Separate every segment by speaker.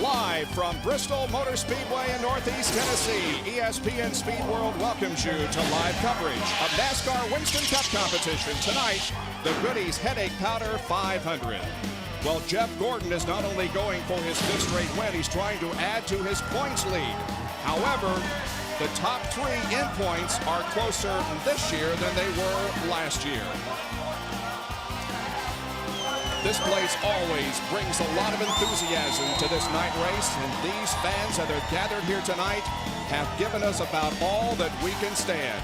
Speaker 1: Live from Bristol Motor Speedway in Northeast Tennessee, ESPN Speed World welcomes you to live coverage of NASCAR Winston Cup competition. Tonight, the Goody's Headache Powder 500. Well, Jeff Gordon is not only going for his fifth straight win, he's trying to add to his points lead. However, the top three in points are closer this year than they were last year. This place always brings a lot of enthusiasm to this night race, and these fans that are gathered here tonight have given us about all that we can stand.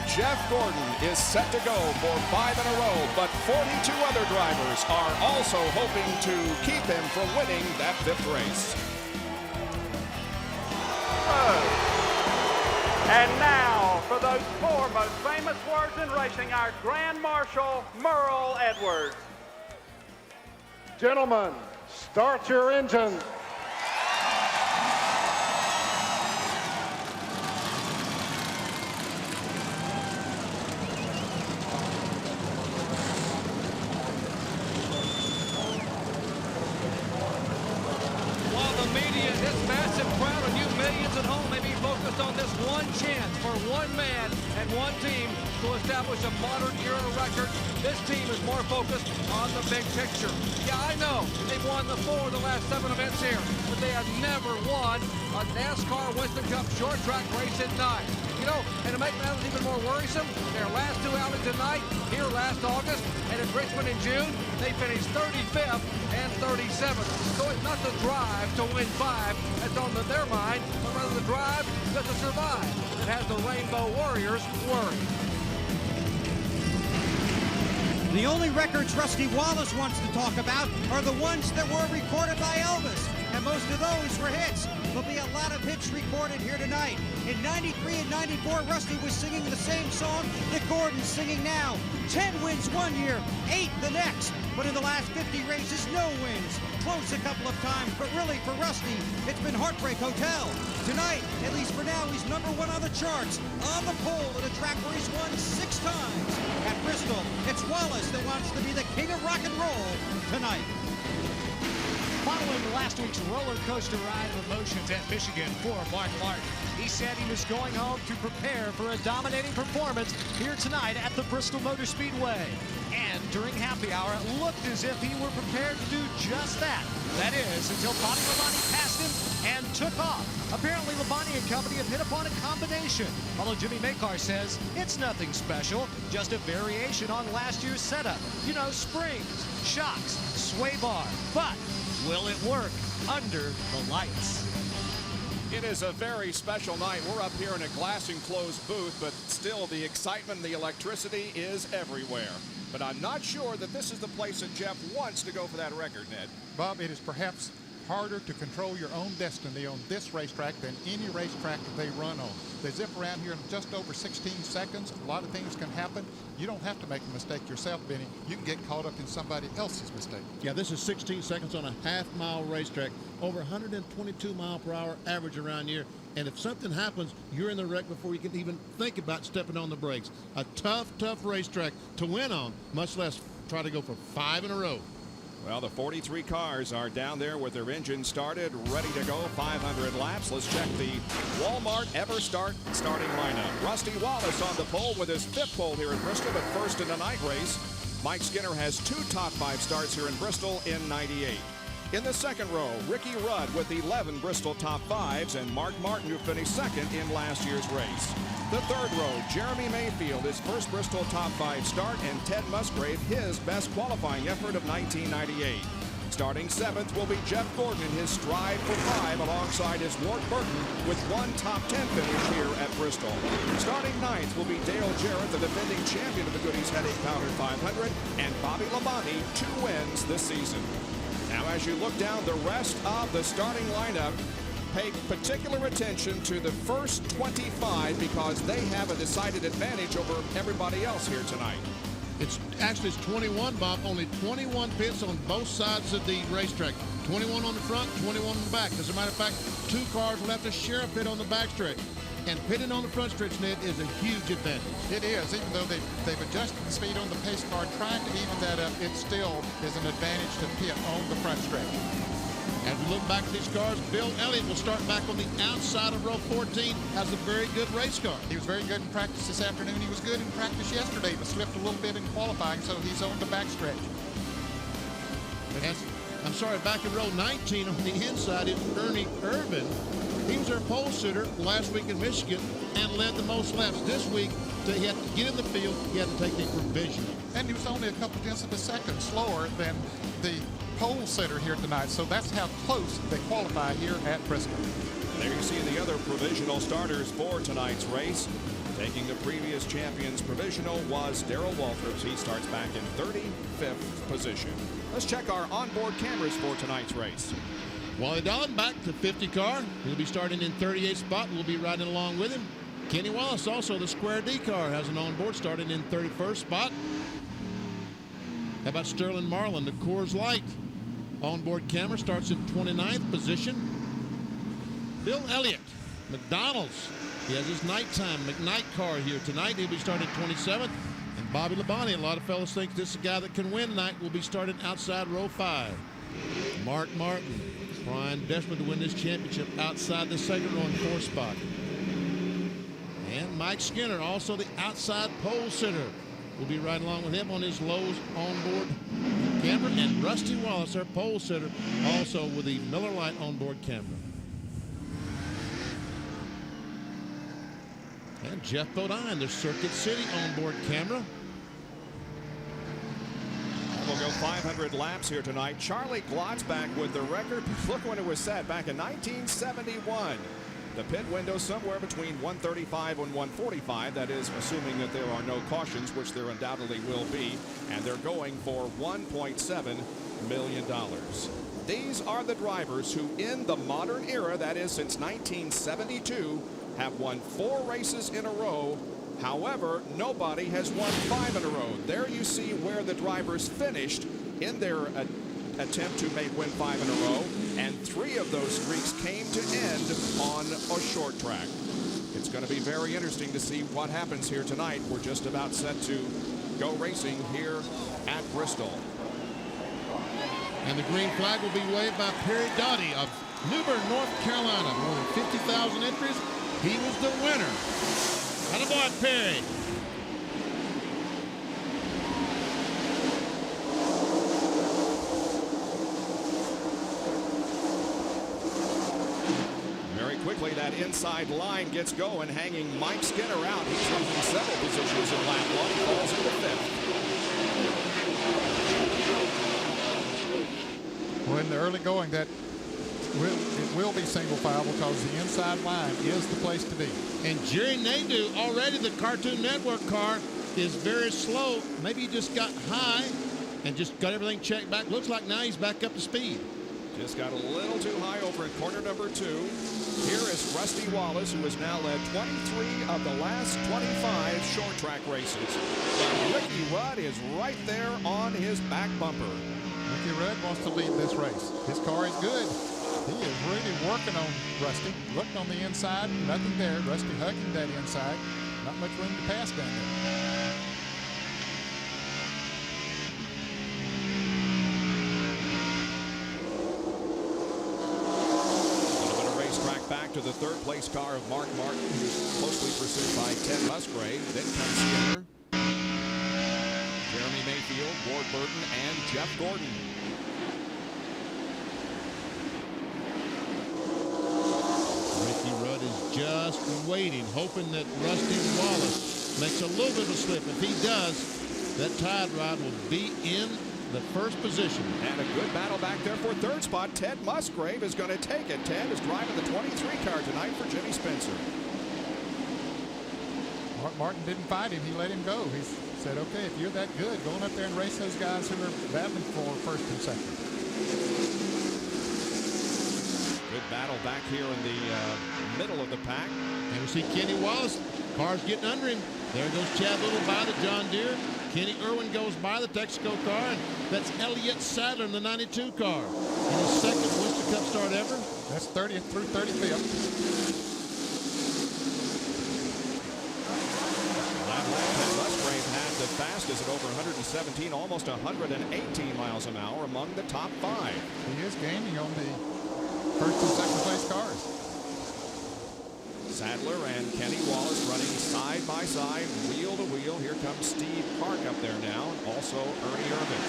Speaker 1: Jeff Gordon is set to go for 5 in a row, but 42 other drivers are also hoping to keep him from winning that fifth race.
Speaker 2: And now, for those four most famous words in racing, our Grand Marshal, Merle Edwards.
Speaker 3: Gentlemen, start your engines.
Speaker 4: While the media, this massive crowd and you millions at home may be focused on this one chance for one man and one team to establish a modern era record, this team is more focused on the big picture. Yeah, I know they've won the last 7 events here, but they have never won a NASCAR Winston Cup short track race at night. You know, and to make matters even more worrisome, their last 2 outings tonight, here last August, and in Richmond in June, they finished 35th and 37th. So it's not the drive to win 5 that's on their mind, but rather the drive just to survive that has the Rainbow Warriors worried.
Speaker 5: The only records Rusty Wallace wants to talk about are the ones that were recorded by Elvis, and most of those were hits. There'll be a lot of hits recorded here tonight. In 93 and 94, Rusty was singing the same song that Gordon's singing now. 10 wins one year, 8 the next. But in the last 50 races, no wins. Close a couple of times, but really for Rusty, it's been Heartbreak Hotel. Tonight, at least for now, he's #1 on the charts, on the pole at a track where he's won 6 times. At Bristol, it's Wallace that wants to be the king of rock and roll tonight.
Speaker 6: Following last week's roller coaster ride of emotions at Michigan for Mark Martin, he said he was going home to prepare for a dominating performance here tonight at the Bristol Motor Speedway. And during happy hour, it looked as if he were prepared to do just that. That is, until Bobby Labonte passed him and took off. Apparently, Labonte and company have hit upon a combination, although Jimmy Makar says it's nothing special, just a variation on last year's setup. You know, springs, shocks, sway bar, but will it work under the lights?
Speaker 1: It is a very special night. We're up here in a glass enclosed booth, but still the excitement and the electricity is everywhere. But I'm not sure that this is the place that Jeff wants to go for that record, Ned.
Speaker 7: Bob, it is perhaps harder to control your own destiny on this racetrack than any racetrack that they run on. They zip around here in just over 16 seconds. A lot of things can happen. You don't have to make a mistake yourself, Benny. You can get caught up in somebody else's mistake.
Speaker 8: Yeah, this is 16 seconds on a half-mile racetrack, over 122 mile per hour average around here. And if something happens, you're in the wreck before you can even think about stepping on the brakes. A tough, tough racetrack to win on, much less try to go for 5 in a row.
Speaker 1: Well, the 43 cars are down there with their engines started, ready to go, 500 laps. Let's check the Walmart EverStart starting lineup. Rusty Wallace on the pole with his 5th pole here in Bristol, but first in the night race. Mike Skinner has 2 top 5 starts here in Bristol in '98. In the second row, Ricky Rudd with 11 Bristol top 5s, and Mark Martin, who finished 2nd in last year's race. The third row, Jeremy Mayfield, his first Bristol top 5 start, and Ted Musgrave, his best qualifying effort of 1998. Starting 7th will be Jeff Gordon in his stride for 5 alongside his Ward Burton with 1 top 10 finish here at Bristol. Starting 9th will be Dale Jarrett, the defending champion of the Goody's Headache Powder 500, and Bobby Labonte, 2 wins this season. Now, as you look down the rest of the starting lineup, pay particular attention to the first 25 because they have a decided advantage over everybody else here tonight.
Speaker 8: It's 21, Bob. Only 21 pits on both sides of the racetrack. 21 on the front, 21 on the back. As a matter of fact, 2 cars will have to share a pit on the back stretch. And pitting on the front stretch, Ned, is a huge advantage.
Speaker 7: It is, even though they've adjusted the speed on the pace car, trying to even that up, it still is an advantage to pit on the front stretch.
Speaker 8: As we look back at these cars, Bill Elliott will start back on the outside of row 14 as a very good race car.
Speaker 7: He was very good in practice this afternoon. He was good in practice yesterday, but slipped a little bit in qualifying, so he's on the backstretch.
Speaker 8: And, I'm sorry, back in row 19 on the inside is Ernie Irvin. He was our pole sitter last week in Michigan and led the most laps. This week, he had to get in the field, he had to take a provisional.
Speaker 7: And he was only a couple tenths of a second slower than the pole sitter here tonight, so that's how close they qualify here at Bristol.
Speaker 1: There you see the other provisional starters for tonight's race. Taking the previous champion's provisional was Darrell Walters. He starts back in 35th position. Let's check our onboard cameras for tonight's race.
Speaker 8: Wally Dolan back to 50 car. He'll be starting in 38th spot. We'll be riding along with him. Kenny Wallace, also the Square D car, has an onboard starting in 31st spot. How about Sterling Marlin, the Coors Light onboard camera, starts in 29th position. Bill Elliott, McDonald's. He has his nighttime McKnight car here tonight. He'll be starting 27th. And Bobby Labonte, a lot of fellas think this is a guy that can win tonight, will be starting outside row 5. Mark Martin, Brian Desmond to win this championship outside the second row in 4th spot. And Mike Skinner, also the outside pole sitter, will be riding along with him on his Lowe's onboard camera. And Rusty Wallace, our pole sitter, also with the Miller Lite onboard camera. And Jeff Bodine, the Circuit City onboard camera.
Speaker 1: We'll go 500 laps here tonight. Charlie Glott's back with the record. Look when it was set back in 1971. The pit window somewhere between 135 and 145. That is assuming that there are no cautions, which there undoubtedly will be. And they're going for $1.7 million. These are the drivers who in the modern era, that is since 1972, have won 4 races in a row. However, nobody has won 5 in a row. There you see where the drivers finished in their attempt to win 5 in a row, and 3 of those streaks came to end on a short track. It's going to be very interesting to see what happens here tonight. We're just about set to go racing here at Bristol.
Speaker 8: And the green flag will be waved by Perry Doughty of New Bern, North Carolina. More than 50,000 entries. He was the winner. Attaboy, Perry.
Speaker 1: Very quickly, that inside line gets going, hanging Mike Skinner out. He's losing several positions in lap 1. He falls into 5th.
Speaker 7: Well, in the early going, it will be single file because the inside line is the place to be.
Speaker 8: And Jerry Nadeau, already the Cartoon Network car, is very slow. Maybe he just got high and just got everything checked back. Looks like now he's back up to speed.
Speaker 1: Just got a little too high over in corner number 2. Here is Rusty Wallace, who has now led 23 of the last 25 short track races. But Ricky Rudd is right there on his back bumper.
Speaker 7: Ricky Rudd wants to lead this race. His car is good. He is really working on Rusty. Looked on the inside, nothing there. Rusty hugging that inside. Not much room to pass down there.
Speaker 1: A little bit of racetrack back to the 3rd place car of Mark Martin, who's closely pursued by Ted Musgrave. Then comes Skinner, Jeremy Mayfield, Ward Burton, and Jeff Gordon.
Speaker 8: Ricky Rudd is just waiting, hoping that Rusty Wallace makes a little bit of a slip. If he does, that tide rod will be in the 1st position.
Speaker 1: And a good battle back there for 3rd spot. Ted Musgrave is going to take it. Ted is driving the 23 car tonight for Jimmy Spencer.
Speaker 7: Mark Martin didn't fight him. He let him go. He said, okay, if you're that good, go on up there and race those guys who are battling for 1st and 2nd.
Speaker 1: Good battle back here in the middle of the pack.
Speaker 8: And we see Kenny Wallace. Car's getting under him. There goes Chad Little by the John Deere. Kenny Irwin goes by the Texaco car. And that's Elliott Sadler in the 92 car. In his 2nd Winston Cup start ever.
Speaker 7: That's 30th through 35th.
Speaker 1: Musgrave had the fastest at over 117, almost 118 miles an hour among the top 5.
Speaker 7: He is gaining on the first and second place cars.
Speaker 1: Sadler and Kenny Wallace running side by side, wheel to wheel. Here comes Steve Park up there now, and also Ernie Irvin.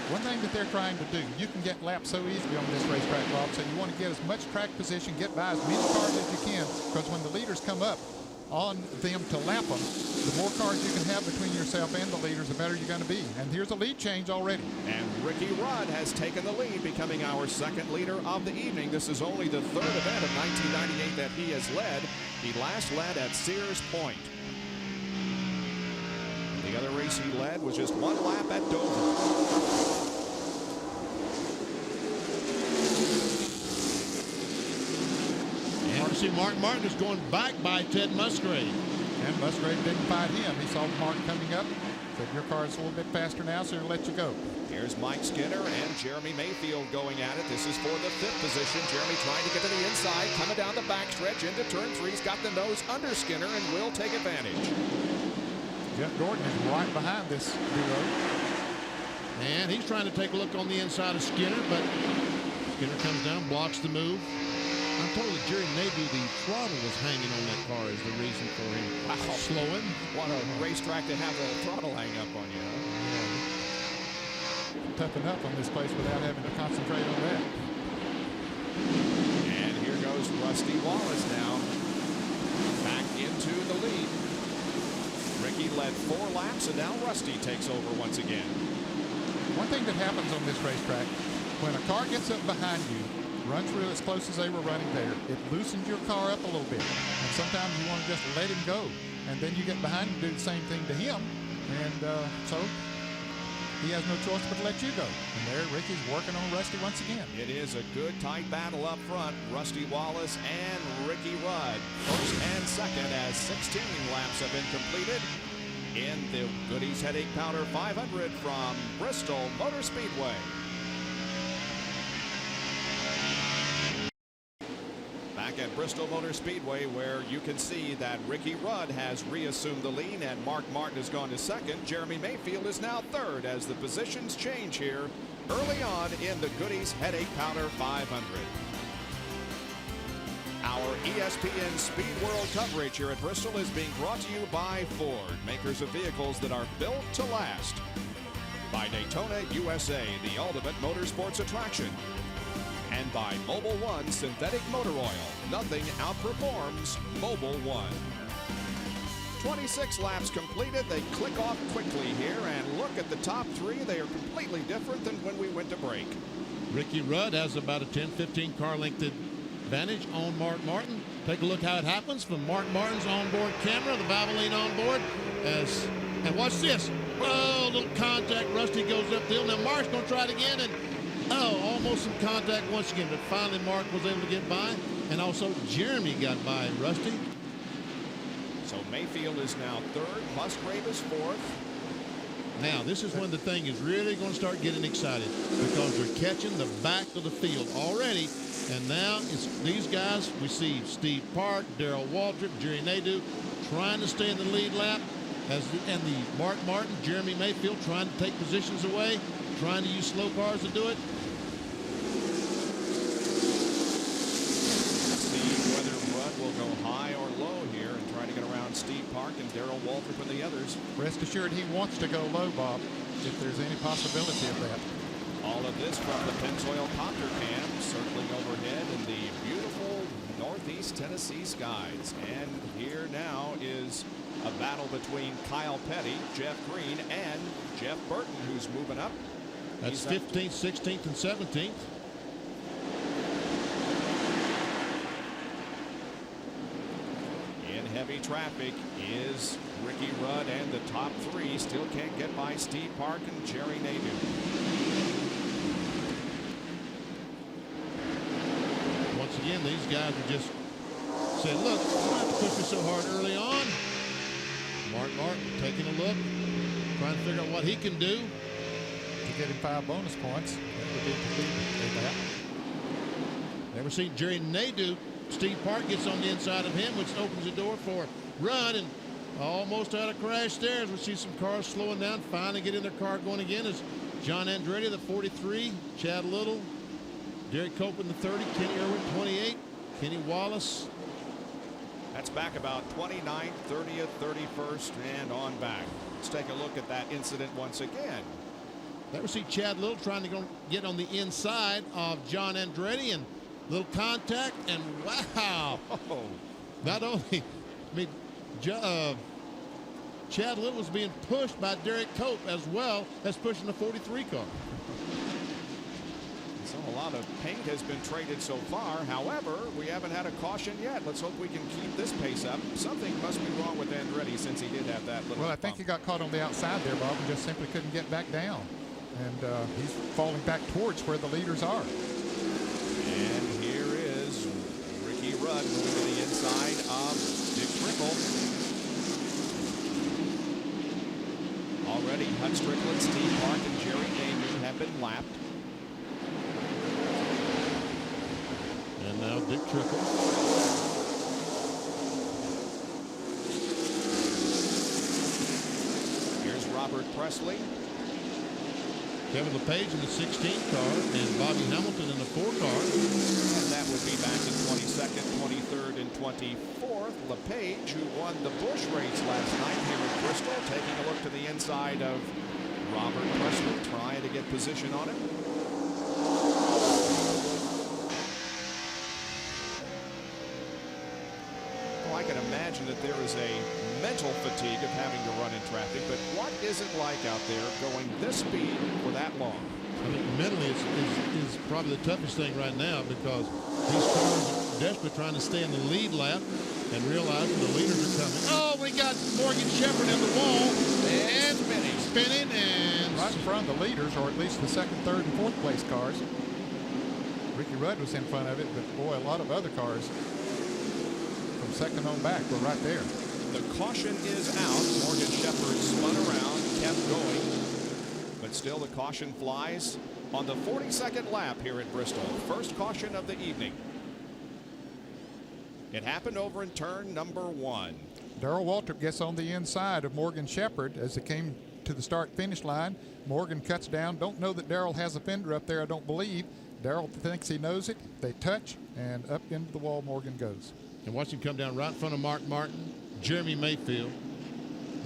Speaker 7: One thing that they're trying to do, you can get lapped so easily on this racetrack, Bob, so you want to get as much track position, get by as many cars as you can, because when the leaders come up on them to lap them, the more cars you can have between yourself and the leaders, the better you're going to be. And here's a lead change already.
Speaker 1: And Ricky Rudd has taken the lead, becoming our second leader of the evening. This is only the third event of 1998 that he has led. He last led at Sears Point. The other race he led was just one lap at Dover.
Speaker 8: And you see Mark Martin is going back by Ted Musgrave.
Speaker 7: And Musgrave didn't fight him. He saw Mark coming up, said, your car's a little bit faster now, so he'll let you go.
Speaker 1: Here's Mike Skinner and Jeremy Mayfield going at it. This is for the fifth position. Jeremy trying to get to the inside, coming down the backstretch into turn 3. He's got the nose under Skinner and will take advantage.
Speaker 7: Jeff Gordon is right behind this duo.
Speaker 8: And he's trying to take a look on the inside of Skinner, but Skinner comes down, blocks the move. I'm told that Jerry Nadeau, the throttle was hanging on that car is the reason for him slowing.
Speaker 1: What a racetrack to have the throttle hang up on you, huh?
Speaker 7: Yeah. Toughen up on this place without having to concentrate on that.
Speaker 1: And here goes Rusty Wallace now. Back into the lead. Ricky led 4 laps, and now Rusty takes over once again.
Speaker 7: One thing that happens on this racetrack, when a car gets up behind you, run through as close as they were running there, it loosens your car up a little bit. And sometimes you want to just let him go. And then you get behind and do the same thing to him. And so he has no choice but to let you go. And there Ricky's working on Rusty once again.
Speaker 1: It is a good tight battle up front. Rusty Wallace and Ricky Rudd, first and second, as 16 laps have been completed in the Goody's Headache Powder 500 from Bristol Motor Speedway. Back at Bristol Motor Speedway, where you can see that Ricky Rudd has reassumed the lead and Mark Martin has gone to second. Jeremy Mayfield is now third as the positions change here early on in the Goody's Headache Powder 500. Our ESPN Speed World coverage here at Bristol is being brought to you by Ford, makers of vehicles that are built to last. By Daytona USA, the ultimate motorsports attraction. And by Mobil 1 Synthetic Motor Oil. Nothing outperforms Mobil 1. 26 laps completed. They click off quickly here, and look at the top 3. They are completely different than when we went to break.
Speaker 8: Ricky Rudd has about a 10-15 car length advantage on Mark Martin. Take a look how it happens from Mark Martin's onboard camera, the Valvoline on board. And watch this. Oh, little contact. Rusty goes up the hill. Now Mark's going to try it again, and almost some contact once again. But finally Mark was able to get by, and also Jeremy got by Rusty.
Speaker 1: So Mayfield is now third. Musgrave is fourth.
Speaker 8: Now, this is when the thing is really going to start getting excited, because they're catching the back of the field already. And now it's these guys. We see Steve Park, Darrell Waltrip, Jerry Nadeau trying to stay in the lead lap, and the Mark Martin, Jeremy Mayfield trying to take positions away, trying to use slow cars to do it.
Speaker 1: See whether Rudd will go high or low here and try to get around Steve Park and Darrell Waltrip and the others.
Speaker 7: Rest assured he wants to go low, Bob, if there's any possibility of that.
Speaker 1: All of this from the Pennzoil Copter Cam circling overhead in the beautiful northeast Tennessee skies. And here now is a battle between Kyle Petty, Jeff Green, and Jeff Burton, who's moving up.
Speaker 8: That's 15th, 16th, and 17th.
Speaker 1: In heavy traffic is Ricky Rudd, and the top 3 still can't get by Steve Park and Jerry Nadeau.
Speaker 8: Once again, these guys are just saying, look, you don't have to push me so hard early on. Mark Martin taking a look, trying to figure out what he can do.
Speaker 7: To get him 5 bonus points, that would be to that.
Speaker 8: Never seen Jerry Nadeau. Steve Park gets on the inside of him, which opens the door for Rudd, and almost out of crash there. We see some cars slowing down, finally getting their car going again. Is John Andretti, the 43, Chad Little, Derek Cope in the 30, Kenny Irwin 28, Kenny Wallace.
Speaker 1: That's back about 29th, 30th, 31st, and on back. Let's take a look at that incident once again.
Speaker 8: There we see Chad Little trying to go get on the inside of John Andretti, and little contact, and wow.
Speaker 1: Oh.
Speaker 8: Not only, Chad Little was being pushed by Derek Cope as well as pushing the 43 car.
Speaker 1: So a lot of paint has been traded so far. However, we haven't had a caution yet. Let's hope we can keep this pace up. Something must be wrong with Andretti since he did have that little
Speaker 7: Well, I think
Speaker 1: bump.
Speaker 7: he got caught on the outside there, Bob, and just simply couldn't get back down. And he's falling back towards where the leaders are.
Speaker 1: And here is Ricky Rudd moving to the inside of Dick Trickle. Already Hut Strickland, Steve Park, and Jerry Namath have been lapped.
Speaker 8: And now Dick Trickle.
Speaker 1: Here's Robert Presley.
Speaker 8: Kevin LePage in the 16 car and Bobby Hamilton in the 4 car.
Speaker 1: And that would be back in 22nd, 23rd, and 24th. LePage, who won the Busch race last night here at Bristol, taking a look to the inside of Robert Presley, trying to get position on him. Well, I can imagine that there is a mental fatigue of having to run in traffic, but what is it like out there going this speed for that long?
Speaker 8: I think mentally is probably the toughest thing right now, because these cars are desperately trying to stay in the lead lap and realizing the leaders are coming. Oh, we got Morgan Shepherd in the wall and spinning and
Speaker 7: right in front of the leaders, or at least the second, third, and fourth place cars. Ricky Rudd was in front of it, but boy, a lot of other cars from second on back were right there.
Speaker 1: The caution is out. Morgan Shepherd spun around, kept going, but still the caution flies on the 42nd lap here at Bristol. First caution of the evening. It happened over in turn number 1.
Speaker 7: Darrell Waltrip gets on the inside of Morgan Shepherd as they came to the start-finish line. Morgan cuts down. Don't know that Darrell has a fender up there, I don't believe. Darrell thinks he knows it. They touch, and up into the wall Morgan goes.
Speaker 8: And watch him come down right in front of Mark Martin, Jeremy Mayfield.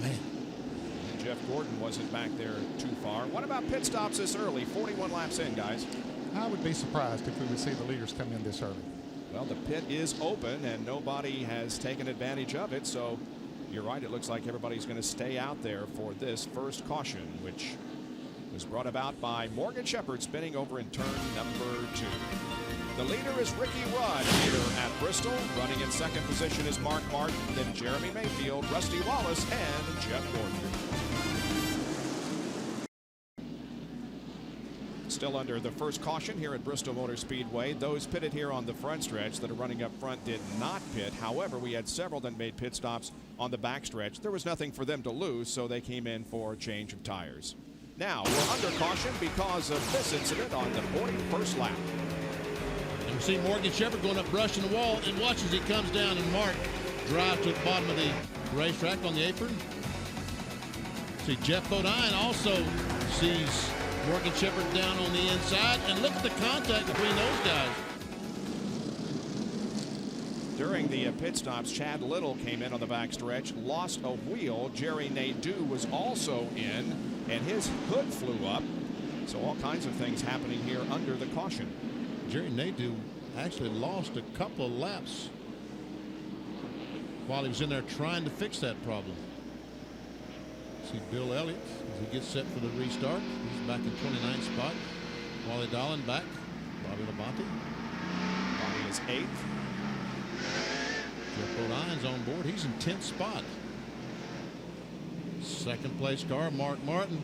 Speaker 8: Man.
Speaker 1: Jeff Gordon wasn't back there too far. What about pit stops this early? 41 laps in, guys.
Speaker 7: I would be surprised if we would see the leaders come in this early.
Speaker 1: Well, the pit is open, and nobody has taken advantage of it, so you're right. It looks like everybody's going to stay out there for this first caution, which was brought about by Morgan Shepherd spinning over in turn number 2. The leader is Ricky Rudd here at Bristol. Running in second position is Mark Martin, then Jeremy Mayfield, Rusty Wallace, and Jeff Gordon. Still under the first caution here at Bristol Motor Speedway. Those pitted here on the front stretch that are running up front did not pit. However, we had several that made pit stops on the back stretch. There was nothing for them to lose, so they came in for a change of tires. Now, we're under caution because of this incident on the 41st lap.
Speaker 8: And we see Morgan Shepherd going up brushing the wall, and watch as he comes down and Mark drives to the bottom of the racetrack on the apron. See Jeff Bodine also sees Morgan Shepherd down on the inside, and look at the contact between those guys.
Speaker 1: During the pit stops, Chad Little came in on the back stretch, lost a wheel. Jerry Nadeau was also in, and his hood flew up. So all kinds of things happening here under the caution.
Speaker 8: Jerry Nadeau actually lost a couple of laps while he was in there trying to fix that problem. See Bill Elliott as he gets set for the restart. He's back in 29th spot. Wally Dolan back. Bobby Labonte.
Speaker 1: Bobby is 8th.
Speaker 8: Jeff Bodine's on board. He's in 10th spot. Second place car, Mark Martin.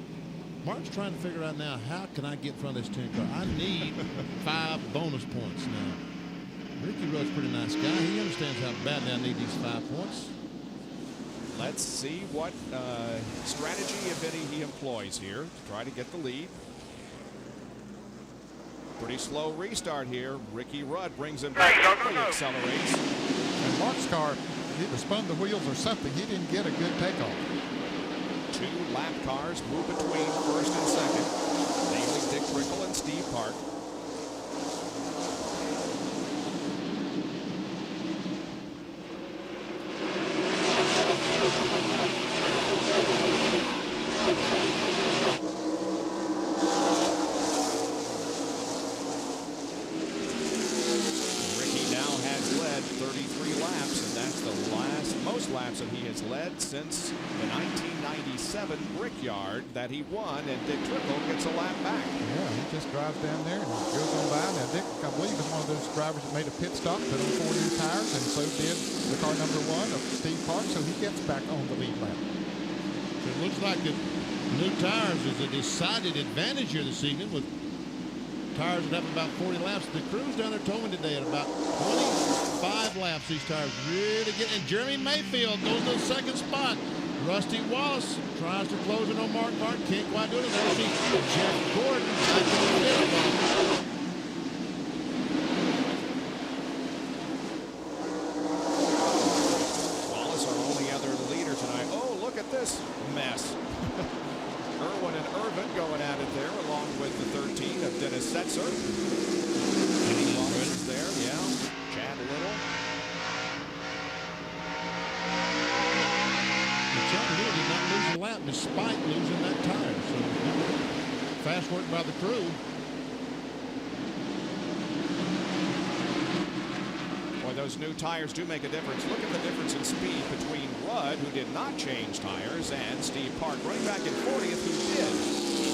Speaker 8: Martin's trying to figure out now, how can I get in front of this 10 car? I need 5 bonus points now. Ricky Rudd's a pretty nice guy. He understands how badly I need these 5 points.
Speaker 1: Let's see what strategy, if any, he employs here to try to get the lead. Pretty slow restart here. Ricky Rudd brings him back. He accelerates.
Speaker 7: And Mark's car either spun the wheels or something. He didn't get a good takeoff.
Speaker 1: 2 lap cars move between first and second. Namely Dick Trickle and Steve Park. Laps that he has led since the 1997 Brickyard that he won, and Dick Trickle gets a lap back.
Speaker 7: Yeah, he just drives down there and goes on by. Now, Dick, I believe, is one of those drivers that made a pit stop, put on 4 new tires, and so did the car number 1 of Steve Park, so he gets back on the lead lap.
Speaker 8: So it looks like the new tires is a decided advantage here this evening with tires that have about 40 laps. The crews down there told me today at about 25 laps these tires really get. And Jeremy Mayfield goes to the second spot. Rusty Wallace tries to close it on Mark Martin. Can't quite do it. And there see Jeff Gordon back in the field.
Speaker 1: Wallace, our only other leader tonight. Oh, look at this mess. Irwin and Irvin going at it there, along with the 13 of Dennis Setzer. Kenny Wallace is there, yeah. Chad Little.
Speaker 8: Chad Little did not lose a lap despite losing that tire. So fast work by the crew.
Speaker 1: Boy, those new tires do make a difference. Look at the difference in speed between Rudd, who did not change tires, and Steve Park, running back in 40th, who did.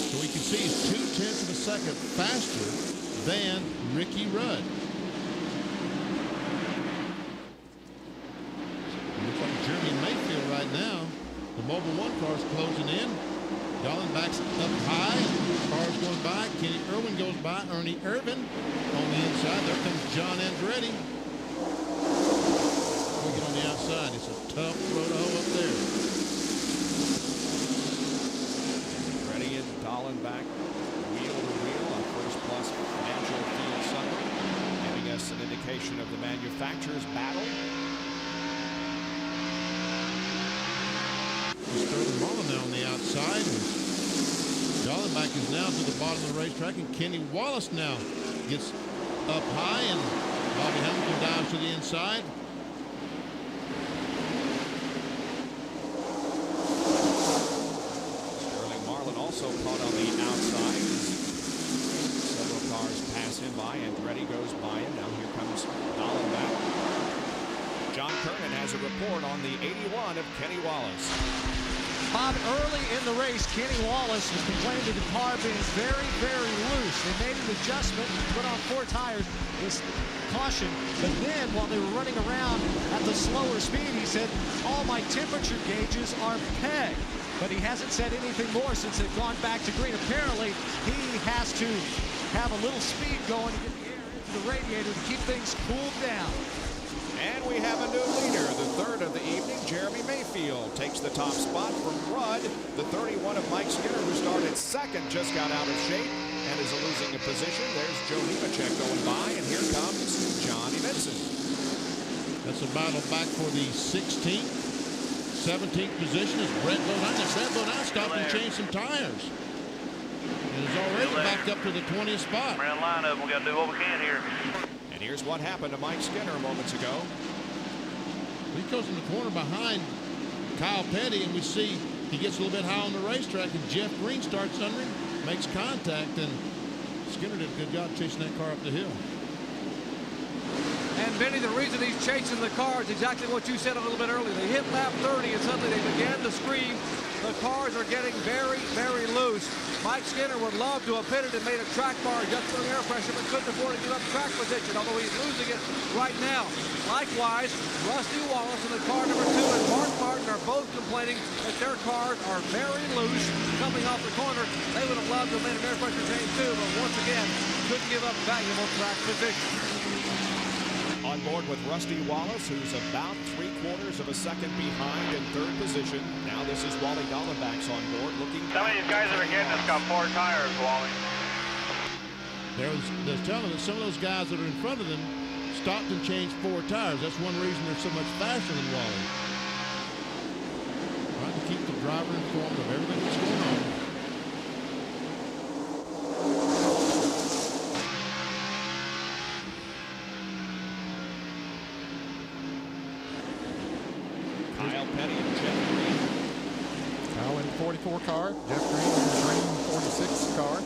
Speaker 8: So we can see he's 0.2 of a second faster than Ricky Rudd. Looks like Jeremy Mayfield right now. The Mobile 1 car is closing in. Dallenbach's up high. Cars going by. Kenny Irwin goes by. Ernie Irvin on the inside. There comes John Andretti. We get on the outside. It's a tough road to hoe up there.
Speaker 1: Andretti and Dallenbach wheel to wheel on First Plus Financial Field Sunday, giving us an indication of the manufacturer's battle.
Speaker 8: Sterling Marlin now on the outside. Dallenbach is now to the bottom of the racetrack, and Kenny Wallace now gets up high, and Bobby Hamilton dives to the inside.
Speaker 1: Sterling Marlin also caught on the outside. Several cars pass him by. Andretti goes by him. Now here comes Dallenbach. John Kernan has a report on the 81 of Kenny Wallace.
Speaker 6: Bob, early in the race, Kenny Wallace was complaining of the car being very, very loose. They made an adjustment, put on 4 tires with caution, but then while they were running around at the slower speed, he said, all my temperature gauges are pegged. But he hasn't said anything more since they've gone back to green. Apparently, he has to have a little speed going to get the air into the radiator to keep things cooled down.
Speaker 1: And we have a new leader, the third of the evening. Jeremy Mayfield takes the top spot from Rudd. The 31 of Mike Skinner, who started second, just got out of shape and is losing a position. There's Joe Nemechek going by, and here comes Johnny Vincent.
Speaker 8: That's a battle back for the 16th, 17th position is Brett Bodine. And Brett Bodine stopped and changed some tires. And is already backed up to the 20th spot.
Speaker 9: Red lineup, we got to do what we can here.
Speaker 1: And here's what happened to Mike Skinner moments ago.
Speaker 8: He goes in the corner behind Kyle Petty, and we see he gets a little bit high on the racetrack, and Jeff Green starts under him, makes contact, and Skinner did a good job chasing that car up the hill.
Speaker 4: And Benny, the reason he's chasing the car is exactly what you said a little bit earlier. They hit lap 30 and suddenly they began to scream. The cars are getting very, very loose. Mike Skinner would love to have pitted and made a track bar just for the air pressure, but couldn't afford to give up track position, although he's losing it right now. Likewise, Rusty Wallace in the car number 2 and Mark Martin are both complaining that their cars are very loose coming off the corner. They would have loved to have made an air pressure change too, but once again, couldn't give up valuable track position.
Speaker 1: On board with Rusty Wallace, who's about 3/4 of a second behind in third position. Now this is Wally Dallenbach's on board, looking.
Speaker 9: How many of these guys that are getting us got 4 tires, Wally?
Speaker 8: They're telling us some of those guys that are in front of them stopped and changed 4 tires. That's one reason they're so much faster than Wally. Trying to keep the driver informed of everything that's going on.
Speaker 1: Petty and Jeff Green.
Speaker 7: Kyle in the 44 car. Jeff Green in the green 46 car.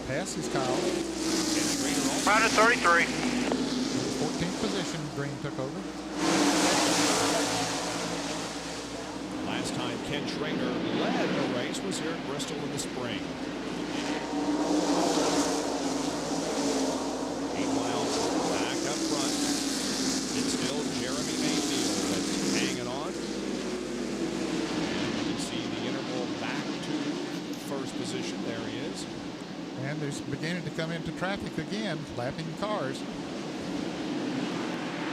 Speaker 7: Passes Kyle.
Speaker 1: Ken Schrader also.
Speaker 9: Round at 33.
Speaker 7: 14th position, Green took over.
Speaker 1: Last time Ken Schrader led a race was here at Bristol in the spring. Meanwhile, back up front, it's still Jeremy Mayfield that's hanging on. And you can see the interval back to first position. There he is.
Speaker 7: And they're beginning to come into traffic again, lapping cars.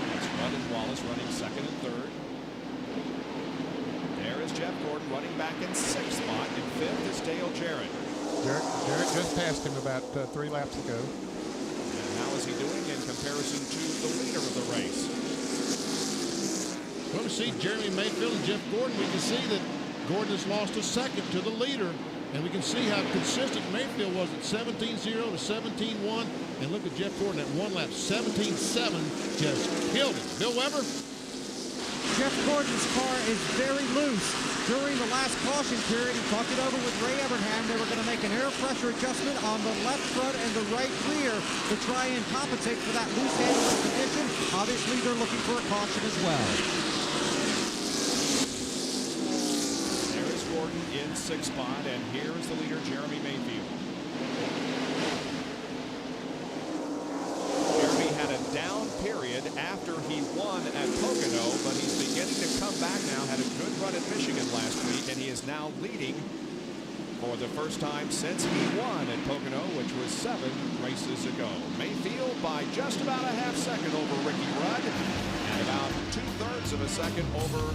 Speaker 1: That's Rudd and Wallace running second and third. There is Jeff Gordon running back in sixth spot. In fifth is Dale Jarrett.
Speaker 7: Jarrett just passed him about 3 laps ago.
Speaker 1: And how is he doing in comparison to the leader of the race?
Speaker 8: Well, we see Jeremy Mayfield and Jeff Gordon. We can see that Gordon has lost a second to the leader. And we can see how consistent Mayfield was at 17-0 to 17-1. And look at Jeff Gordon at 1 lap, 17-7, just killed it. Bill Weber?
Speaker 5: Jeff Gordon's car is very loose. During the last caution period, he talked it over with Ray Evernham. They were going to make an air pressure adjustment on the left front and the right rear to try and compensate for that loose handling condition. Obviously, they're looking for a caution as well.
Speaker 1: Gordon in sixth spot, and here is the leader, Jeremy Mayfield. Jeremy had a down period after he won at Pocono, but he's beginning to come back now. Had a good run at Michigan last week, and he is now leading for the first time since he won at Pocono, which was 7 races ago. Mayfield by just about a half second over Ricky Rudd, and about 2/3 of a second over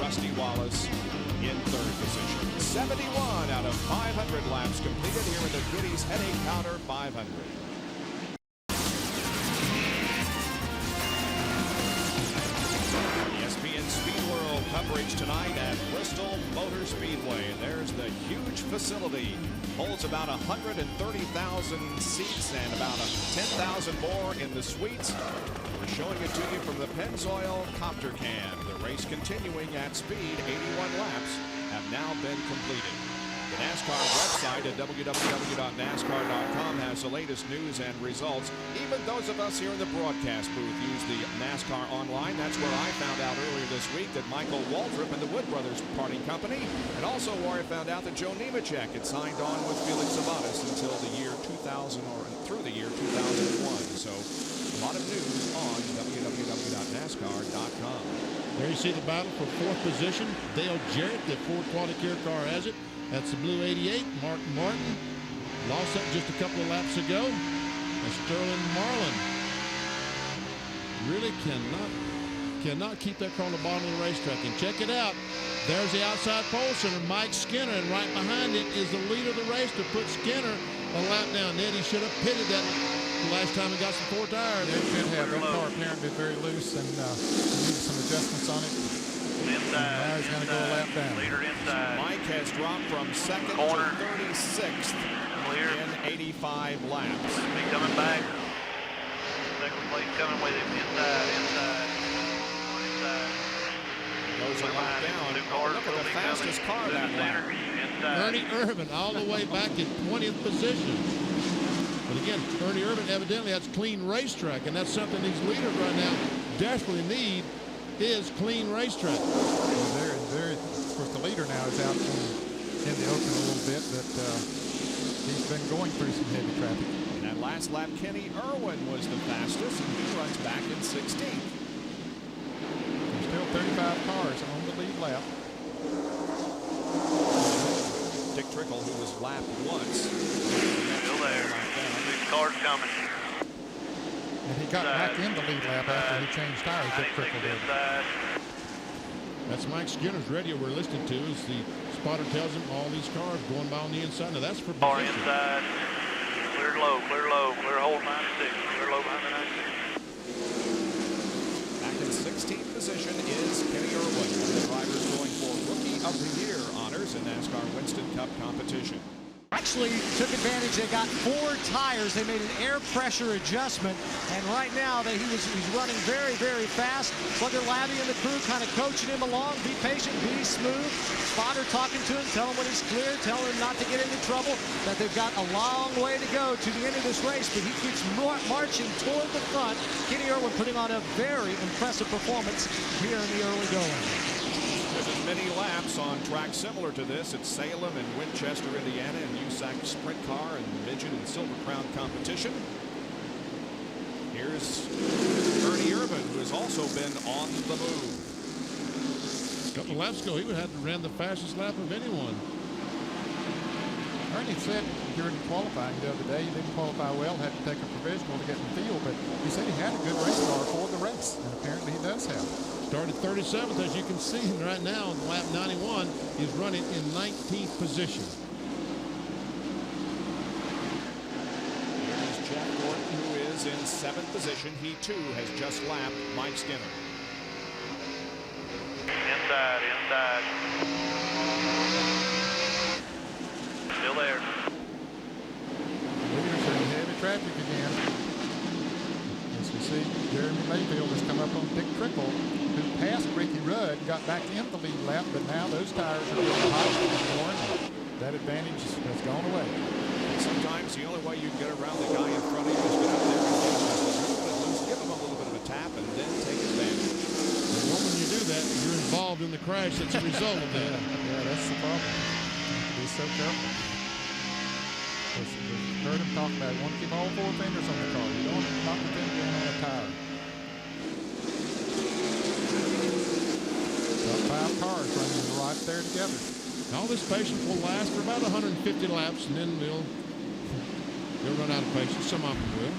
Speaker 1: Rusty Wallace in third position. 71 out of 500 laps completed here in the Goody's Headache Powder 500. ESPN Speed World coverage tonight at Bristol Motor Speedway. There's the huge facility. Holds about 130,000 seats and about 10,000 more in the suites. We're showing it to you from the Pennzoil Copter Cam. The race continuing at speed. 81 laps have now been completed. The NASCAR website at www.nascar.com has the latest news and results. Even those of us here in the broadcast booth use the NASCAR online. That's where I found out earlier this week that Michael Waltrip and the Wood Brothers Parting Company, and also where I found out that Joe Nemechek had signed on with Felix Sabatis until the year 2000 or through the year 2001. So a lot of news on www.nascar.com.
Speaker 8: There you see the battle for fourth position. Dale Jarrett, the Ford Quality Care car, has it. That's the blue 88. Mark Martin lost that just a couple of laps ago. And Sterling Marlin really cannot keep that car on the bottom of the racetrack. And check it out. There's the outside pole center, Mike Skinner, and right behind it is the leader of the race to put Skinner a lap down. Ned, he should have pitted that the last time he got some 4 tires.
Speaker 7: It could have. That car apparently very loose and needed some adjustments on it.
Speaker 9: Inside,
Speaker 7: now he's going to go a lap down.
Speaker 9: Leader inside.
Speaker 1: Mike has dropped from second
Speaker 9: Corner.
Speaker 1: to 36th
Speaker 9: Clear.
Speaker 1: in 85 laps.
Speaker 9: Be coming back. Second place coming with him. Inside.
Speaker 1: Goes a lap down. Oh, look at the fastest car that lap.
Speaker 8: Ernie Irvin all the way back in 20th position. But again, Ernie Irvin evidently has clean racetrack, and that's something these leaders right now desperately need, is clean racetrack.
Speaker 7: Well, of course, the leader now is out in the open a little bit, but he's been going through some heavy traffic.
Speaker 1: And that last lap, Kenny Irwin was the fastest, and he runs back in 16th.
Speaker 7: There's still 35 cars on the lead lap.
Speaker 1: Dick Trickle, who was lapped once.
Speaker 9: Still there. Big car's coming.
Speaker 7: And he got back in the lead lap after he changed tires. Dick Trickle did.
Speaker 8: That's Mike Skinner's radio we're listening to. As the spotter tells him all these cars going by on the inside. Now that's for
Speaker 9: Car
Speaker 8: position.
Speaker 9: inside. Clear low. Clear hold 96. Clear low behind the 96.
Speaker 1: Back in 16th position is Kenny Irwin, one of the drivers going for Rookie of the Year honors in NASCAR Winston Cup competition.
Speaker 6: actually took advantage. They got 4 tires. They made an air pressure adjustment, and right now he's running very, very fast. Look at Labby and the crew kind of coaching him along. Be patient, be smooth. Spotter talking to him, tell him when he's clear, tell him not to get into trouble, that they've got a long way to go to the end of this race, but he keeps marching toward the front. Kenny Irwin putting on a very impressive performance here in the early going.
Speaker 1: There's been many laps on tracks similar to this at Salem and Winchester, Indiana, and USAC Sprint Car and Midget and Silver Crown competition. Here's Ernie Irvin, who has also been on the move.
Speaker 8: A couple laps ago, he would have ran the fastest lap of anyone.
Speaker 7: Ernie said during qualifying the other day he didn't qualify well, had to take a provisional to get in the field, but he said he had a good race car for the race, and apparently he does have.
Speaker 8: Started 37th, as you can see right now on lap 91. He's running in 19th position.
Speaker 1: Here's Jeff Gordon, who is in 7th position. He too has just lapped Mike Skinner.
Speaker 9: Inside. Still there.
Speaker 7: Leaders are in heavy traffic again. As we see, Jeremy Mayfield has come up on Dick Trickle, who passed Ricky Rudd, got back in the lead lap, but now those tires are getting hot anymore. That advantage has gone away.
Speaker 1: Sometimes the only way you can get around the guy in front of you is get up there and get him just a little bit loose, give him a little bit of a tap, and then take advantage.
Speaker 8: Well, when you do that, you're involved in the crash that's a result of that.
Speaker 7: Yeah, that's the problem. Be so careful. We've heard him talk about it. You want to keep all 4 fenders on the car. You don't want to knock the fender in on a tire. About 5 cars running right there together.
Speaker 8: All this patience will last for about 150 laps, and then they'll run out of patience. Some of them will,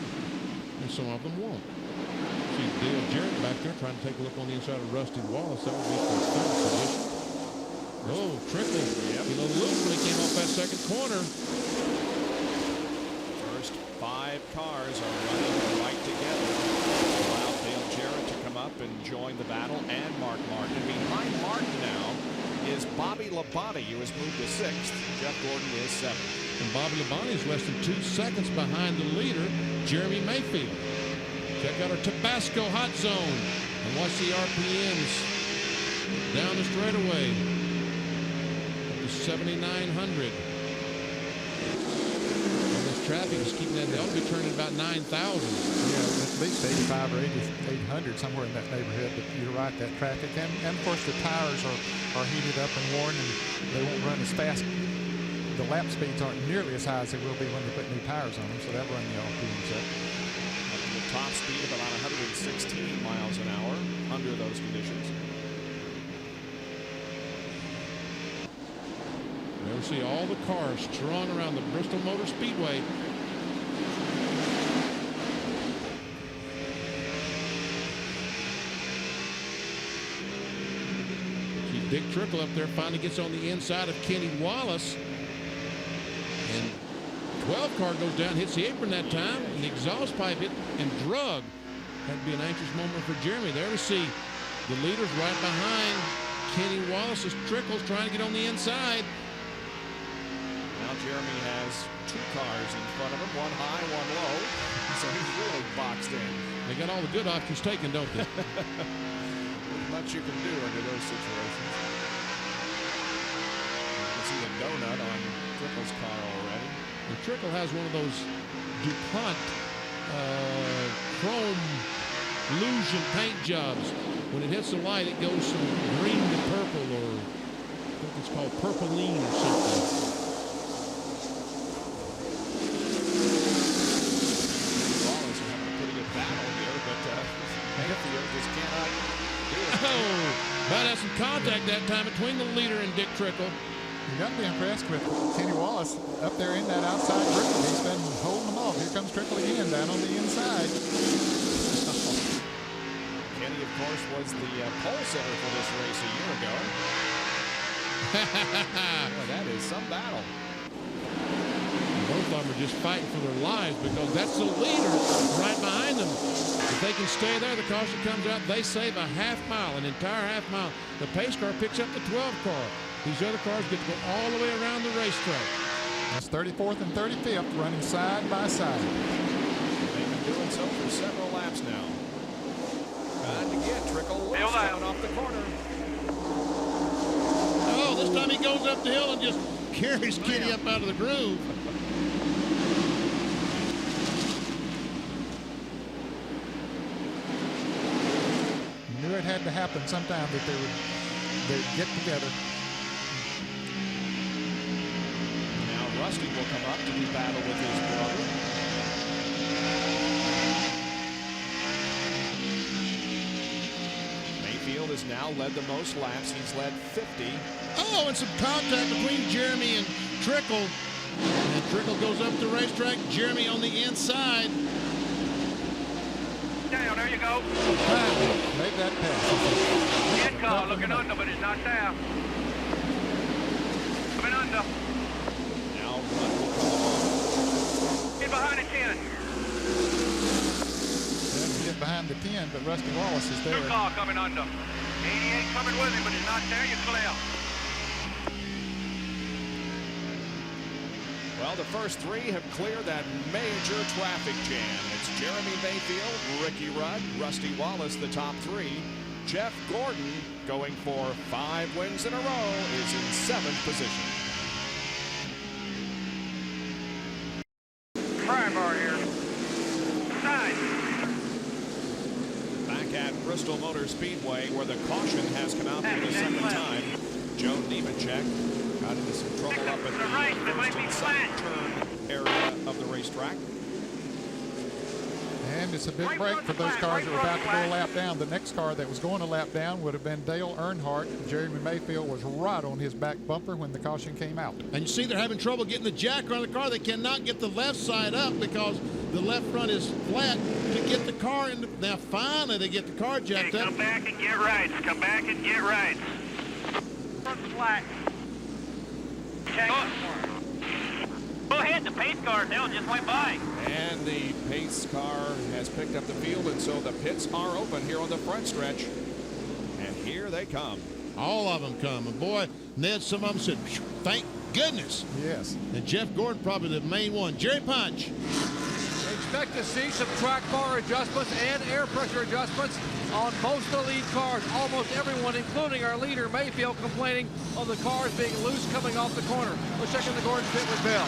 Speaker 8: and some of them won't. See Dale Jarrett back there trying to take a look on the inside of Rusty Wallace. That would be for 3rd position. Oh, Trickle. Yep. He let loose when he came off that second corner.
Speaker 1: First 5 cars are running right together. Allow Dale Jarrett to come up and join the battle, and Mark Martin. And behind Martin now is Bobby Labonte, who has moved to 6th. Jeff Gordon is 7th.
Speaker 8: And Bobby Labonte is less than 2 seconds behind the leader, Jeremy Mayfield. Check out our Tabasco hot zone and watch the RPMs down the straightaway up to 7,900. And this traffic is keeping that. They ought to be turning about 9,000.
Speaker 7: Yeah, at least 85 or 800, somewhere in that neighborhood. But you're right, that traffic. And of course, the tires are heated up and worn, and they won't run as fast. The lap speeds aren't nearly as high as they will be when they put new tires on them, so that'll run the RPMs up.
Speaker 1: Top speed of about 116 miles an hour under those conditions.
Speaker 8: There we see all the cars strung around the Bristol Motor Speedway. See Dick Trickle up there finally gets on the inside of Kenny Wallace. And 12 car goes down, hits the apron that time, and the exhaust pipe hit and drug. That'd be an anxious moment for Jeremy. There we see the leaders right behind Kenny Wallace's Trickles trying to get on the inside.
Speaker 1: Now Jeremy has 2 cars in front of him, one high, one low. So he's really boxed in.
Speaker 8: They got all the good options taken, don't they?
Speaker 1: Not much you can do under those situations. You can see a donut on Trickle's car already.
Speaker 8: And Trickle has one of those DuPont chrome illusion paint jobs. When it hits the light, it goes from green to purple, or I think it's called purpleine or something.
Speaker 1: Wallace are having a pretty good battle here, but Mayfield just cannot do it.
Speaker 8: Oh, about had some contact that time between the leader and Dick Trickle.
Speaker 7: You got to be impressed with Kenny Wallace up there in that outside group. He's been holding them off. Here comes Trickle again down on the inside.
Speaker 1: Kenny, of course, was the pole sitter for this race a year ago. Boy, that is some battle.
Speaker 8: Both of them are just fighting for their lives because that's the leader right behind them. If they can stay there, the caution comes out, they save a half mile, an entire half mile. The pace car picks up the 12 car. These other cars get to go all the way around the racetrack.
Speaker 7: It's 34th and 35th running side by side.
Speaker 1: They've been doing so for several laps now. And again, Trickle loose coming off the corner.
Speaker 8: Oh, this time he goes up the hill and just carries Kitty up out of the groove.
Speaker 7: Knew it had to happen sometime that they'd get together.
Speaker 1: Now Rusty will come up to do battle with his brother. Mayfield has now led the most laps. He's led 50.
Speaker 8: Oh, and some contact between Jeremy and Trickle. And Trickle goes up the racetrack. Jeremy on the inside.
Speaker 2: Down, there you go.
Speaker 7: Made that pass.
Speaker 2: Good car, looking under, but it's not there. Coming under.
Speaker 1: Now Rudd will come along.
Speaker 2: Get behind the 10.
Speaker 7: Doesn't get behind the 10, but Rusty Wallace is there.
Speaker 2: New car coming under. 88 coming with him, but it's not there. You're clear.
Speaker 1: Well, the first three have cleared that major traffic jam. It's Jeremy Mayfield, Ricky Rudd, Rusty Wallace, the top three. Jeff Gordon, going for 5 wins in a row, is in 7th position.
Speaker 2: Primer here. Side.
Speaker 1: Back at Bristol Motor Speedway, where the caution has come out for the second time. Joe Nemechek got into some trouble up at the first and second turn area of the racetrack.
Speaker 7: And it's a big break for those cars that were about to go a lap down. The next car that was going a lap down would have been Dale Earnhardt. Jeremy Mayfield was right on his back bumper when the caution came out.
Speaker 8: And you see they're having trouble getting the jack around the car. They cannot get the left side up because the left front is flat to get the car in. Now finally they get the car jacked up.
Speaker 2: Come back and get right. Come back and get right. Flat. Go ahead, the pace car now just went by.
Speaker 1: And the pace car has picked up the field, and so the pits are open here on the front stretch. And here they come.
Speaker 8: All of them come. And boy, Ned, some of them said, thank goodness.
Speaker 7: Yes.
Speaker 8: And Jeff Gordon probably the main one. Jerry Punch.
Speaker 4: Expect to see some track bar adjustments and air pressure adjustments on most of the lead cars. Almost everyone, including our leader Mayfield, complaining of the cars being loose coming off the corner. Let's check in the Gordon pit with Bill.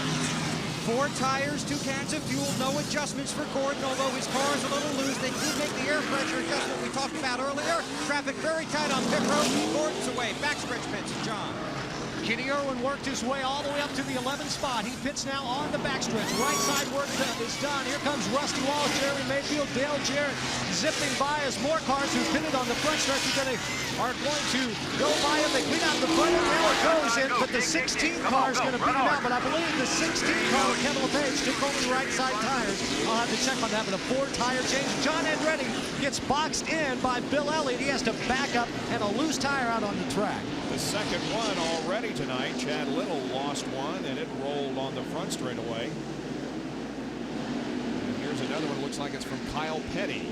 Speaker 5: 4 tires, 2 cans of fuel, no adjustments for Gordon, although his car is a little loose. They did make the air pressure adjustment we talked about earlier. Traffic very tight on pit road. Gordon's away. Backstretch pits, John.
Speaker 6: Kenny Irwin worked his way all the way up to the 11th spot. He pits now on the backstretch. Right side work is done. Here comes Rusty Wallace, Jeremy Mayfield, Dale Jarrett zipping by as more cars who pitted on the front stretch are going to go by him. They clean out the front and now it goes in, but the 16 car is going to beat him out. But I believe the 16 car with Kevin LePage took only right side tires. I'll have to check on having a 4-tire change. John Andretti gets boxed in by Bill Elliott. He has to back up and a loose tire out on the track.
Speaker 1: The second one already tonight. Chad Little lost one, and it rolled on the front straightaway. And here's another one. Looks like it's from Kyle Petty.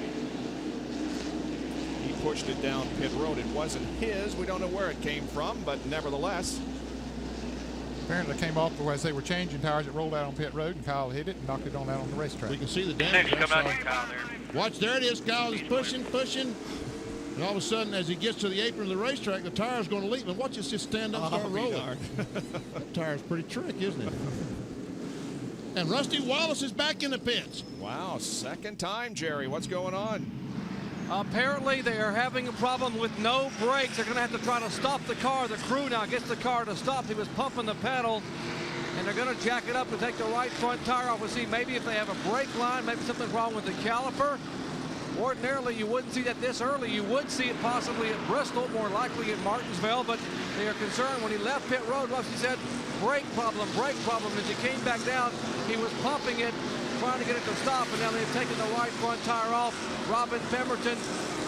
Speaker 1: He pushed it down pit road. It wasn't his. We don't know where it came from, but nevertheless.
Speaker 7: Apparently it came off as they were changing tires. It rolled out on pit road, and Kyle hit it and knocked it on out on the racetrack.
Speaker 8: We can see the damage.
Speaker 2: Come out, Kyle, there.
Speaker 8: Watch, there it is. Kyle is pushing. And all of a sudden, as he gets to the apron of the racetrack, the tire's going to leave. And watch, it's just stand up and start rolling. That tire's pretty tricky, isn't it? And Rusty Wallace is back in the pits.
Speaker 1: Wow, second time, Jerry. What's going on?
Speaker 4: Apparently they are having a problem with no brakes. They're going to have to try to stop the car. The crew now gets the car to stop. He was pumping the pedal, and they're going to jack it up to take the right front tire off. We'll see maybe if they have a brake line, maybe something's wrong with the caliper. Ordinarily, you wouldn't see that this early. You would see it possibly at Bristol, more likely at Martinsville, but they are concerned. When he left pit road, Rusty said, brake problem. As he came back down, he was pumping it, trying to get it to stop, and now they've taken the right front tire off. Robin Pemberton,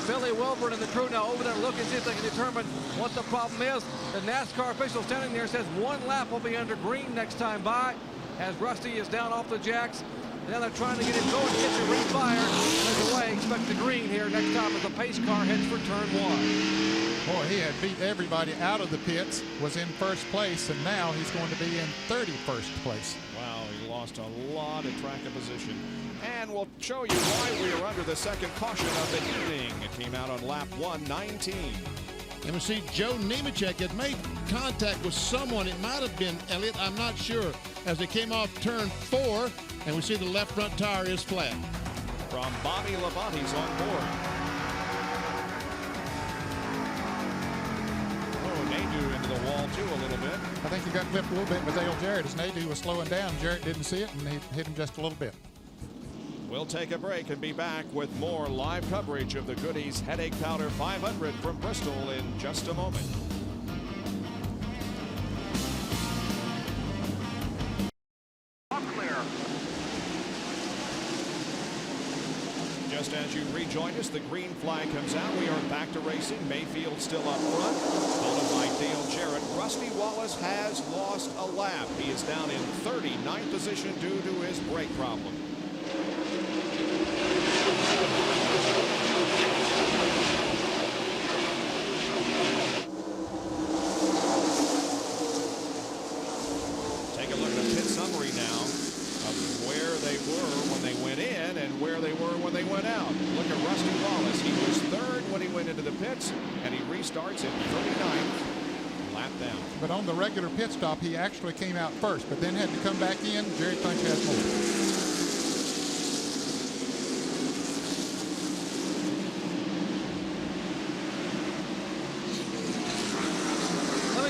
Speaker 4: Billy Wilburn, and the crew now over there looking to see if they can determine what the problem is. The NASCAR official standing there says 1 lap will be under green next time by, as Rusty is down off the jacks. Now they're trying to get him going to get the ring fire. There's a way. Expect the green here next time as the pace car heads for turn 1.
Speaker 7: Boy, he had beat everybody out of the pits, was in first place, and now he's going to be in 31st place.
Speaker 1: Wow, he lost a lot of track of position. And we'll show you why we are under the second caution of the evening. It came out on lap 119.
Speaker 8: And we see Joe Nemechek had made contact with someone. It might have been Elliott, I'm not sure, as they came off turn 4, and we see the left front tire is flat.
Speaker 1: From Bobby Labonte's on board. Oh, Nadu into the wall too a little bit.
Speaker 7: I think he got clipped a little bit with Dale Jarrett as Nadu was slowing down. Jarrett didn't see it, and he hit him just a little bit.
Speaker 1: We'll take a break and be back with more live coverage of the Goody's Headache Powder 500 from Bristol in just a moment.
Speaker 2: Clear.
Speaker 1: Just as you rejoin us, the green flag comes out. We are back to racing. Mayfield still up front, followed by Dale Jarrett. Rusty Wallace has lost a lap. He is down in 39th position due to his brake problem. Take a look at a pit summary now of where they were when they went in and where they were when they went out. Look at Rusty Wallace. He was third when he went into the pits, and he restarts at 39th, lap down.
Speaker 7: But on the regular pit stop, he actually came out first, but then had to come back in. Jerry Punch has more.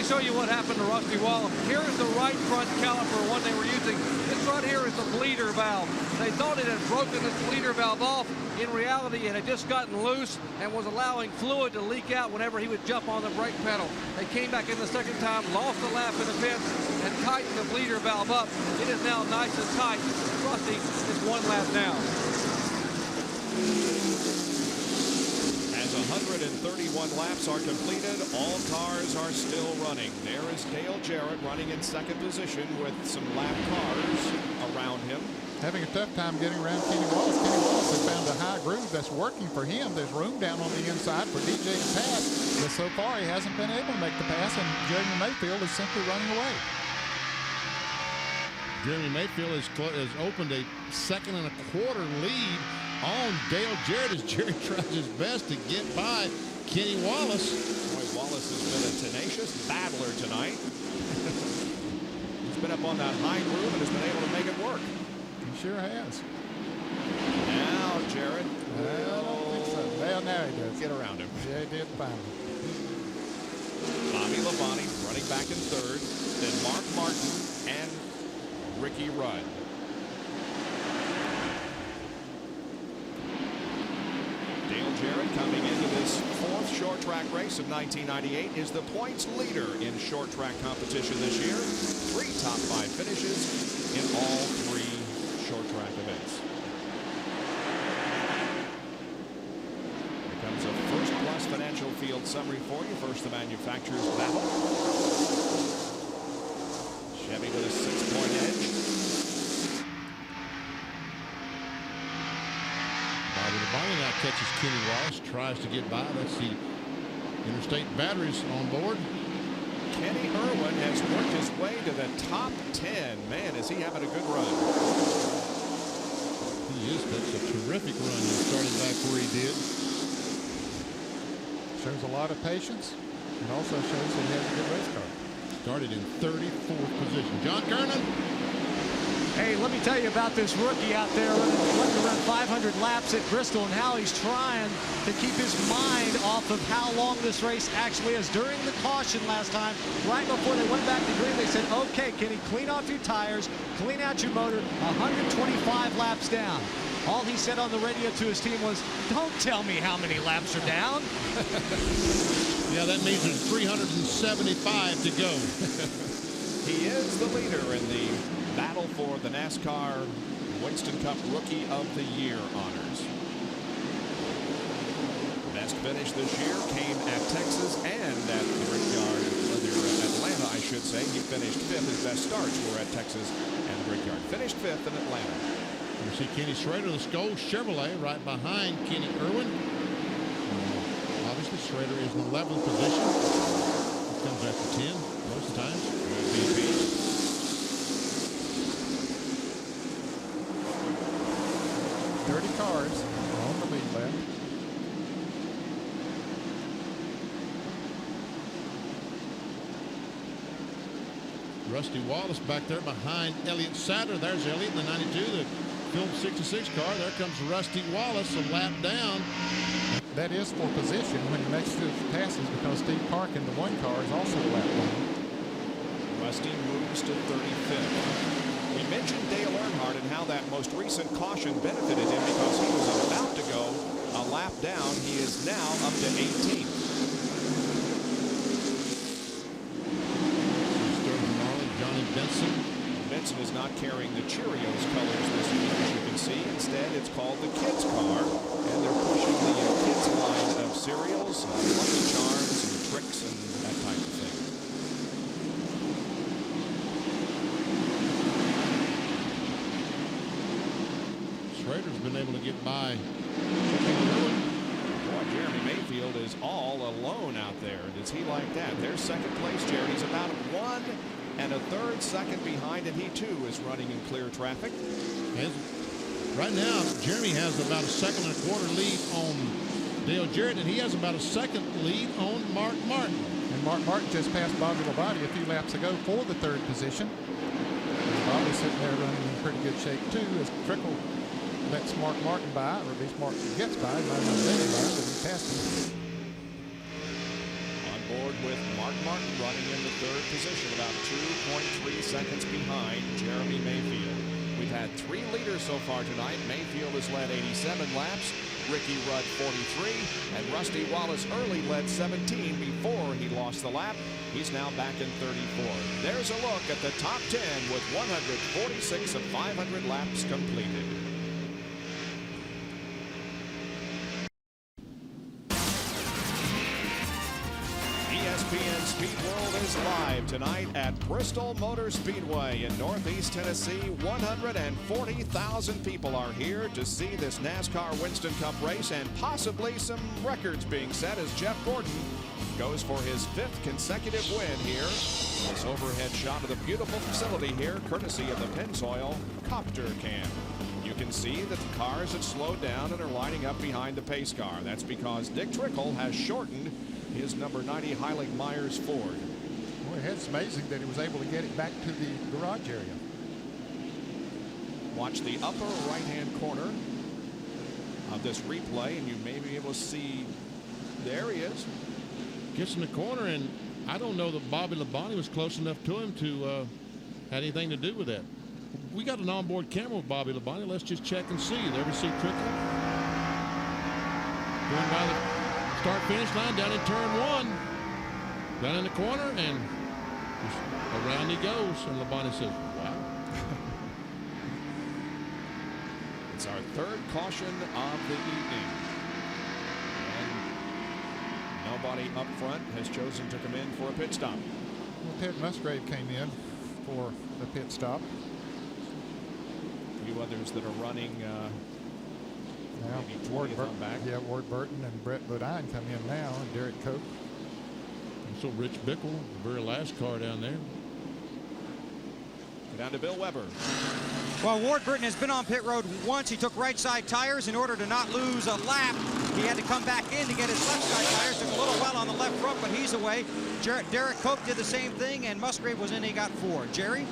Speaker 4: Show you what happened to Rusty Wallace. Here is the right front caliper, one they were using. This right here is the bleeder valve. They thought it had broken this bleeder valve off. In reality, it had just gotten loose and was allowing fluid to leak out whenever he would jump on the brake pedal. They came back in the second time, lost a lap in the pits, and tightened the bleeder valve up. It is now nice and tight. Rusty is one lap down.
Speaker 1: As 131 laps are completed, all cars are still running. There is Dale Jarrett running in second position with some lap cars around him.
Speaker 7: Having a tough time getting around Kenny Wallace. Kenny Wallace has found a high groove that's working for him. There's room down on the inside for DJ to pass, but so far he hasn't been able to make the pass, and Jeremy Mayfield is simply running away.
Speaker 8: Jeremy Mayfield has opened a 2.25 lead on Dale Jarrett as Jerry tries his best to get by Kenny Wallace.
Speaker 1: Boy, Wallace has been a tenacious battler tonight. He's been up on that high groove and has been able to make it work.
Speaker 7: He sure has.
Speaker 1: Now Jarrett.
Speaker 7: I don't think so. Well, now he does.
Speaker 1: Get around him.
Speaker 7: Yeah, he did finally.
Speaker 1: Bobby Labonte running back in third. Then Mark Martin and Ricky Rudd. Dale Jarrett coming into this fourth short track race of 1998 is the points leader in short track competition this year. 3 top 5 finishes in all 3 short track events. Here comes a First Plus Financial Field summary for you. First, the manufacturer's battle. Chevy with a 6-point edge.
Speaker 8: Bobby Labonte now catches Kenny Wallace, tries to get by. Let's see, Interstate Batteries on board.
Speaker 1: Kenny Irwin has worked his way to the top 10. Man, is he having a good run.
Speaker 8: He is. That's a terrific run. He started back where he did.
Speaker 7: Shows a lot of patience, and also shows that he has a good race car.
Speaker 8: Started in 34th position. John Kernan.
Speaker 6: Hey, let me tell you about this rookie out there looking to run 500 laps at Bristol and how he's trying to keep his mind off of how long this race actually is. During the caution last time, right before they went back to green, they said, okay, Kenny, clean off your tires, clean out your motor, 125 laps down. All he said on the radio to his team was, don't tell me how many laps are down.
Speaker 8: Yeah, that means there's 375 to go.
Speaker 1: He is the leader in the battle for the NASCAR Winston Cup Rookie of the Year honors. Best finish this year came at Texas and at the Brickyard, Atlanta, I should say. He finished 5th. His best starts were at Texas and the Brickyard. Finished 5th in Atlanta.
Speaker 8: You see Kenny Schrader, the Skoll Chevrolet, right behind Kenny Irwin. Obviously, Schrader is in 11th position. He comes after 10 most times.
Speaker 1: BP.
Speaker 7: 30 cars on the lead lap.
Speaker 8: Rusty Wallace back there behind Elliott Sadler. There's Elliott in the 92, the Film 66 car. There comes Rusty Wallace, a lap down.
Speaker 7: That is for position when he makes the passes, because Steve Park in the 1 car is also a lap down.
Speaker 1: Rusty moves to 35th. We mentioned Dale Earnhardt and how that most recent caution benefited him because he was about to go a lap down. He is now up to 18th.
Speaker 8: Johnny Benson.
Speaker 1: Benson is not carrying the Cheerios colors this week, as you can see. Instead, it's called the kids car, and they're pushing the kids line of cereals, Lucky Charms, and tricks, and that type of thing.
Speaker 8: Schrader's been able to get by.
Speaker 1: Boy, Jeremy Mayfield is all alone out there. Does he like that? There's second place. Jeremy's about 1 1/3 second behind, and he too is running in clear traffic.
Speaker 8: Right now, Jeremy has about a 2 1/4 lead on Dale Jarrett, and he has about a 2nd lead on Mark Martin.
Speaker 7: And Mark Martin just passed Bobby Labonte a few laps ago for the 3rd position. Bobby's sitting there running in pretty good shape too, as Trickle lets Mark Martin by, or at least Mark gets by. He might not let him by, but he passed him.
Speaker 1: On board with Mark Martin running in the 3rd position, about 2.3 seconds behind Jeremy Mayfield. We've had 3 leaders so far tonight. Mayfield has led 87 laps, Ricky Rudd 43, and Rusty Wallace early led 17 before he lost the lap. He's now back in 34. There's a look at the top 10 with 146 of 500 laps completed. ESPN Speed World is live tonight at Bristol Motor Speedway in Northeast Tennessee. 140,000 people are here to see this NASCAR Winston Cup race, and possibly some records being set as Jeff Gordon goes for his 5th consecutive win here. This overhead shot of the beautiful facility here, courtesy of the Pennzoil Copter Cam. You can see that the cars have slowed down and are lining up behind the pace car. That's because Dick Trickle has shortened his number 90 Heilig Myers Ford.
Speaker 7: Boy, it's amazing that he was able to get it back to the garage area.
Speaker 1: Watch the upper right-hand corner of this replay, and you may be able to see, there he is.
Speaker 8: Gets in the corner, and I don't know that Bobby Labonte was close enough to him to have anything to do with that. We got an onboard camera with Bobby Labonte. Let's just check and see. There we see Trickle going by the start-finish line down in turn 1. Down in the corner, and around he goes. And Labonte says, wow.
Speaker 1: It's our 3rd caution of the evening. And nobody up front has chosen to come in for a pit stop.
Speaker 7: Well, Ted Musgrave came in for the pit stop.
Speaker 1: A few others that are running maybe 20th on back.
Speaker 7: Yeah, Ward Burton and Brett Bodine come in now, and Derek Cope.
Speaker 8: And so Rich Bickle, the very last car down there.
Speaker 1: Down to Bill Weber.
Speaker 5: Well, Ward Burton has been on pit road once. He took right side tires in order to not lose a lap. He had to come back in to get his left side tires. Took a little while on the left front, but he's away. Derek Cope did the same thing, and Musgrave was in. He got 4. Jerry?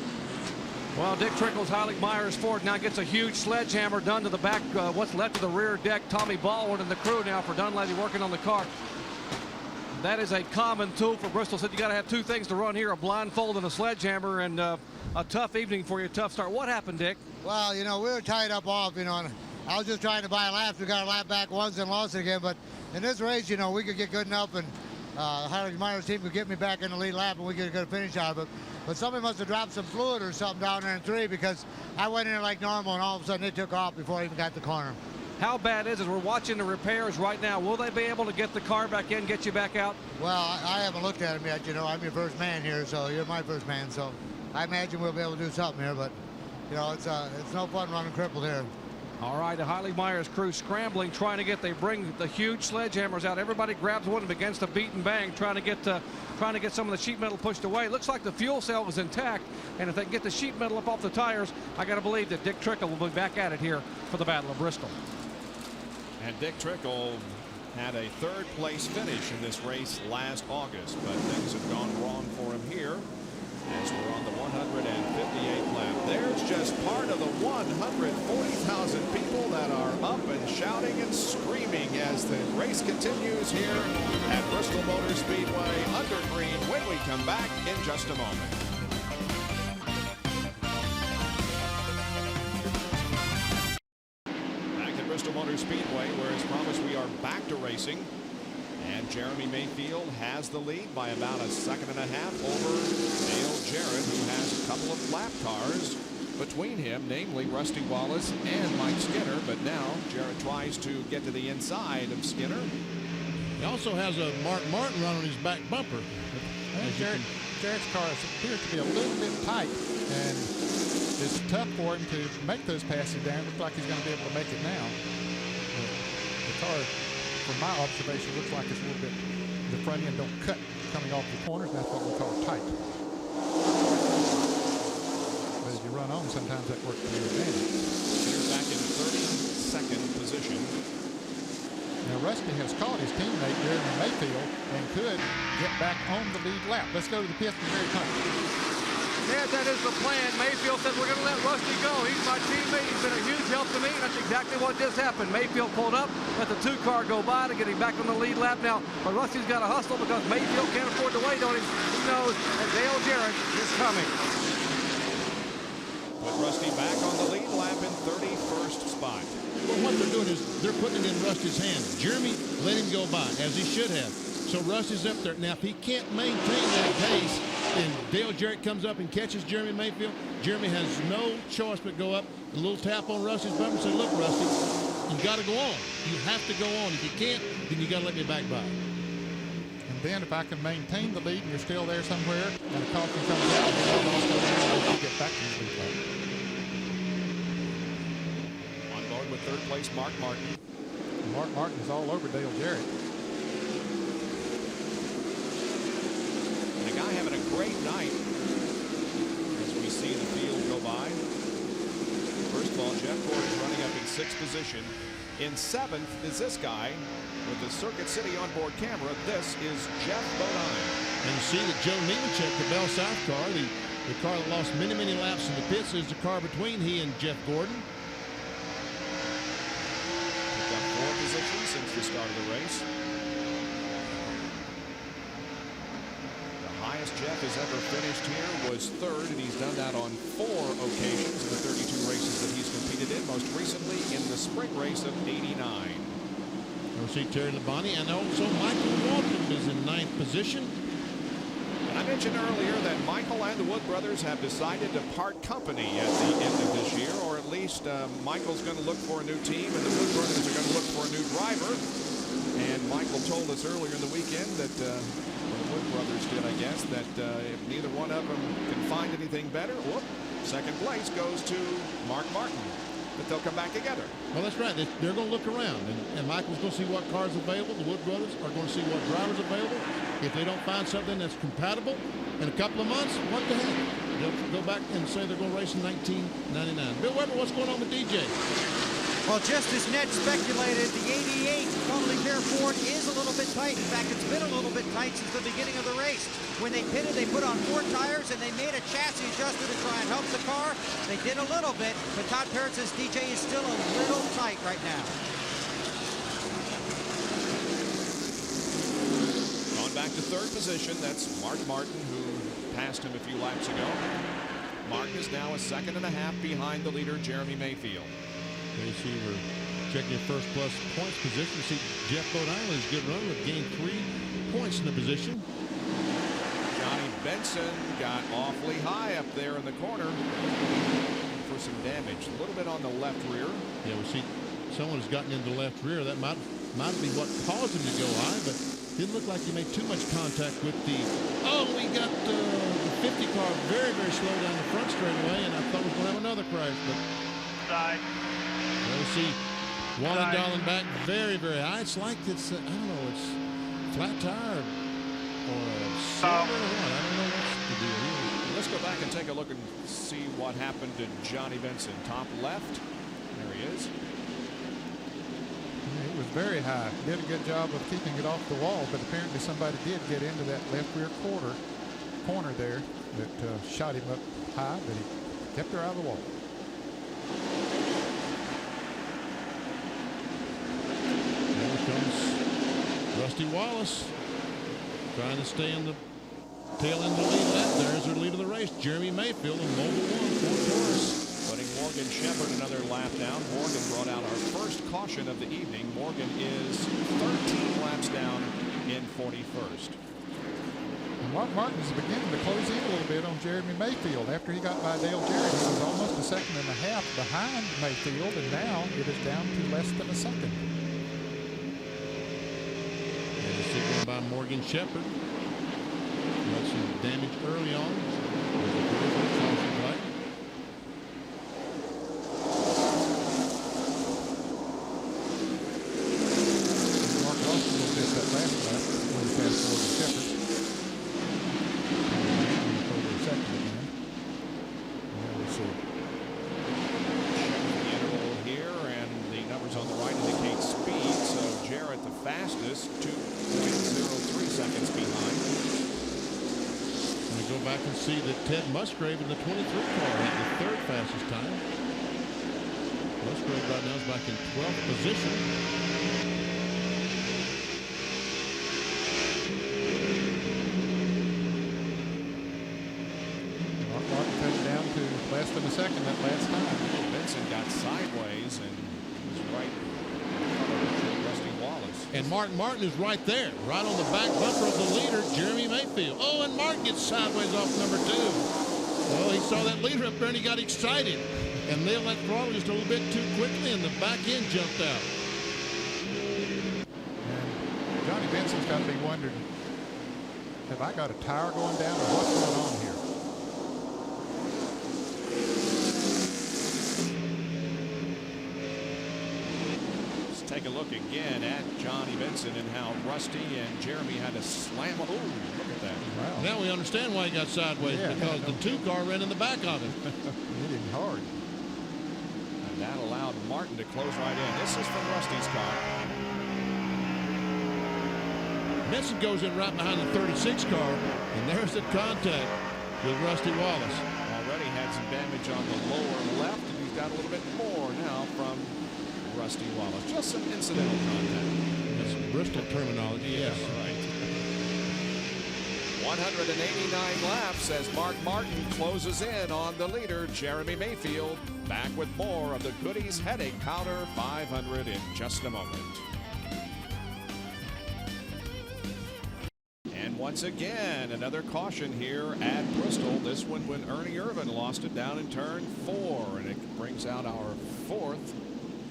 Speaker 4: Well, Dick Trickle's Heilig Myers Ford now gets a huge sledgehammer done to the back, what's left of the rear deck. Tommy Baldwin and the crew now for Dunleavy working on the car. That is a common tool for Bristol. Said you got to have 2 things to run here, a blindfold and a sledgehammer, and a tough evening for you, tough start. What happened, Dick?
Speaker 10: Well, you know, we were tied up off, you know, and I was just trying to buy laps. We got a lap back once and lost it again, but in this race, you know, we could get good enough, and the Heilig Myers team could get me back in the lead lap, and we could get a finish out of it. But somebody must have dropped some fluid or something down there in 3, because I went in there like normal, and all of a sudden it took off before I even got the corner.
Speaker 4: How bad is it? We're watching the repairs right now. Will they be able to get the car back in, get you back out?
Speaker 10: Well, I haven't looked at him yet. You know, I'm your first man here, so you're my first man. So I imagine we'll be able to do something here. But, you know, it's no fun running crippled here.
Speaker 4: All right, the Hiley Myers crew scrambling, trying to get. They bring the huge sledgehammers out. Everybody grabs one and begins to beat and bang, trying to get some of the sheet metal pushed away. Looks like the fuel cell was intact, and if they can get the sheet metal up off the tires, I got to believe that Dick Trickle will be back at it here for the Battle of Bristol.
Speaker 1: And Dick Trickle had a third-place finish in this race last August, but things have gone wrong for him here as we're on the 158th lap. There's just part of the 140,000 people that are up and shouting and screaming as the race continues here at Bristol Motor Speedway under green when we come back in just a moment. Back at Bristol Motor Speedway, where as promised we are back to racing. And Jeremy Mayfield has the lead by about a second and a half over Dale Jarrett, who has a couple of lap cars between him, namely Rusty Wallace and Mike Skinner. But now Jarrett tries to get to the inside of Skinner.
Speaker 8: He also has a Mark Martin run on his back bumper.
Speaker 7: Jarrett's car appears to be a little bit tight, and it's tough for him to make those passes down. Looks like he's going to be able to make it now. The car, from my observation, looks like it's a little bit, the front end don't cut coming off the corners, and that's what we call tight. But as you run on, sometimes that works to your advantage.
Speaker 1: Skinner back in 32nd position.
Speaker 7: Now Rusty has caught his teammate Jeremy Mayfield and could get back on the lead lap. Let's go to the pit for Mary Hunt.
Speaker 4: Yeah, that is the plan. Mayfield said, we're going to let Rusty go. He's my teammate. He's been a huge help to me. That's exactly what just happened. Mayfield pulled up, let the 2 car go by to get him back on the lead lap now. But Rusty's got to hustle because Mayfield can't afford to wait on him. He knows that Dale Jarrett is coming.
Speaker 1: Put Rusty back on the lead lap in 31st spot.
Speaker 8: Well, what they're doing is they're putting it in Rusty's hands. Jeremy let him go by, as he should have. So Rusty's up there. Now, if he can't maintain that pace, and Dale Jarrett comes up and catches Jeremy Mayfield, Jeremy has no choice but go up, a little tap on Rusty's bumper and say, look, Rusty, you got to go on. You have to go on. If you can't, then you got to let me back by.
Speaker 7: And then if I can maintain the lead and you're still there somewhere, and a caution comes out, you get back to the lead lap.
Speaker 1: On board with third place Mark Martin.
Speaker 7: And Mark Martin is all over Dale Jarrett.
Speaker 1: And a guy having a great night as we see the field go by. First of all, Jeff Gordon's running up in 6th position. In 7th is this guy with the Circuit City onboard camera. This is Jeff Bodine.
Speaker 8: And you see that Joe Nemechek, the Bell South car, the car that lost many, many laps in the pits, is the car between he and Jeff Gordon.
Speaker 1: Picked up 4 positions since the start of the race. Jeff has ever finished here was 3rd, and he's done that on 4 occasions in the 32 races that he's competed in, most recently in the spring race of '89.
Speaker 8: We'll see Terry Labonte, and also Michael Walton is in 9th position.
Speaker 1: And I mentioned earlier that Michael and the Wood brothers have decided to part company at the end of this year, or at least Michael's going to look for a new team, and the Wood brothers are going to look for a new driver. And Michael told us earlier in the weekend that the Wood brothers did, I guess, that if neither one of them can find anything better, whoop, second place goes to Mark Martin. But they'll come back together.
Speaker 8: Well, that's right. They're going to look around, and Michael's going to see what cars are available. The Wood brothers are going to see what drivers are available. If they don't find something that's compatible in a couple of months, what the heck? They'll go back and say they're going to race in 1999. Bill Weber, what's going on with DJ?
Speaker 5: Well, just as Ned speculated, the 88 Connolly Care Ford is a little bit tight. In fact, it's been a little bit tight since the beginning of the race. When they pitted, they put on 4 tires, and they made a chassis adjuster to try and help the car. They did a little bit, but Todd Parrott says DJ is still a little tight right now.
Speaker 1: On back to 3rd position, that's Mark Martin, who passed him a few laps ago. Mark is now a second and a half behind the leader, Jeremy Mayfield.
Speaker 8: You see we're checking your first plus points position. You see Jeff Bodine with his good run with gained 3 points in the position.
Speaker 1: Johnny Benson got awfully high up there in the corner for some damage. A little bit on the left rear.
Speaker 8: Yeah, we see someone has gotten into the left rear. That might be what caused him to go high, but didn't look like he made too much contact with the. Oh, we got the 50 car very, very slow down the front straightaway, and I thought we were going to have another crash, but.
Speaker 9: Side.
Speaker 8: Well, we see Wally Darling back very, very high. It's like it's, I don't know, it's flat tire or a silver or what. I don't know what's the deal here.
Speaker 1: Let's go back and take a look and see what happened to Johnny Benson. Top left. There he is.
Speaker 7: It was very high. Did a good job of keeping it off the wall, but apparently somebody did get into that left rear corner there that shot him up high, but he kept her out of the wall.
Speaker 8: There comes Rusty Wallace trying to stay in the tail end of the lead. There's her lead of the race. Jeremy Mayfield in Mobile 1 Ford Taurus.
Speaker 1: Putting Morgan Shepherd another lap down. Morgan brought out our first caution of the evening. Morgan is 13 laps down in 41st.
Speaker 7: And Mark Martin's beginning to close in a little bit on Jeremy Mayfield. After he got by Dale Jarrett, he was almost a second and a half behind Mayfield, and now it is down to less than a second.
Speaker 8: And a signal by Morgan Shepherd. Got some damage early on. See that Ted Musgrave in the 23 car had the third fastest time. Musgrave right now is back in 12th position.
Speaker 7: Mark Martin cut it down to less than a second that last time.
Speaker 1: Benson got sideways and was right in Rusty Wallace.
Speaker 8: And Martin is right there, right on the back bumper of the leader, Jeremy Mayfield. Oh, and Martin gets sideways off number 2. Well, he saw that leader up there and he got excited and nailed that throttle just a little bit too quickly, and the back end jumped out.
Speaker 7: And Johnny Benson's got to be wondering, have I got a tire going down or what's going on here?
Speaker 1: Take a look again at Johnny Benson and how Rusty and Jeremy had to slam. Oh, look at that.
Speaker 7: Wow.
Speaker 8: Now we understand why he got sideways, because the 2 car ran in the back of him.
Speaker 7: Hit him hard.
Speaker 1: And that allowed Martin to close right in. This is from Rusty's car.
Speaker 8: Benson goes in right behind the 36 car, and there's the contact with Rusty Wallace.
Speaker 1: Already had some damage on the lower left, and he's got a little bit more now from Rusty Wallace. Just some incidental contact.
Speaker 8: That's Bristol terminology.
Speaker 1: Yes, right. 189 laps as Mark Martin closes in on the leader, Jeremy Mayfield. Back with more of the Goody's Headache Powder 500 in just a moment. And once again, another caution here at Bristol. This one when Ernie Irvin lost it down in turn 4, and it brings out our 4th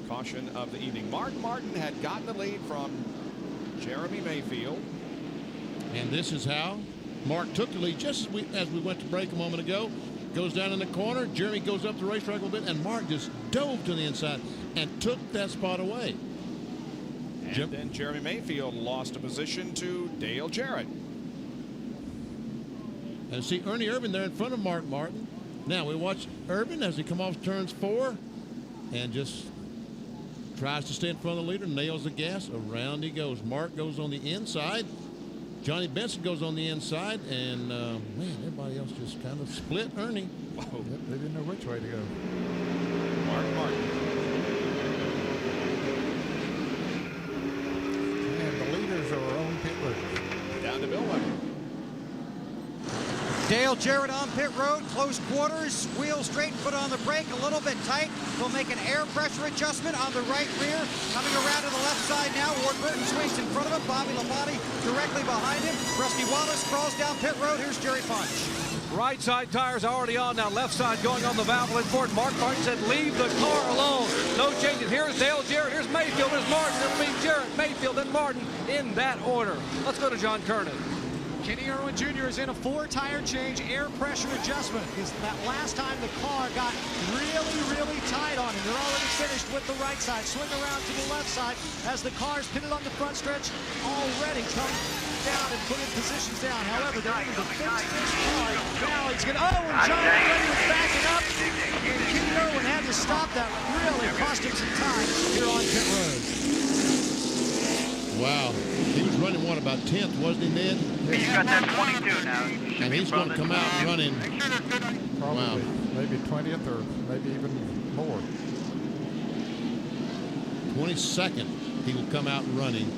Speaker 1: caution of the evening. Mark Martin had gotten the lead from Jeremy Mayfield.
Speaker 8: And this is how Mark took the lead just as we went to break a moment ago. Goes down in the corner. Jeremy goes up the racetrack a little bit, and Mark just dove to the inside and took that spot away.
Speaker 1: And then Jeremy Mayfield lost a position to Dale Jarrett.
Speaker 8: And see Ernie Irvin there in front of Mark Martin. Now we watch Irvin as he comes off turns 4 and just tries to stay in front of the leader, nails the gas, around he goes. Mark goes on the inside. Johnny Benson goes on the inside, and man, everybody else just kind of split Ernie.
Speaker 7: Whoa. Yep, they didn't know which way to go.
Speaker 1: Mark Martin.
Speaker 7: And the leaders are our own pit road.
Speaker 1: Down to Bill Weber.
Speaker 5: Dale Jarrett on pit road, close quarters, wheel straight, foot on the brake, a little bit tight. They'll make an air pressure adjustment on the right rear. Coming around to the left side now, Ward Burton swings in front of him, Bobby Labonte directly behind him. Rusty Wallace crawls down pit road, here's Jerry Punch.
Speaker 4: Right side tires already on now. Left side going on the Valvoline Ford. Mark Martin said, leave the car alone. No changes. Here's Dale Jarrett. Here's Mayfield. Here's Martin. It'll be Jarrett, Mayfield, and Martin in that order. Let's go to John Kernan.
Speaker 6: Kenny Irwin Jr. is in a 4-tire change, air pressure adjustment. Because that last time the car got really tight on him. They're already finished with the right side. Swing around to the left side as the car's pitted on the front stretch. Already come down and put in positions down. However, they're able to fix this car. Now he's going to, and John Andretti was backing up. And Kenny Irwin had to stop that. Really cost him some time here on pit road.
Speaker 8: Wow. He was running, what, about 10th, wasn't he, Ned?
Speaker 9: He's got that 22 now.
Speaker 8: And he's going to come out running.
Speaker 7: Probably
Speaker 8: Wow.
Speaker 7: maybe 20th or maybe even more.
Speaker 8: 22nd, he will come out running.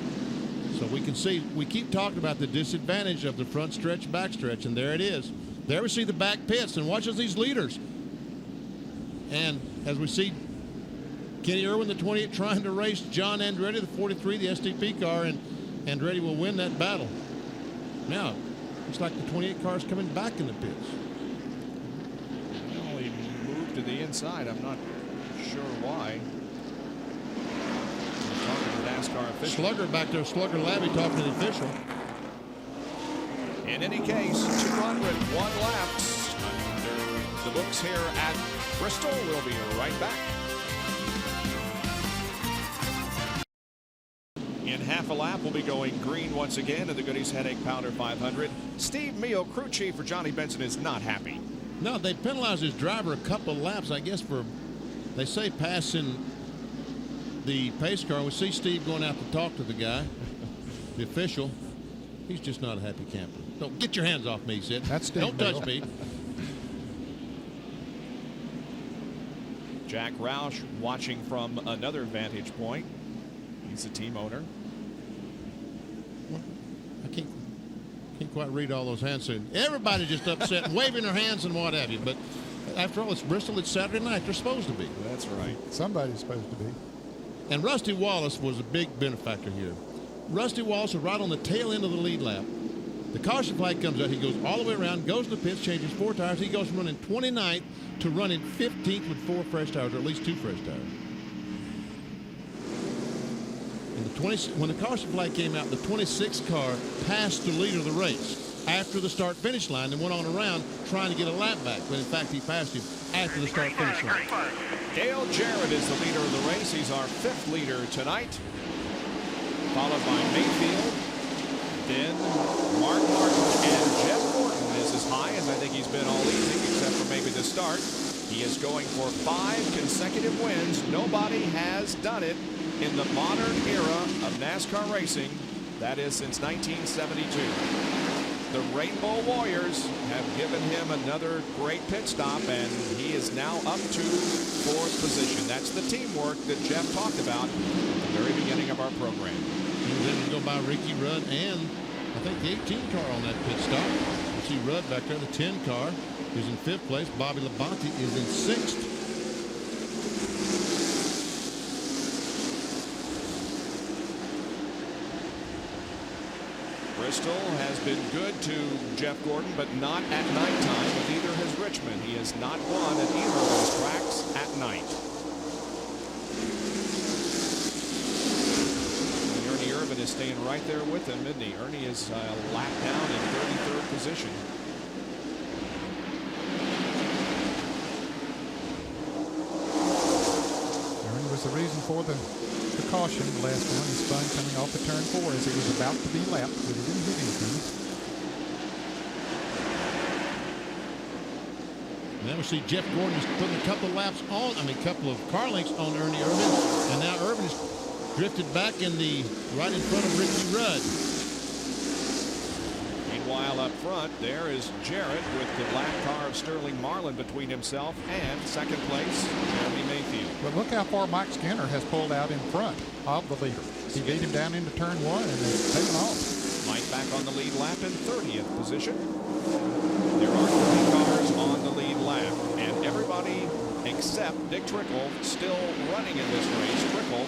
Speaker 8: So we can see, we keep talking about the disadvantage of the front stretch, back stretch, and there it is. There we see the back pits, and watch as these leaders. And as we see Kenny Irwin, the 28, trying to race John Andretti, the 43, the STP car, and Andretti will win that battle. Now, looks like the 28 car is coming back in the pits.
Speaker 1: Well, he moved to the inside. I'm not sure why. We're talking to the NASCAR official.
Speaker 8: Slugger back there, Slugger Labby talking to the official.
Speaker 1: In any case, 201 laps under the books here at Bristol. We'll be right back. In half a lap, we'll be going green once again in the Goody's Headache Powder 500. Steve Meal, crew chief for Johnny Benson, is not happy.
Speaker 8: No, they penalized his driver a couple of laps, I guess, for, they say, passing the pace car. We see Steve going out to talk to the guy, the official. He's just not a happy camper. Don't get your hands off me, he said.
Speaker 7: That's Steve
Speaker 8: Don't
Speaker 7: Meal.
Speaker 8: touch me.
Speaker 1: Jack Roush watching from another vantage point. He's the team owner.
Speaker 8: I can't quite read all those hands. Everybody just upset, waving their hands and what have you. But after all, it's Bristol. It's Saturday night. They're supposed to be.
Speaker 1: That's right.
Speaker 7: Somebody's supposed to be.
Speaker 8: And Rusty Wallace was a big benefactor here. Rusty Wallace was right on the tail end of the lead lap. The caution flag comes out. He goes all the way around, goes to the pits, changes 4 tires. He goes from running 29th to running 15th with 4 fresh tires, or at least 2 fresh tires. And when the caution flag came out, the 26th car passed the leader of the race after the start-finish line and went on around trying to get a lap back. But in fact, he passed him after the start-finish line.
Speaker 1: Dale Jarrett is the leader of the race. He's our 5th leader tonight, followed by Mayfield. Then Mark Martin and Jeff Gordon is as high as I think he's been all evening, except for maybe the start. He is going for 5 consecutive wins. Nobody has done it in the modern era of NASCAR racing. That is since 1972. The Rainbow Warriors have given him another great pit stop, and he is now up to 4th position. That's the teamwork that Jeff talked about at the very beginning of our program.
Speaker 8: He was able to go by Ricky Rudd and I think the 18 car on that pit stop. You see Rudd back there, the 10 car is in 5th place. Bobby Labonte is in 6th.
Speaker 1: Bristol has been good to Jeff Gordon, but not at nighttime, but neither has Richmond. He has not won at either of those tracks at night. And Ernie Irvin is staying right there with him, isn't he? Ernie is a lap down in 33rd position.
Speaker 7: Ernie was the reason for the caution last one. He spun coming off of turn 4 as he was about to be lapped, but he didn't hit anything.
Speaker 8: And then we see Jeff Gordon is putting a couple of laps on, couple of car lengths on Ernie Irvin. And now Irvin is drifted back in the right in front of Ricky Rudd.
Speaker 1: Meanwhile, up front, there is Jarrett with the black car of Sterling Marlin between himself and 2nd place, Jeremy Mayfield.
Speaker 7: But look how far Mike Skinner has pulled out in front of the leader. He beat him down into turn 1 and is taken off.
Speaker 1: Mike back on the lead lap in 30th position. There are 3 cars on the lead lap, and everybody except Dick Trickle still running in this race. Trickle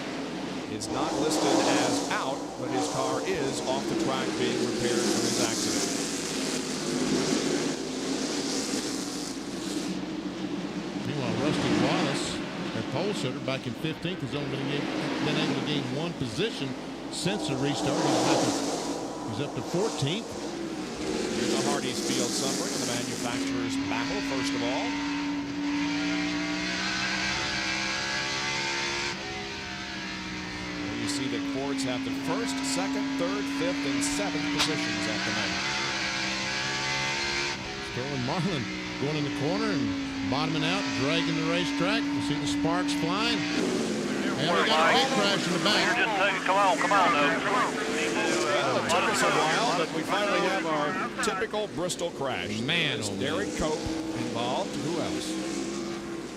Speaker 1: is not listed as out, but his car is off the track being repaired from his accident.
Speaker 8: Meanwhile, Rusty Wallace, their pole sitter, back in 15th, has only been able to gain 1 position since the restart. He's up to 14th.
Speaker 1: Hardee's Field Summary in the manufacturer's battle, first of all. You see that Fords have the first, second, third, fifth, and seventh positions at the moment.
Speaker 8: Sterling Marlin going in the corner and bottoming out, dragging the racetrack. You see the sparks flying. And we got a big crash in the back.
Speaker 9: Come on,
Speaker 1: Well, it took us a while, but we finally have our typical Bristol crash.
Speaker 8: Man,
Speaker 1: There's Derek Cope involved. Who else?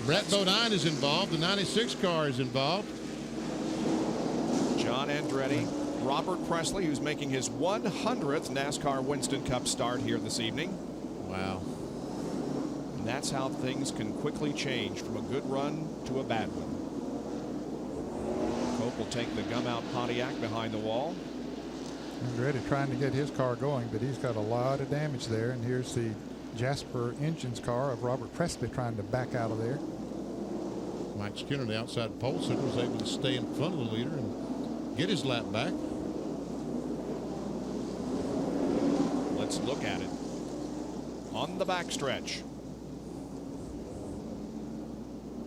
Speaker 8: Brett Bodine is involved. The 96 car is involved.
Speaker 1: John Andretti, Robert Presley, who's making his 100th NASCAR Winston Cup start here this evening.
Speaker 8: Wow.
Speaker 1: And that's how things can quickly change from a good run to a bad one. Cope will take the gum-out Pontiac behind the wall.
Speaker 7: Andretti trying to get his car going, but he's got a lot of damage there. And here's the Jasper Engines car of Robert Presley trying to back out of there.
Speaker 8: Mike Skinner, the outside pole sitter, was able to stay in front of the leader and get his lap back.
Speaker 1: Let's look at it. On the backstretch.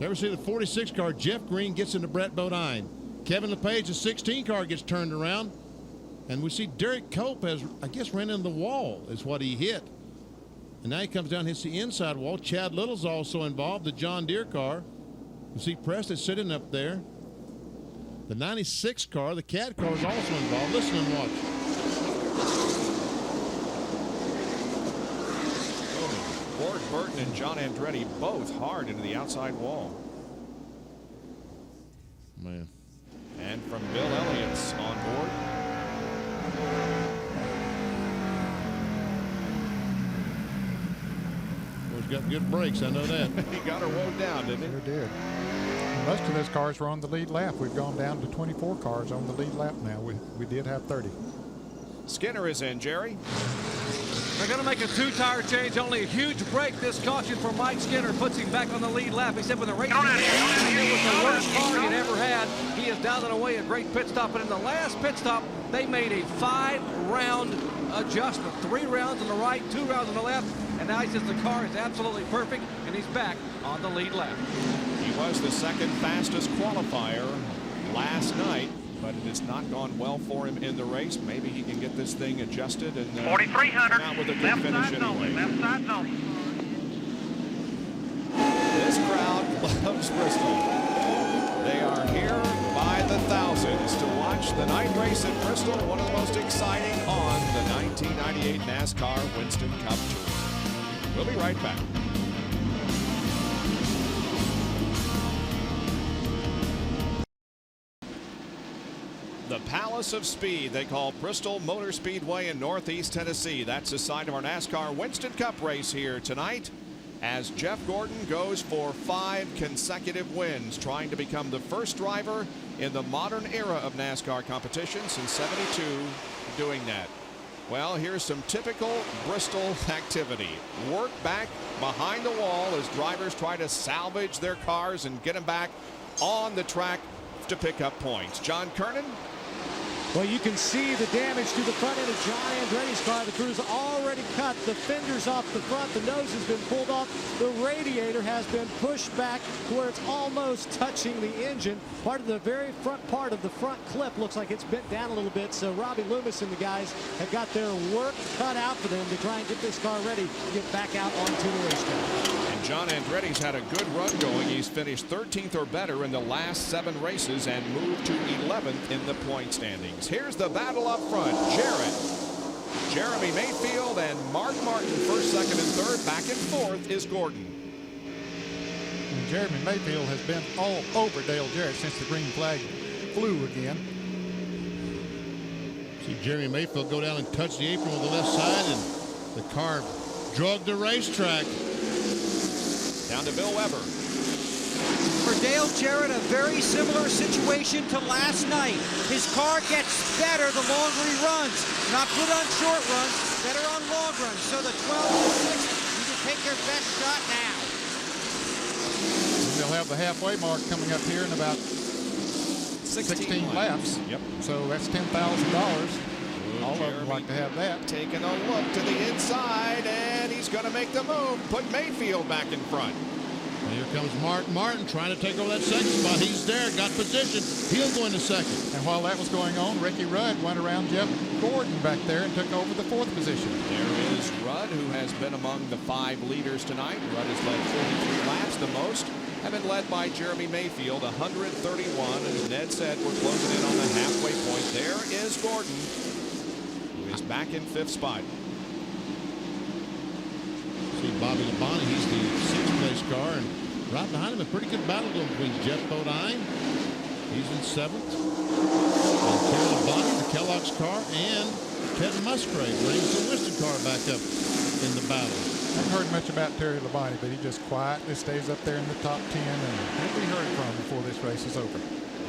Speaker 8: Ever see the 46 car? Jeff Green gets into Brett Bodine. Kevin LePage, the 16 car, gets turned around. And we see Derek Cope has, I guess, ran into the wall is what he hit. And now he comes down, hits the inside wall. Chad Little's also involved, the John Deere car. You see Preston sitting up there. The 96 car, the CAD car, is also involved. Listen and watch.
Speaker 1: Ward Burton and John Andretti both hard into the outside wall.
Speaker 8: Man.
Speaker 1: And from Bill Elliott's on board.
Speaker 8: Well, he's got good brakes, I know that.
Speaker 1: He got her woed down, didn't he?
Speaker 7: Sure did. Most of those cars were on the lead lap. We've gone down to 24 cars on the lead lap now. We did have 30.
Speaker 1: Skinner is in, Jerry.
Speaker 4: They're going to make a two-tire change. Only a huge break. This caution for Mike Skinner puts him back on the lead lap. He said when the race was the worst car he'd ever had. He has down and away a great pit stop. But in the last pit stop, they made a 5-round adjustment. 3 rounds on the right, 2 rounds on the left. And now he says the car is absolutely perfect, and he's back on the lead lap.
Speaker 1: He was the second fastest qualifier last night, but it has not gone well for him in the race. Maybe he can get this thing adjusted and
Speaker 9: 4,300.
Speaker 1: come out with a good
Speaker 9: Left
Speaker 1: finish
Speaker 9: side only.
Speaker 1: anyway.
Speaker 9: Left side only.
Speaker 1: This crowd loves Bristol. They are here by the thousands to watch the night race at Bristol, one of the most exciting on the 1998 NASCAR Winston Cup Tour. We'll be right back. The Palace of Speed, they call Bristol Motor Speedway in Northeast Tennessee. That's the site of our NASCAR Winston Cup race here tonight, as Jeff Gordon goes for 5 consecutive wins, trying to become the first driver in the modern era of NASCAR competition since '72 doing that. Well, here's some typical Bristol activity. Work back behind the wall as drivers try to salvage their cars and get them back on the track to pick up points. John Kernan.
Speaker 6: Well, you can see the damage to the front end of John Andretti's car. The crew's already cut the fenders off the front. The nose has been pulled off. The radiator has been pushed back to where it's almost touching the engine. Part of the very front part of the front clip looks like it's bent down a little bit. So Robbie Loomis and the guys have got their work cut out for them to try and get this car ready to get back out onto the racetrack.
Speaker 1: And John Andretti's had a good run going. He's finished 13th or better in the last 7 races and moved to 11th in the point standings. Here's the battle up front. Jeremy Mayfield and Mark Martin, first, second, and third. Back and forth is Gordon.
Speaker 7: And Jeremy Mayfield has been all over Dale Jarrett since the green flag flew again.
Speaker 8: See Jeremy Mayfield go down and touch the apron with the left side, and the car drug the racetrack.
Speaker 1: Down to Bill Weber.
Speaker 5: For Dale Jarrett, a very similar situation to last night. His car gets better the longer he runs. Not good on short runs, better on long runs. So the 12 to 6, you can take your best shot now.
Speaker 7: They'll have the halfway mark coming up here in about 16 laps.
Speaker 1: Yep.
Speaker 7: So that's $10,000. All of them like to have that.
Speaker 1: Taking a look to the inside, and he's going to make the move. Put Mayfield back in front.
Speaker 8: And here comes Martin trying to take over that second spot. He's there, got position. He'll go into second.
Speaker 7: And while that was going on, Ricky Rudd went around Jeff Gordon back there and took over the 4th position.
Speaker 1: There is Rudd, who has been among the 5 leaders tonight. Rudd has led 43 laps, the most have been led by Jeremy Mayfield, 131. As Ned said, we're closing in on the halfway point. There is Gordon, who is back in 5th spot.
Speaker 8: See Bobby Labonte, he's the 6th place car, and right behind him a pretty good battle going between Jeff Bodine, he's in 7th, and Terry Labonte, the Kellogg's car, and Ted Musgrave brings the Winston car back up in the battle.
Speaker 7: I haven't heard much about Terry Labonte, but he just quietly stays up there in the top 10, and he'll be heard from before this race is over.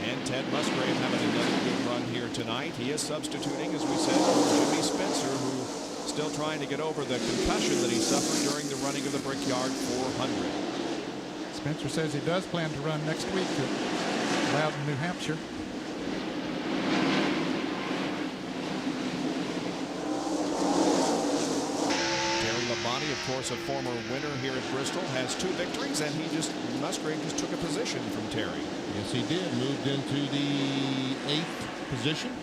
Speaker 1: And Ted Musgrave having another good run here tonight. He is substituting, as we said, for Jimmy Spencer, who still trying to get over the concussion that he suffered during the running of the Brickyard 400.
Speaker 7: Spencer says he does plan to run next week at Loudon, New Hampshire.
Speaker 1: Terry Labonte, of course, a former winner here at Bristol, has 2 victories, and Musgrave just took a position from Terry.
Speaker 8: Yes, he did. Moved into the 8th position.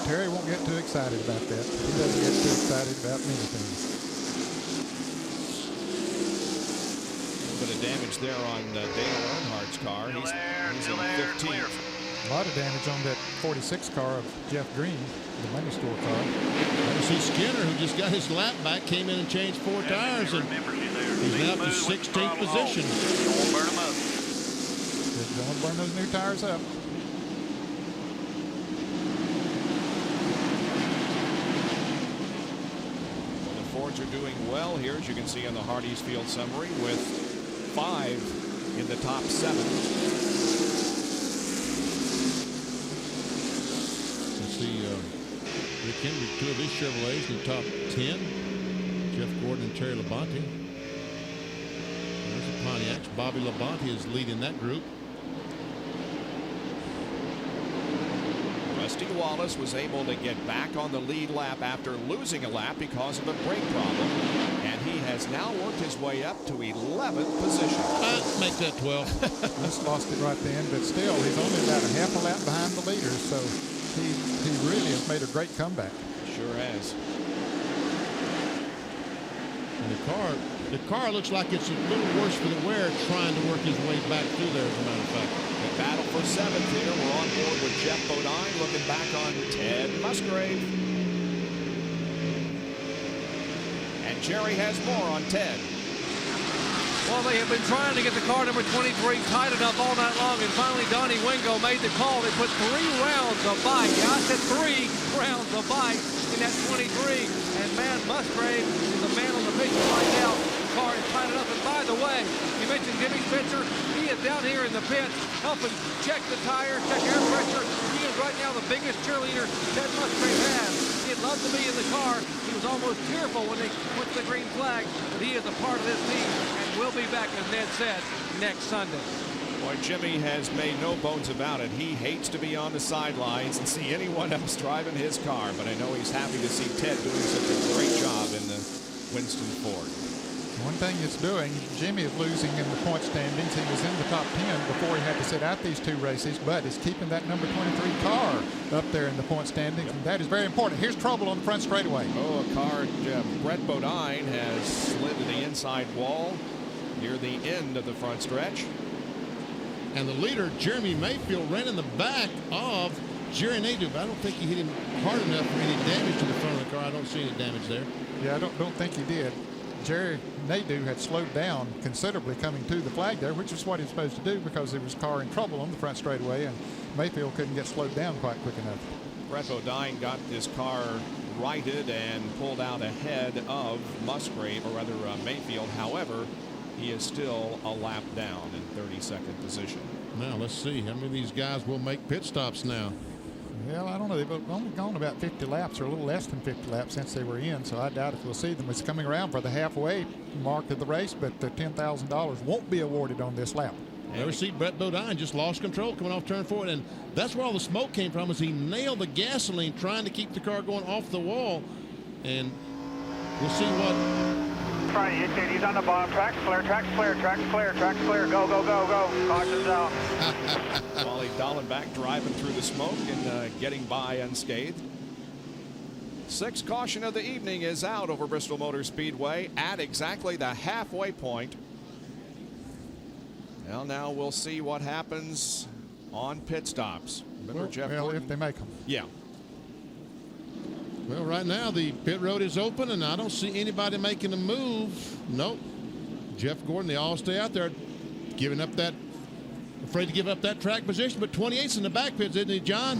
Speaker 7: Terry won't get too excited about that. He doesn't get too excited about many things.
Speaker 1: A little bit of damage there on Dale Earnhardt's car. He's in 15th.
Speaker 7: A lot of damage on that 46 car of Jeff Green, the money store car.
Speaker 8: You see Skinner, who just got his lap back, came in and changed 4 tires, and he's now up to 16th position.
Speaker 9: Don't burn them up.
Speaker 7: Don't burn those new tires up.
Speaker 1: Fords are doing well here, as you can see on the Hardee's Field summary, with 5 in the top 7.
Speaker 8: You see Rick Henry, 2 of his Chevrolets in the top 10. Jeff Gordon and Terry Labonte. There's the Pontiacs. Bobby Labonte is leading that group.
Speaker 1: Rusty Wallace was able to get back on the lead lap after losing a lap because of a brake problem, and he has now worked his way up to 11th position.
Speaker 8: Make that 12.
Speaker 7: Just lost it right then, but still, he's only about a half a lap behind the leaders, so he really has made a great comeback.
Speaker 1: Sure has.
Speaker 8: And the car looks like it's a little worse for the wear, trying to work his way back through there, as a matter of fact.
Speaker 1: The battle for 7th here. We're on board with Jeff Bodine, looking back on Ted Musgrave. And Jerry has more on Ted.
Speaker 4: Well, they have been trying to get the car number 23 tight enough all night long, and finally Donnie Wingo made the call. They put 3 rounds of bite. I said 3 rounds of bite in that 23. And man, Musgrave is a man on the pitch right now. The car is tight enough. And by the way, you mentioned Jimmy Spencer. He is down here in the pits helping check the tire, check air pressure. He is right now the biggest cheerleader Ted Musgrave has. He'd love to be in the car. He was almost tearful when they put the green flag, but he is a part of this team and will be back, as Ned said, next Sunday.
Speaker 1: Boy, Jimmy has made no bones about it. He hates to be on the sidelines and see anyone else driving his car, but I know he's happy to see Ted doing such a great job in the Winston Ford.
Speaker 7: One thing it's doing, Jimmy is losing in the point standings. He was in the top 10 before he had to sit out these 2 races, but he's keeping that number 23 car up there in the point standings, and that is very important. Here's trouble on the front straightaway.
Speaker 1: Oh, a car, Brett Bodine has slid to the inside wall near the end of the front stretch.
Speaker 8: And the leader, Jeremy Mayfield, ran in the back of Jerry Nadeau. I don't think he hit him hard enough for any damage to the front of the car. I don't see any damage there.
Speaker 7: Yeah, I don't think he did. Jerry Nadeau had slowed down considerably coming to the flag there, which is what he was supposed to do because there was a car in trouble on the front straightaway, and Mayfield couldn't get slowed down quite quick enough.
Speaker 1: Brett Bodine got his car righted and pulled out ahead of Musgrave, or rather Mayfield. However, he is still a lap down in 32nd position.
Speaker 8: Now let's see how many of these guys will make pit stops now.
Speaker 7: Well, I don't know. They've only gone about 50 laps or a little less than 50 laps since they were in, so I doubt if we'll see them. It's coming around for the halfway mark of the race, but the $10,000 won't be awarded on this lap.
Speaker 8: Never see Brett Bodine just lost control coming off turn 4, and that's where all the smoke came from, is he nailed the gasoline trying to keep the car going off the wall. And we'll see what...
Speaker 2: Friday, he's on the bottom. Tracks clear, tracks clear, tracks clear, tracks clear. Go, go, go, go. Caution's out.
Speaker 1: Wally Dallenbach driving through the smoke and getting by unscathed. Sixth caution of the evening is out over Bristol Motor Speedway at exactly the halfway point. Well, now we'll see what happens on pit stops. Remember Jeff Gordon?
Speaker 7: If they make them.
Speaker 1: Yeah.
Speaker 8: Well, right now the pit road is open, and I don't see anybody making a move. Nope. Jeff Gordon, they all stay out there, giving up that, afraid to give up that track position, but 28's in the back pits, isn't he, John?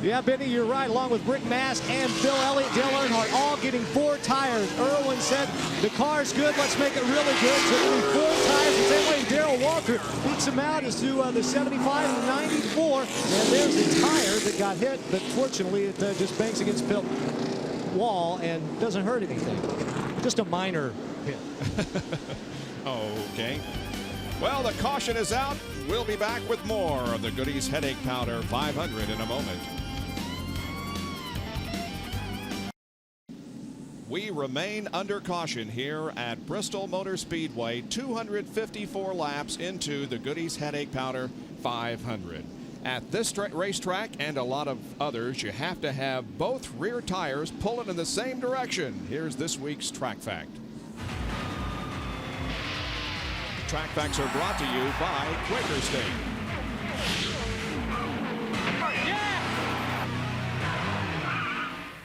Speaker 6: Yeah, Benny, you're right. Along with Rick Mast and Bill Elliott, Dale Earnhardt, all getting 4 tires. Irwin said the car's good. Let's make it really good. So getting 4 tires. The same way Darrell Walker beats him out as to the 75 and 94. And there's the tire that got hit, but fortunately it just bangs against the wall and doesn't hurt anything. Just a minor hit.
Speaker 1: Okay. Well, the caution is out. We'll be back with more of the Goody's Headache Powder 500 in a moment. We remain under caution here at Bristol Motor Speedway, 254 laps into the Goody's Headache Powder 500. At this racetrack and a lot of others, you have to have both rear tires pulling in the same direction. Here's this week's track fact. Track facts are brought to you by Quaker State.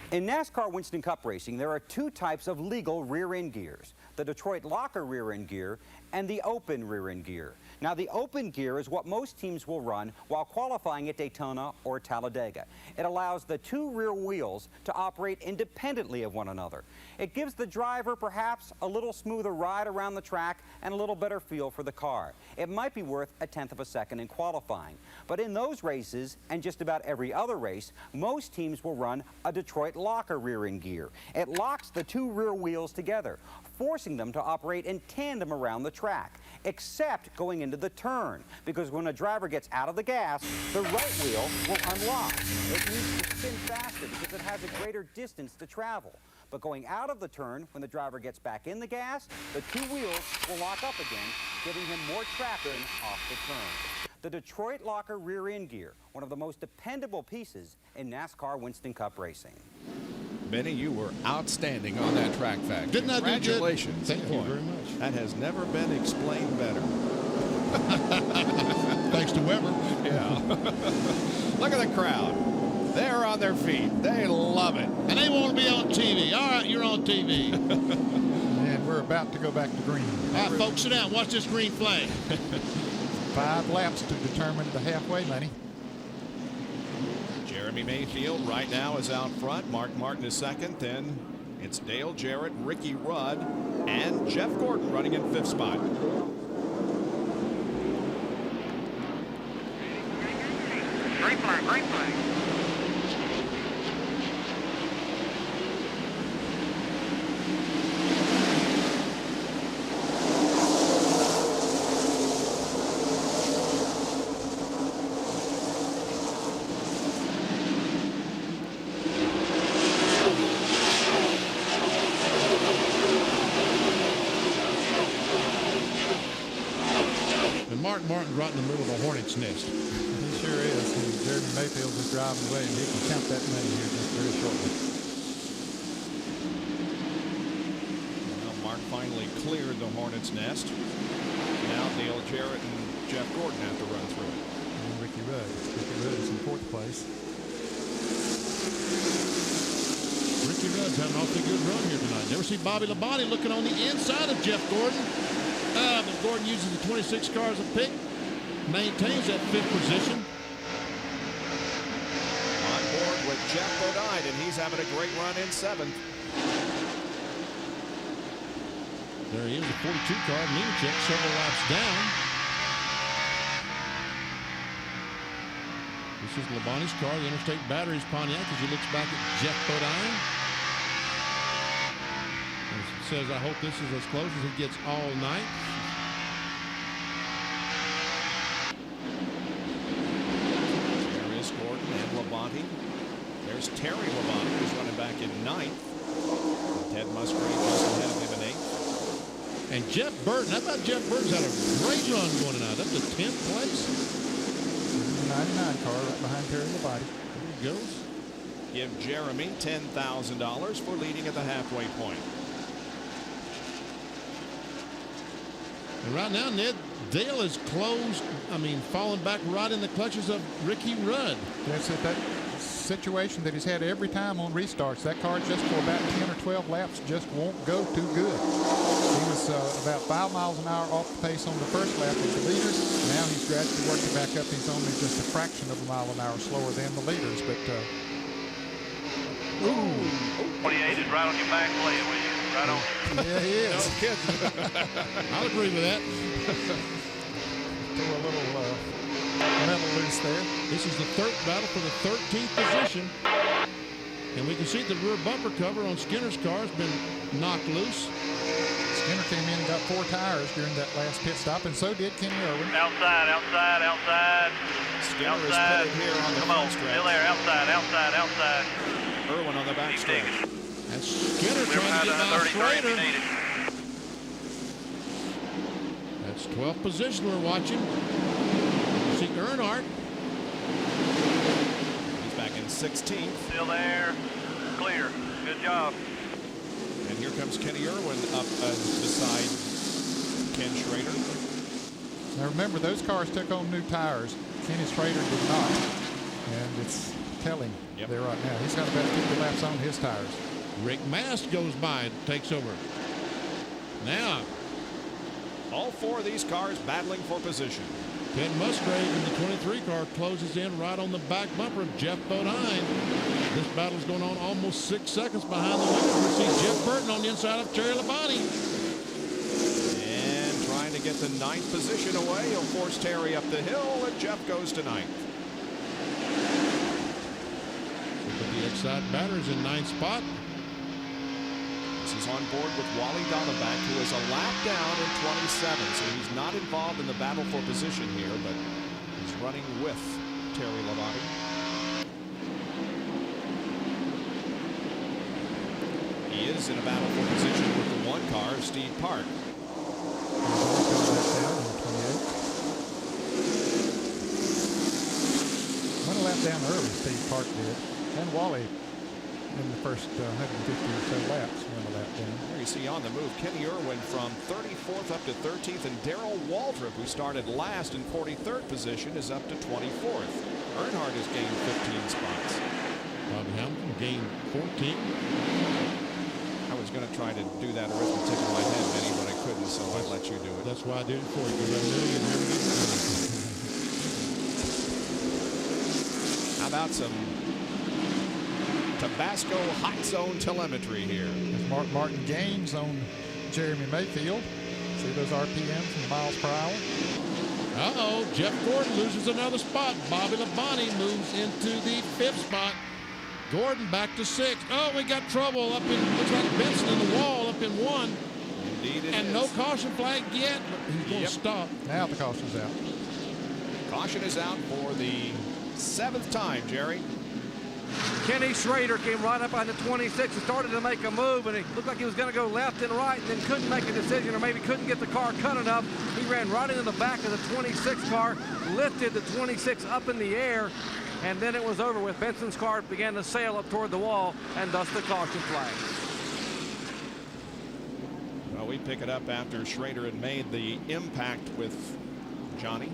Speaker 11: In NASCAR Winston Cup racing, there are 2 types of legal rear-end gears: the Detroit locker rear-end gear and the open rear-end gear. Now, the open gear is what most teams will run while qualifying at Daytona or Talladega. It allows the 2 rear wheels to operate independently of one another. It gives the driver perhaps a little smoother ride around the track and a little better feel for the car. It might be worth a 1/10 of a second in qualifying. But in those races, and just about every other race, most teams will run a Detroit locker rear-end gear. It locks the 2 rear wheels together, forcing them to operate in tandem around the track, except going into the turn, because when a driver gets out of the gas, the right wheel will unlock. It needs to spin faster because it has a greater distance to travel. But going out of the turn, when the driver gets back in the gas, the 2 wheels will lock up again, giving him more traction off the turn. The Detroit locker rear-end gear, one of the most dependable pieces in NASCAR Winston Cup racing.
Speaker 1: Benny, you were outstanding on that track fact.
Speaker 8: Didn't I do good?
Speaker 1: Congratulations.
Speaker 8: Thank you very much.
Speaker 1: That has never been explained better.
Speaker 8: Thanks to Weber.
Speaker 1: Yeah. Look at the crowd. They're on their feet. They love it.
Speaker 8: And they want to be on TV. All right, you're on TV.
Speaker 7: And we're about to go back to green.
Speaker 8: All right, folks, sit down. Watch this green flag.
Speaker 7: 5 laps to determine the halfway, Lenny.
Speaker 1: Jeremy Mayfield right now is out front. Mark Martin is second. Then it's Dale Jarrett, Ricky Rudd, and Jeff Gordon running in 5th spot.
Speaker 2: Green flag, green flag.
Speaker 8: Martin's right in the middle of a hornet's nest.
Speaker 7: He sure is. And Jeremy Mayfield is driving away, and he can count that money here just very shortly.
Speaker 1: Well, Mark finally cleared the hornet's nest. Now Dale Jarrett and Jeff Gordon have to run through it.
Speaker 7: And Ricky Rudd. Ricky Rudd is in 4th place.
Speaker 8: Ricky Rudd's having an awfully good run here tonight. Never see Bobby Labonte looking on the inside of Jeff Gordon. But Gordon uses the 26 car as a pick, maintains that 5th position.
Speaker 1: On board with Jeff Bodine, and he's having a great run in 7th.
Speaker 8: There he is, the 42 car, Nemechek, several laps down. This is Labonte's car, the Interstate Batteries Pontiac, as he looks back at Jeff Bodine. Says, I hope this is as close as it gets all night.
Speaker 1: There's Terry Labonte, who's running back in 9th. Ted Musgrave just ahead of him in 8th.
Speaker 8: And Jeff Burton, I thought Jeff Burton's had a great run going tonight, up to 10th place.
Speaker 7: 99 car right behind Terry Labonte.
Speaker 8: There he goes.
Speaker 1: Give Jeremy $10,000 for leading at the halfway point.
Speaker 8: And right now, Ned, Dale is closed, falling back right in the clutches of Ricky Rudd.
Speaker 7: That's it. That situation that he's had every time on restarts, that car just for about 10 or 12 laps just won't go too good. He was about 5 miles an hour off the pace on the first lap of the leaders. Now he's gradually working back up. He's only just a fraction of a mile an hour slower than the leaders. But
Speaker 9: 28 is right on your back leg, will you? Right on.
Speaker 7: Yeah, he is.
Speaker 1: No kidding.
Speaker 8: I'll agree with that.
Speaker 7: Throw a little metal loose there.
Speaker 8: This is the third battle for the 13th position. And we can see the rear bumper cover on Skinner's car has been knocked loose.
Speaker 7: Skinner came in and got 4 tires during that last pit stop, and so did Kenny Irwin.
Speaker 9: Outside.
Speaker 1: Skinner is pitted here on the front stretch.
Speaker 9: Still there. Outside.
Speaker 1: Irwin on the back stretch.
Speaker 8: And Skinner trying to get by Schrader. That's 12th position we're watching. See Earnhardt.
Speaker 1: He's back in 16th.
Speaker 9: Still there. Clear. Good job.
Speaker 1: And here comes Kenny Irwin up beside Ken Schrader.
Speaker 7: Now remember, those cars took on new tires. Kenny Schrader did not. And it's telling there right now. He's got about 50 laps on his tires.
Speaker 8: Rick Mast goes by and takes over. Now,
Speaker 1: all 4 of these cars battling for position.
Speaker 8: Ted Musgrave in the 23 car closes in right on the back bumper of Jeff Bodine. This battle's going on almost 6 seconds behind the leaders. We see Jeff Burton on the inside of Terry Labonte.
Speaker 1: And trying to get the 9th position away. He'll force Terry up the hill, and Jeff goes to 9th.
Speaker 8: The outside batter's in 9th spot.
Speaker 1: He's on board with Wally Donovac, who is a lap down in 27, so he's not involved in the battle for position here, but he's running with Terry Labonte. He is in a battle for position with the 1 car, Steve Park.
Speaker 7: Went a lap down early, Steve Park did, and Wally in the first 150 or so laps went a lap down.
Speaker 1: There you see on the move Kenny Irwin from 34th up to 13th, and Darrell Waldrop, who started last in 43rd position, is up to 24th. Earnhardt has gained 15 spots.
Speaker 8: Bobby Hamilton gained 14.
Speaker 1: I was going to try to do that arithmetic in my head, Vinny, but I couldn't, so I let you do it.
Speaker 8: That's why I did it for you. Because I knew you'd never get it done.
Speaker 1: How about some Tabasco hot zone telemetry here?
Speaker 7: There's Martin Gaines on Jeremy Mayfield. See those RPMs and miles per hour?
Speaker 8: Uh-oh, Jeff Gordon loses another spot. Bobby Labonte moves into the 5th spot. Gordon back to 6th. Oh, we got trouble up in, looks like Benson in the wall up in 1.
Speaker 1: Indeed it
Speaker 8: and
Speaker 1: is.
Speaker 8: no caution flag yet, but he's going to stop.
Speaker 7: Now the caution's out.
Speaker 1: Caution is out for the 7th time, Jerry.
Speaker 4: Kenny Schrader came right up on the 26 and started to make a move, and it looked like he was going to go left and right, and then couldn't make a decision, or maybe couldn't get the car cut enough. He ran right into the back of the 26 car, lifted the 26 up in the air, and then it was over with. Benson's car began to sail up toward the wall, and thus the caution flag.
Speaker 1: Well, we pick it up after Schrader had made the impact with Johnny.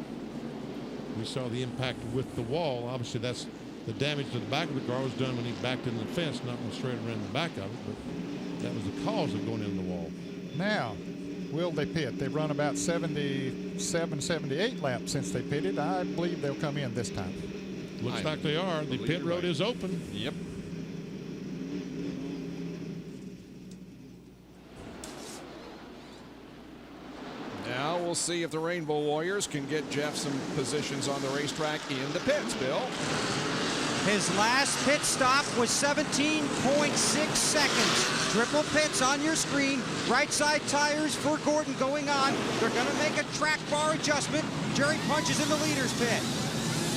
Speaker 8: We saw the impact with the wall. Obviously, that's the damage to the back of the car was done when he backed into the fence, not when Schrader ran the back of it, but that was the cause of going into the wall.
Speaker 7: Now, will they pit? They've run about 77, 78 laps since they pitted. I believe they'll come in this time.
Speaker 8: Looks like they are. The pit road is open.
Speaker 1: Yep. Now we'll see if the Rainbow Warriors can get Jeff some positions on the racetrack in the pits, Bill.
Speaker 5: His last pit stop was 17.6 seconds. Triple pits on your screen. Right side tires for Gordon going on. They're going to make a track bar adjustment. Jerry punches in the leader's pit.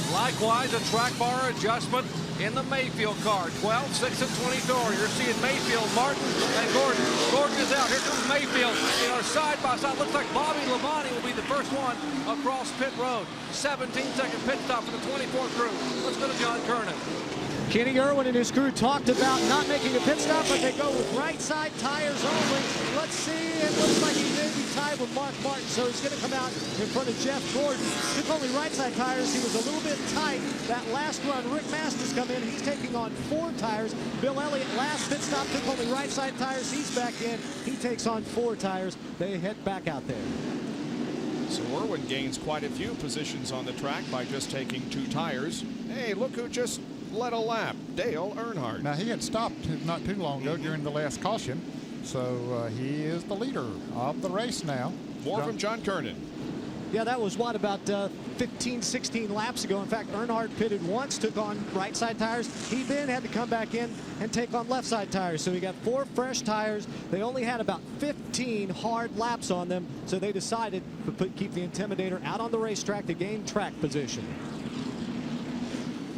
Speaker 4: A Likewise, a track bar adjustment in the Mayfield car. 12, 6, and 24. You're seeing Mayfield, Martin, and Gordon. Gordon is out. Here comes Mayfield. They are side by side. Looks like Bobby Labonte will be the first one across pit road. 17-second pit stop for the 24 crew. Let's go to John Kernan.
Speaker 6: Kenny Irwin and his crew talked about not making a pit stop, but they go with right side tires only. Let's see. It looks like he may be tied with Mark Martin, so he's going to come out in front of Jeff Gordon. Took only right side tires. He was a little bit tight that last run. Rick Masters come in. He's taking on 4 tires. Bill Elliott, last pit stop, took only right side tires. He's back in. He takes on 4 tires. They head back out there.
Speaker 1: So Irwin gains quite a few positions on the track by just taking 2 tires. Hey, look who just led a lap, Dale Earnhardt.
Speaker 7: Now, he had stopped not too long ago during the last caution, so he is the leader of the race now.
Speaker 1: More from John Kernan.
Speaker 6: Yeah, that was what, about 15, 16 laps ago. In fact, Earnhardt pitted once, took on right side tires. He then had to come back in and take on left side tires. So he got 4 fresh tires. They only had about 15 hard laps on them, so they decided to keep the Intimidator out on the racetrack to gain track position.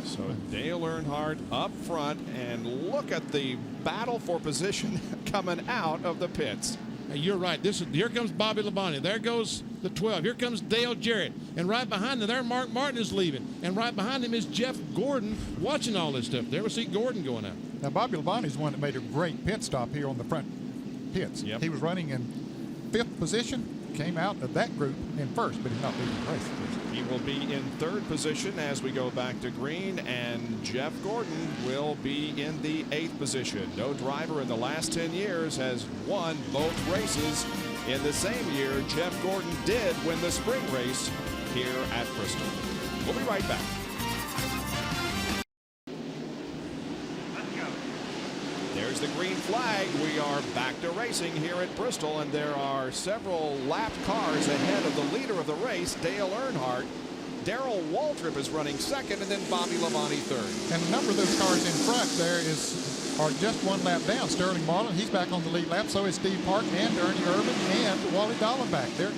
Speaker 1: So Dale Earnhardt up front, and look at the battle for position coming out of the pits.
Speaker 8: You're right. Here comes Bobby Labonte. There goes the 12. Here comes Dale Jarrett. And right behind them, there Mark Martin is leaving. And right behind him is Jeff Gordon watching all this stuff. There we see Gordon going out.
Speaker 7: Now, Bobby Labonte's one that made a great pit stop here on the front pits.
Speaker 1: Yep.
Speaker 7: He was running in 5th position, came out of that group in 1st, but he's not leading the race.
Speaker 1: He will be in 3rd position as we go back to green, and Jeff Gordon will be in the 8th position. No driver in the last 10 years has won both races in the same year. Jeff Gordon did win the spring race here at Bristol. We'll be right back. There's the green flag. We are back to racing here at Bristol, and there are several lap cars ahead of the leader of the race, Dale Earnhardt. Darrell Waltrip is running 2nd, and then Bobby Labonte 3rd.
Speaker 7: And a number of those cars in front there are just 1 lap down. Sterling Marlin, he's back on the lead lap. So is Steve Park and Ernie Irvin and Wally Dallenbach. They're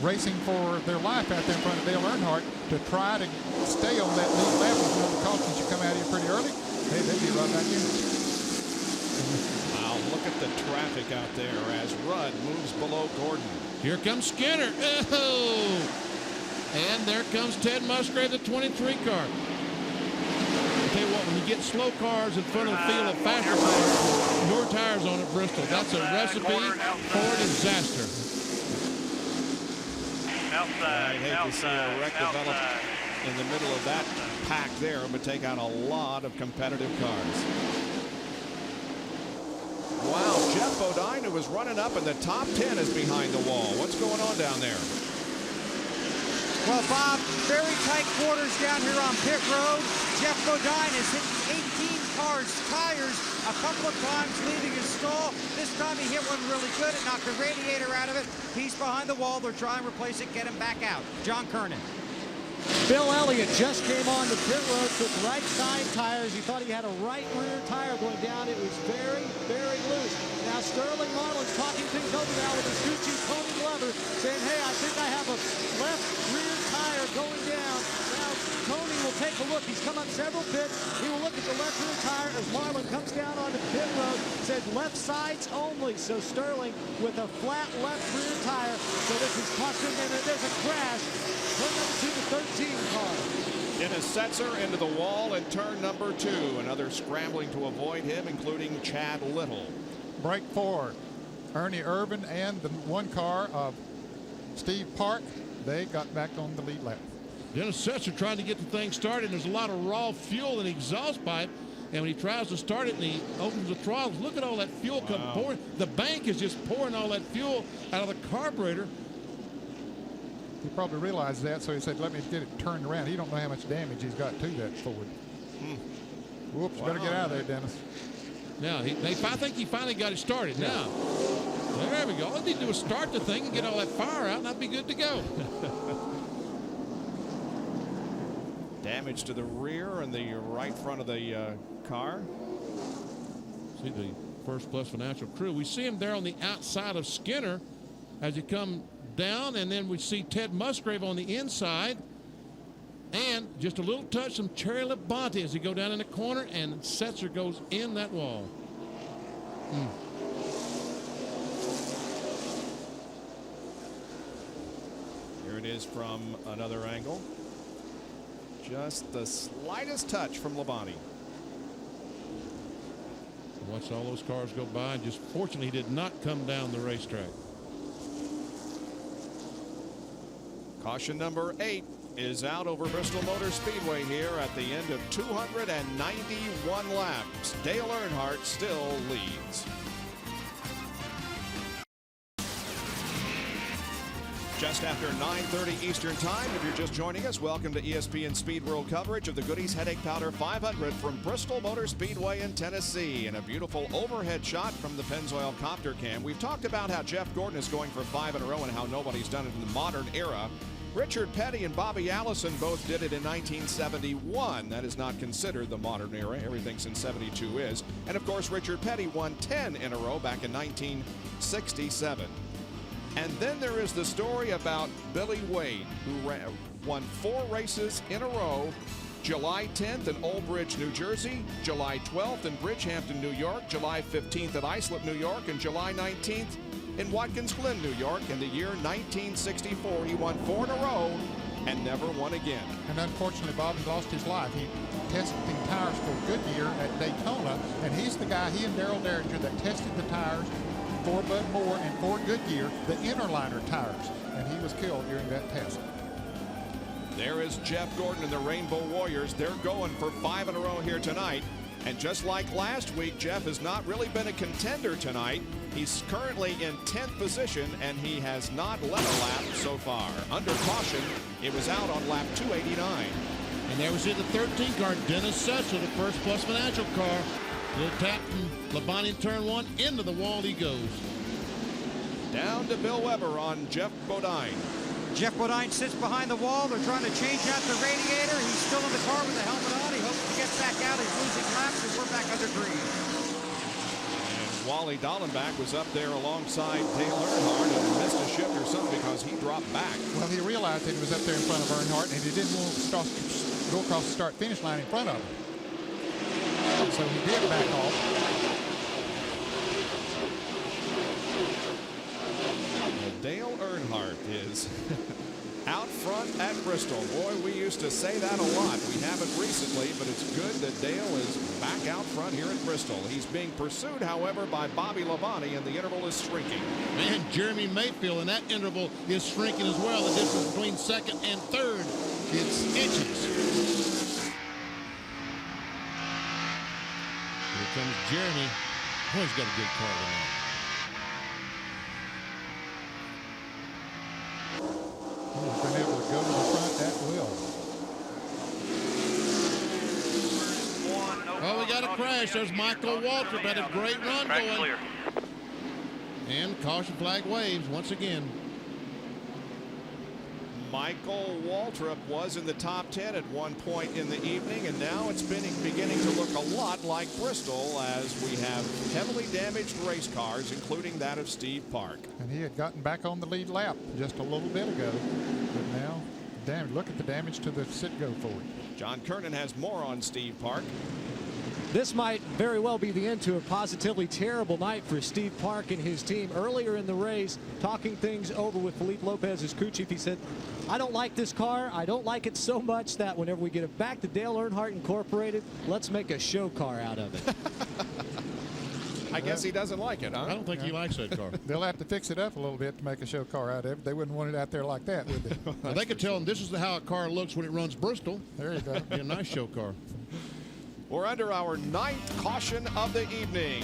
Speaker 7: racing for their life out there in front of Dale Earnhardt to try to stay on that lead lap. With the cautions you come out here pretty early. Hey, they'll be right back in.
Speaker 1: Wow, look at the traffic out there as Rudd moves below Gordon.
Speaker 8: Here comes Skinner. Oh! And there comes Ted Musgrave, the 23 car. I'll tell you what, when you get slow cars in front of the field of faster cars, your tires on at Bristol, that's a recipe for disaster.
Speaker 1: I hate to see a wreck develop in the middle of that pack there, but take out a lot of competitive cars. Wow, Jeff Bodine, who was running up in the top 10, is behind the wall. What's going on down there?
Speaker 5: Well, Bob, very tight quarters down here on pit road. Jeff Bodine has hit 18 cars' tires a couple of times, leaving his stall. This time he hit one really good. It knocked the radiator out of it. He's behind the wall. They're trying to replace it, get him back out. John Kernan.
Speaker 6: Bill Elliott just came on the pit road, took right side tires. He thought he had a right rear tire going down. It was very, very loose. Now Sterling Marlin's talking things over now with his Gucci Tony Glover, saying, hey, I think I have a left rear tire going down. Now Tony will take a look. He's come up several pits. He will look at the left rear tire as Marlin comes down on the pit road. Said left sides only. So Sterling with a flat left rear tire. So this is costing him, and there's a crash. Turn number 2, the 13 car.
Speaker 1: Dennis Setzer into the wall in turn number 2. Another scrambling to avoid him, including Chad Little.
Speaker 7: Break 4. Ernie Irvin and the 1 car of Steve Park, they got back on the lead lap.
Speaker 8: Dennis Setzer trying to get the thing started. There's a lot of raw fuel in the exhaust pipe. And when he tries to start it and he opens the throttles, look at all that fuel come pouring. The bank is just pouring all that fuel out of the carburetor.
Speaker 7: He probably realized that, so he said, let me get it turned around. He don't know how much damage he's got to that Ford. Whoops, better get out of there, Dennis.
Speaker 8: Now, I think he finally got it started. Yeah. Now, there we go. All they need to do is start the thing and get all that fire out, and I'd be good to go.
Speaker 1: Damage to the rear and the right front of the car.
Speaker 8: See the First Plus Financial crew. We see him there on the outside of Skinner as he come down, and then we see Ted Musgrave on the inside. And just a little touch from Cherry Labonte as he go down in the corner, and Setzer goes in that wall.
Speaker 1: Here it is from another angle. Just the slightest touch from Labonte.
Speaker 8: Watch all those cars go by, and just fortunately he did not come down the racetrack.
Speaker 1: Caution number 8 is out over Bristol Motor Speedway here at the end of 291 laps. Dale Earnhardt still leads. Just after 9:30 Eastern Time, if you're just joining us, welcome to ESPN Speed World coverage of the Goody's Headache Powder 500 from Bristol Motor Speedway in Tennessee. And a beautiful overhead shot from the Pennzoil copter cam. We've talked about how Jeff Gordon is going for 5 in a row and how nobody's done it in the modern era. Richard Petty and Bobby Allison both did it in 1971. That is not considered the modern era. Everything since 72 is. And of course, Richard Petty won 10 in a row back in 1967. And then there is the story about Billy Wade, who won 4 races in a row. July 10th in Old Bridge, New Jersey, July 12th in Bridgehampton, New York, July 15th at Islip, New York, and July 19th in Watkins Glen, New York. In the year 1964, he won 4 in a row and never won again.
Speaker 7: And unfortunately, Bobby lost his life. He testing tires for Goodyear at Daytona, and he's the guy, he and Darrell Derringer, that tested the tires for Bud Moore and for Goodyear, the interliner tires, and he was killed during that test.
Speaker 1: There is Jeff Gordon and the Rainbow Warriors. They're going for 5 in a row here tonight. And just like last week, Jeff has not really been a contender tonight. He's currently in 10th position, and he has not led a lap so far. Under caution, it was out on lap 289.
Speaker 8: And there we see the 13 car, Dennis Setzer, the First Plus Financial car. Little tap from Labonte in turn 1, into the wall he goes.
Speaker 1: Down to Bill Weber on Jeff Bodine.
Speaker 5: Jeff Bodine sits behind the wall. They're trying to change out the radiator. He's still in the car with the helmet on. He hopes to get back out. He's losing laps, and we're back under green.
Speaker 1: And Wally Dallenbach was up there alongside Dale Earnhardt and missed a shift or something because he dropped back.
Speaker 7: Well, he realized that he was up there in front of Earnhardt, and he didn't want to go across the start-finish line in front of him. So he did back off.
Speaker 1: Dale Earnhardt is out front at Bristol. Boy, we used to say that a lot. We haven't recently, but it's good that Dale is back out front here at Bristol. He's being pursued, however, by Bobby Labonte, and the interval is shrinking.
Speaker 8: And Jeremy Mayfield, and that interval is shrinking as well. The difference between second and third, it's inches. Here comes Jeremy. Boy, he's got a good car tonight.
Speaker 7: He's been able to go to the front that well.
Speaker 8: Oh, we got a crash. There's Michael Waltrip. Had a great run going. And caution flag waves once again.
Speaker 1: Michael Waltrip was in the top 10 at one point in the evening, and now it's beginning to look a lot like Bristol as we have heavily damaged race cars, including that of Steve Park.
Speaker 7: And he had gotten back on the lead lap just a little bit ago, but now, damn, look at the damage to the sit-go for it.
Speaker 1: John Kernan has more on Steve Park.
Speaker 6: This might very well be the end to a positively terrible night for Steve Park and his team. Earlier in the race, talking things over with Felipe Lopez's crew chief, he said, I don't like this car. I don't like it so much that whenever we get it back to Dale Earnhardt Incorporated, let's make a show car out of it.
Speaker 1: I guess he doesn't like it, huh?
Speaker 8: I don't think he likes that car.
Speaker 7: They'll have to fix it up a little bit to make a show car out of it. They wouldn't want it out there like that, would they?
Speaker 8: Well, they could tell him this is how a car looks when it runs Bristol.
Speaker 7: There you go.
Speaker 8: Be a nice show car.
Speaker 1: We're under our 9th caution of the evening.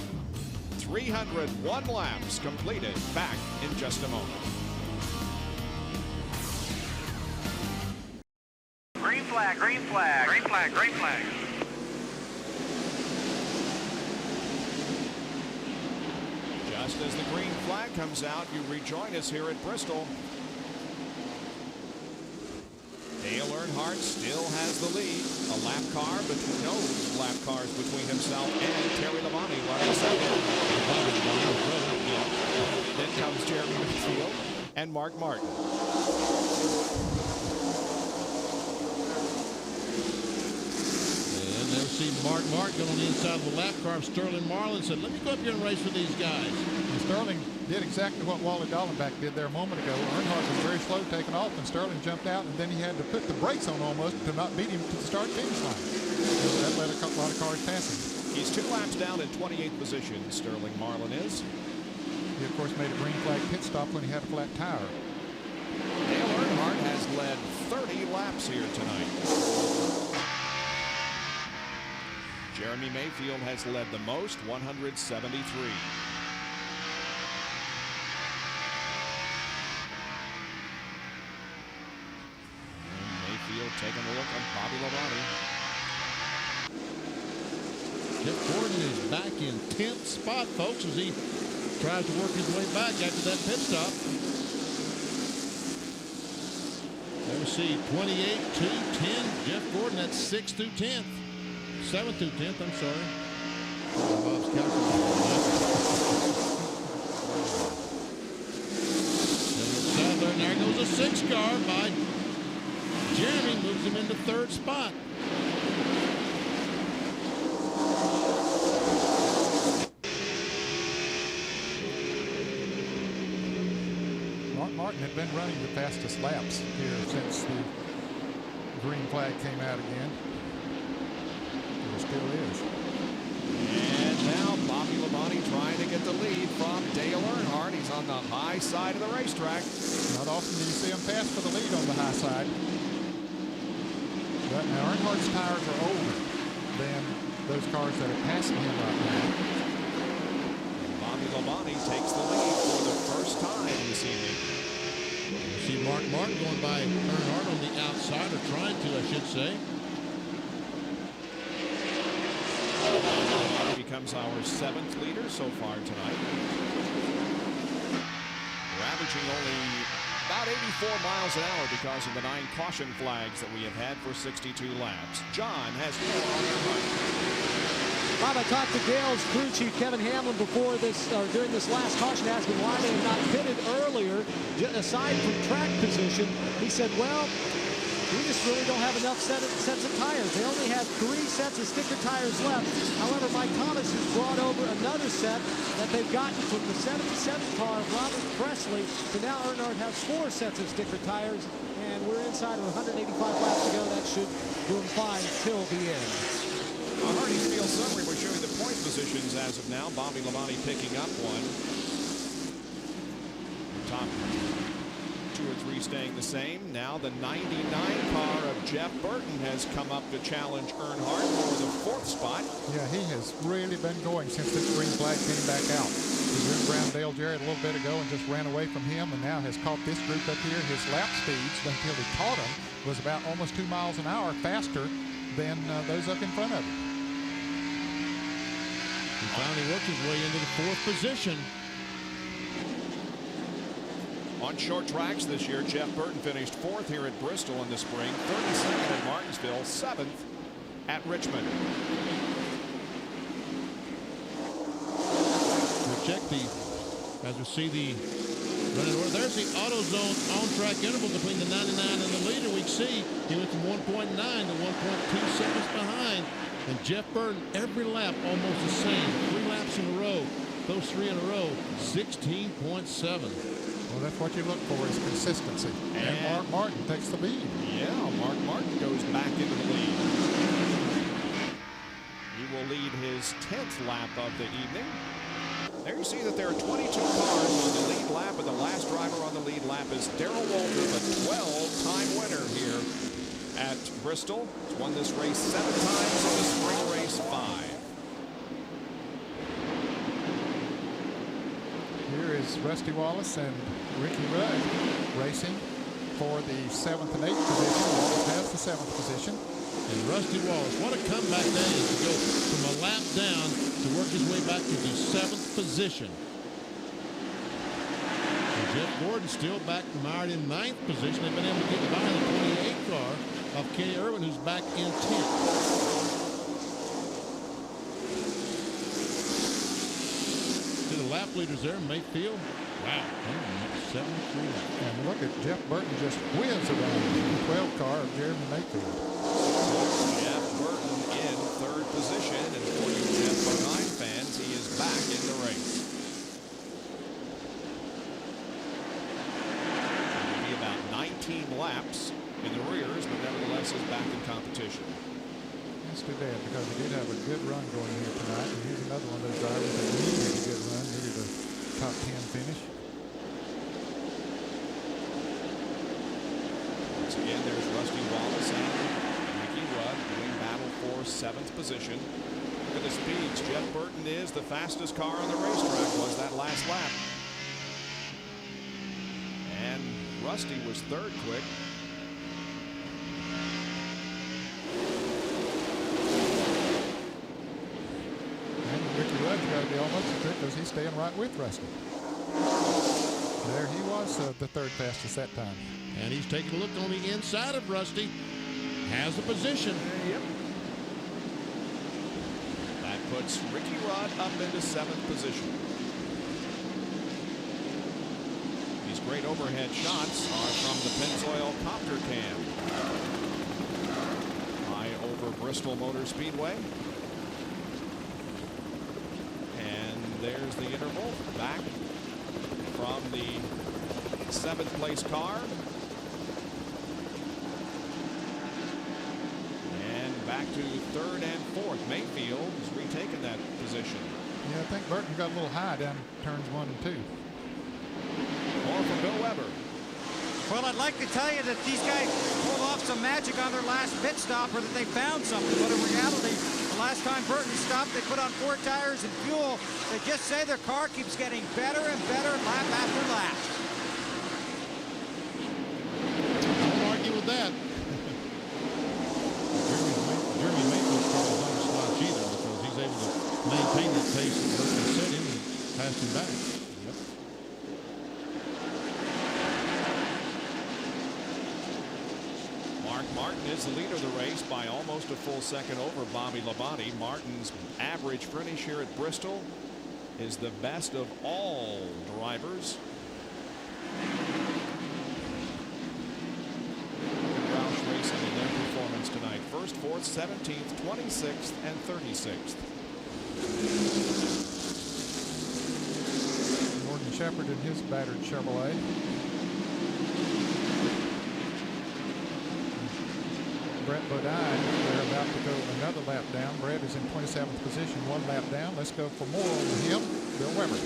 Speaker 1: 301 laps completed. Back in just a moment.
Speaker 9: Green flag, green flag. Green flag, green flag.
Speaker 1: Just as the green flag comes out, you rejoin us here at Bristol. Dale Earnhardt still has the lead. A lap car, but no lap cars between himself and Terry Labonte running second. Then comes Jeremy Mayfield and Mark Martin.
Speaker 8: see Mark Martin going on the inside of the lap car of Sterling Marlin. Said, let me go up here and race with these guys.
Speaker 7: And Sterling did exactly what Wally Dallenbach did there a moment ago. Earnhardt was very slow taking off, and Sterling jumped out, and then he had to put the brakes on almost to not beat him to the start-finish line. So that let a lot of cars pass him.
Speaker 1: He's 2 laps down in 28th position, Sterling Marlin is.
Speaker 7: He, of course, made a green flag pit stop when he had a flat tire.
Speaker 1: Dale Earnhardt has led 30 laps here tonight. Jeremy Mayfield has led the most, 173. Mayfield taking a look at Bobby Labonte.
Speaker 8: Jeff Gordon is back in 10th spot, folks, as he tries to work his way back after that pit stop. There we see 28 to 10. Jeff Gordon, that's 6th through 10th. 7th through 10th, I'm sorry. Bob's calculator. And there goes a 6 car by Jeremy, moves him into 3rd spot.
Speaker 7: Martin had been running the fastest laps here since the green flag came out again. It still is.
Speaker 1: And now Bobby Labonte trying to get the lead from Dale Earnhardt. He's on the high side of the racetrack.
Speaker 7: Not often do you see him pass for the lead on the high side. But now Earnhardt's tires are older than those cars that are passing him right now.
Speaker 1: Bobby Labonte takes the lead for the first time this evening.
Speaker 8: You see Mark Martin going by Earnhardt on the outside, or trying to, I should say.
Speaker 1: Labonte becomes our 7th leader so far tonight. We're averaging only about 84 miles an hour because of the 9 caution flags that we have had for 62 laps. John has more on the right.
Speaker 6: Bob, I talked to Dale's crew chief, Kevin Hamlin, before this, or during this last caution, asked him why they had not pitted earlier, aside from track position. He said, well, we just really don't have enough sets of tires. They only have 3 sets of sticker tires left. However, Mike Thomas has brought over another set that they've gotten from the 77 car of Robert Presley. So now Earnhardt has 4 sets of sticker tires, and we're inside of 185 laps to go. That should do him fine till the end.
Speaker 1: A Hardee's Field summary, we're showing the point positions as of now. Bobby Labonte picking up one. The top 2 or 3 staying the same. Now the 99 car of Jeff Burton has come up to challenge Earnhardt for the 4th spot.
Speaker 7: Yeah, he has really been going since this green flag came back out. He drew around Dale Jarrett a little bit ago and just ran away from him, and now has caught this group up here. His lap speeds, until he caught him, was about almost 2 miles an hour faster than those up in front of him.
Speaker 8: He finally worked his way into the 4th position.
Speaker 1: On short tracks this year, Jeff Burton finished 4th here at Bristol in the spring, 32nd at Martinsville, 7th at Richmond.
Speaker 8: We'll check as we see the running order. There's the AutoZone on-track interval between the 99 and the leader. We see he went from 1.9 to 1.2 seconds behind. And Jeff Burton, every lap almost the same. 3 laps in a row. Those 3 in a row, 16.7.
Speaker 7: Well, that's what you look for, is consistency. And Mark Martin takes the lead.
Speaker 1: Yeah, Mark Martin goes back into the lead. He will lead his 10th lap of the evening. There you see that there are 22 cars on the lead lap, and the last driver on the lead lap is Darrell Walter, the 12-time winner here at Bristol. He's won this race 7 times in the spring race 5.
Speaker 7: Here is Rusty Wallace and Ricky Rudd racing for the 7th and 8th position. Wallace has the 7th position.
Speaker 8: And Rusty Wallace, what a comeback that is, to go from a lap down to work his way back to the 7th position. And Jeff Gordon still back mired in 9th position. They've been able to get by the 28 car of Kenny Irwin, who's back in 10th. To the lap leaders there, Mayfield. Wow, 173.
Speaker 7: And look at Jeff Burton just whiz around the 12 car of Jeremy Mayfield.
Speaker 1: Jeff Burton in 3rd
Speaker 7: That's too bad because he did have a good run going here tonight. And here's another one of those drivers that needed a good run, needed a top 10 finish.
Speaker 1: Once again, there's Rusty Wallace and Ricky Rudd doing battle for 7th position. Look at the speeds. Jeff Burton is the fastest car on the racetrack, was that last lap. And Rusty was 3rd quick.
Speaker 7: And Ricky Rudd's got to be almost as quick because he's staying right with Rusty. There he was, the 3rd fastest that time.
Speaker 8: And he's taking a look on the inside of Rusty. Has the position.
Speaker 1: Yep. That puts Ricky Rudd up into 7th position. These great overhead shots are from the Pennzoil copter cam. High over Bristol Motor Speedway. And there's the interval back from the 7th place car. Back to 3rd and 4th. Mayfield has retaken that position.
Speaker 7: Yeah, I think Burton got a little high down turns 1 and 2.
Speaker 1: More from Bill Weber.
Speaker 5: Well, I'd like to tell you that these guys pulled off some magic on their last pit stop, or that they found something, but in reality, the last time Burton stopped, they put on 4 tires and fuel. They just say their car keeps getting better and better lap after lap.
Speaker 8: Don't argue with that. Jeremy Mayfield's car is not a slouch either because he's able to maintain that pace that Burton set him and passed him back.
Speaker 1: Yep. Mark Martin is the leader of the race by almost a full second over Bobby Labonte. Martin's average finish here at Bristol is the best of all drivers. Racing in their performance tonight. 1st, 4th, 17th, 26th, and 36th.
Speaker 7: Morgan Shepherd in his battered Chevrolet. Brett Bodine, they're about to go another lap down. Brett is in 27th position, 1 lap down. Let's go for more on him. Bill Weber.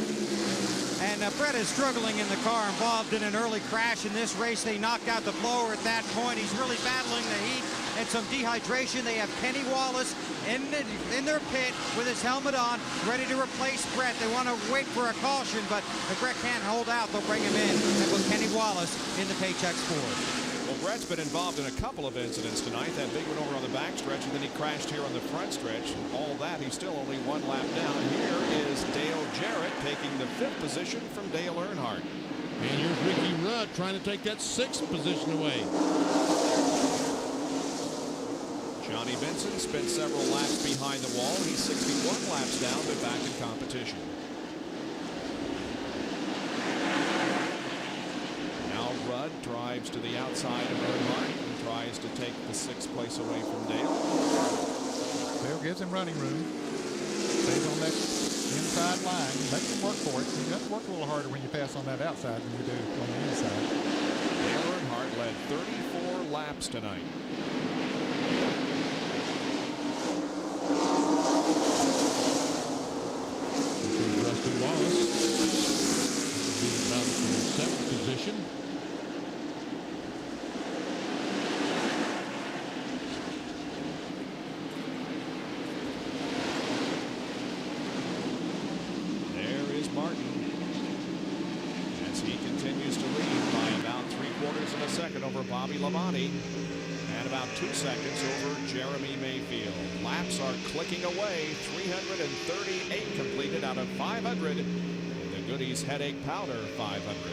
Speaker 5: And Brett is struggling in the car, involved in an early crash in this race. They knocked out the blower at that point. He's really battling the heat and some dehydration. They have Kenny Wallace in their pit with his helmet on, ready to replace Brett. They want to wait for a caution, but if Brett can't hold out, they'll bring him in and put Kenny Wallace in the Paychex Ford.
Speaker 1: Well, Brett's been involved in a couple of incidents tonight. That big one over on the back stretch, and then he crashed here on the front stretch. All that, he's still only 1 lap down. Here is Dale Jarrett taking the 5th position from Dale Earnhardt.
Speaker 8: And here's Ricky Rudd trying to take that 6th position away.
Speaker 1: Johnny Benson spent several laps behind the wall. He's 61 laps down, but back in competition. Rudd drives to the outside of Earnhardt and tries to take the 6th place away from Dale.
Speaker 7: Dale gives him running room. Stays on that inside line. Lets him work for it. You got to work a little harder when you pass on that outside than you do on the inside.
Speaker 1: Dale Earnhardt led 34 laps tonight.
Speaker 8: Rusty Wallace will be about in 7th position.
Speaker 1: Bobby Labonte and about 2 seconds over Jeremy Mayfield. Laps are clicking away. 338 completed out of 500 in the Goody's Headache Powder 500.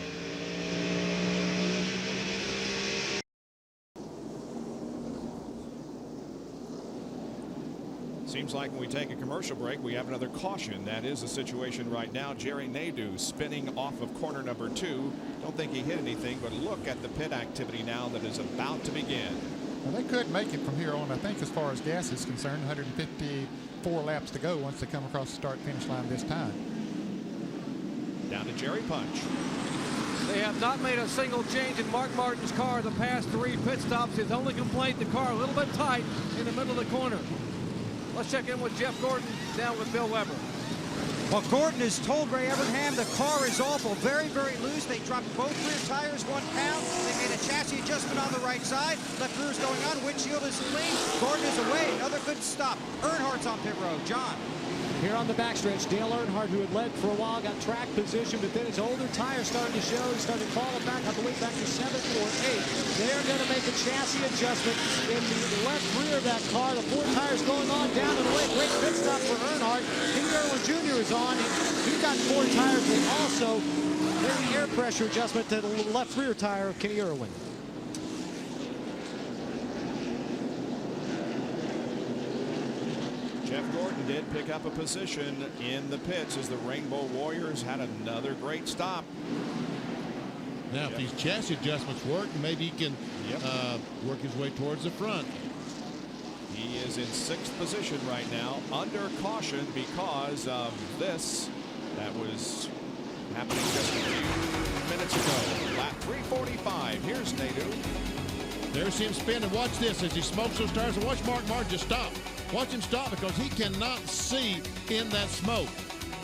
Speaker 1: Seems like when we take a commercial break, we have another caution. That is the situation right now. Jerry Nadeau spinning off of corner number 2. Don't think he hit anything, but look at the pit activity now that is about to begin.
Speaker 7: Well, they could make it from here on, I think, as far as gas is concerned. 154 laps to go once they come across the start-finish line this time.
Speaker 1: Down to Jerry Punch.
Speaker 4: They have not made a single change in Mark Martin's car the past 3 pit stops. His only complaint, the car a little bit tight in the middle of the corner. Let's check in with Jeff Gordon down with Bill Weber.
Speaker 5: Well, Gordon has told Ray Evernham the car is awful, very, very loose. They dropped both rear tires 1 pound. They made a chassis adjustment on the right side. Left rear is going on. Windshield is clean. Gordon is away. Another good stop. Earnhart's on pit road. John.
Speaker 6: Here on the backstretch, Dale Earnhardt, who had led for a while, got track position, but then his older tires started to show. He started falling back, I believe, back to 7 or 8. They're going to make a chassis adjustment in the left rear of that car. The 4 tires going on down and away. Great pit stop for Earnhardt. Kenny Irwin Jr. is on. He got 4 tires, and also there's an air pressure adjustment to the left rear tire of Kenny Irwin.
Speaker 1: Jeff Gordon did pick up a position in the pits as the Rainbow Warriors had another great stop.
Speaker 8: Now, if these chassis adjustments work, maybe he can work his way towards the front.
Speaker 1: He is in 6th position right now, under caution because of this that was happening just a few minutes ago. Lap 345. Here's Nadeau.
Speaker 8: There's him spinning. Watch this as he smokes those tires. And watch Mark Martin just stop. Watch him stop because he cannot see in that smoke.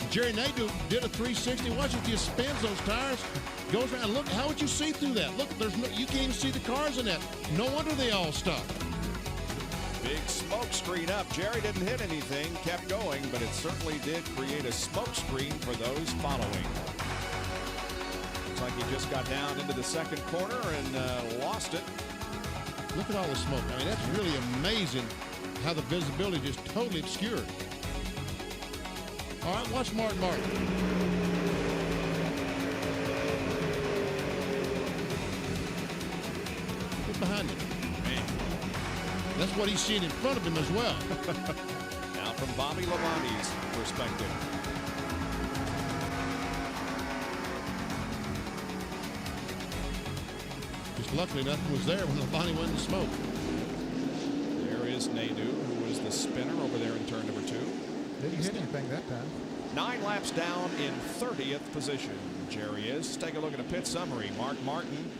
Speaker 8: Jerry Nadeau did a 360. Watch it, just spins those tires, goes around. Look, how would you see through that? Look, there's no, you can't even see the cars in that. No wonder they all stopped.
Speaker 1: Big smoke screen up. Jerry didn't hit anything, kept going, but it certainly did create a smoke screen for those following. Looks like he just got down into the 2nd corner and lost it.
Speaker 8: Look at all the smoke. I mean, that's really amazing how the visibility just totally obscured. All right, watch Martin Martin. Get behind him.
Speaker 1: Man.
Speaker 8: That's what he's seeing in front of him as well.
Speaker 1: Now from Bobby Labonte's perspective.
Speaker 8: Just luckily nothing was there when Labonte went in the smoke.
Speaker 1: There is Nadeau, who was the spinner over there in turn number 2.
Speaker 7: Didn't hit anything that time.
Speaker 1: 9 laps down in 30th position. Jerry is. Let's take a look at a pit summary. Mark Martin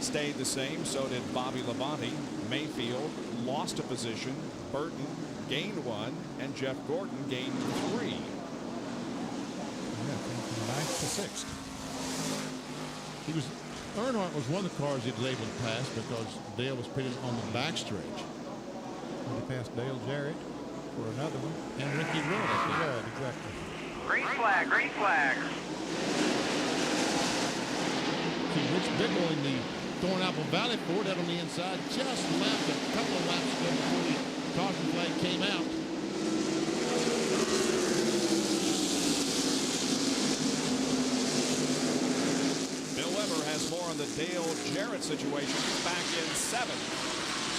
Speaker 1: stayed the same. So did Bobby Labonte. Mayfield lost a position. Burton gained 1. And Jeff Gordon gained 3.
Speaker 7: Yeah, from 9th to 6th.
Speaker 8: Earnhardt was one of the cars he'd labeled pass because Dale was pitted on the backstretch.
Speaker 7: He passed Dale Jarrett for another one.
Speaker 8: And Ricky Rudd, I think.
Speaker 7: Rudd, exactly.
Speaker 9: Green flag, green flag.
Speaker 8: See, Rich Bickle in the Thornapple Valley Ford out on the inside just left a couple of laps ago before the caution flag came out.
Speaker 1: Bill Weber has more on the Dale Jarrett situation. He's back in 7th.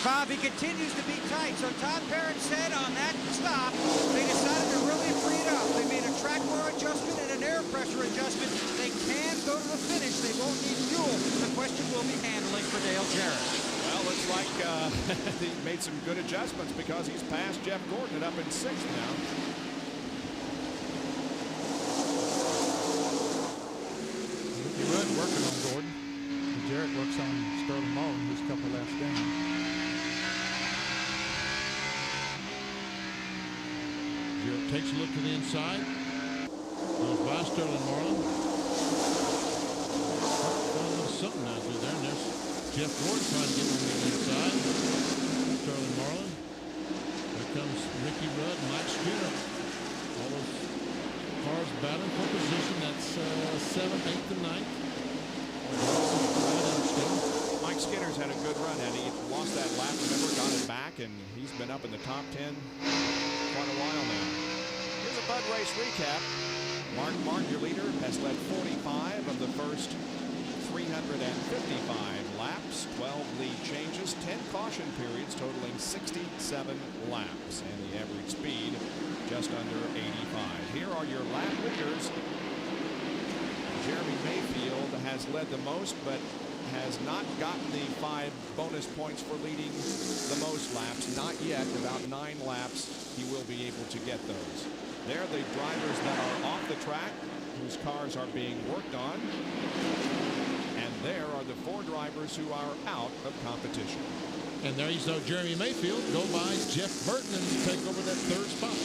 Speaker 5: Bobby continues to be tight. So Todd Parrott said on that stop, they decided to really free it up. They made a track bar adjustment and an air pressure adjustment. They can go to the finish. They won't need fuel. The question will be handling for Dale Jarrett.
Speaker 1: Well, looks like he made some good adjustments because he's passed Jeff Gordon and up in 6th now.
Speaker 7: Ricky Rudd working on Gordon. And Jarrett works on Sterling Marlin, who's a couple of laps down.
Speaker 8: Jarrett takes a look to the inside. Goes by Sterling Marlin. Something out there. And there's Jeff Gordon trying to get on the inside. Sterling Marlin. There comes Ricky Rudd, Mike Skinner. All those cars battling for position. That's 7th, 8th, and 9th.
Speaker 1: Mike Skinner's had a good run, and he lost that lap, remember, got it back, and he's been up in the top 10 quite a while now. Here's a Bud race recap. Mark Martin, your leader, has led 45 of the first 355 laps, 12 lead changes, 10 caution periods, totaling 67 laps, and the average speed just under 85. Here are your lap leaders. Jeremy Mayfield has led the most, but has not gotten the 5 bonus points for leading the most laps. Not yet. About 9 laps, he will be able to get those. They're the drivers that are off the track, whose cars are being worked on. And there are the 4 drivers who are out of competition.
Speaker 8: And there you saw Jeremy Mayfield go by Jeff Burton and take over that third spot.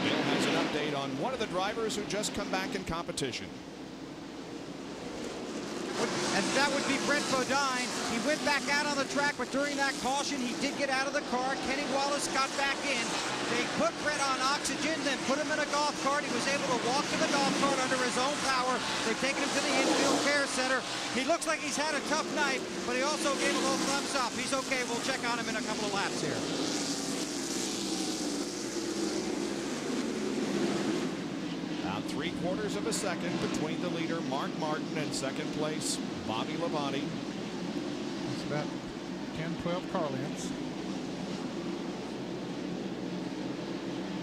Speaker 1: Bill has an update on one of the drivers who just come back in competition.
Speaker 5: And that would be Brett Bodine. He went back out on the track, but during that caution, he did get out of the car. Kenny Wallace got back in. They put Brett on oxygen, then put him in a golf cart. He was able to walk to the golf cart under his own power. They've taken him to the infield care center. He looks like he's had a tough night, but he also gave a little thumbs up. He's okay. We'll check on him in a couple of laps here.
Speaker 1: About 3/4 of a second between the leader, Mark Martin, and second place, Bobby Labonte.
Speaker 7: It's about 10, 12 car lengths.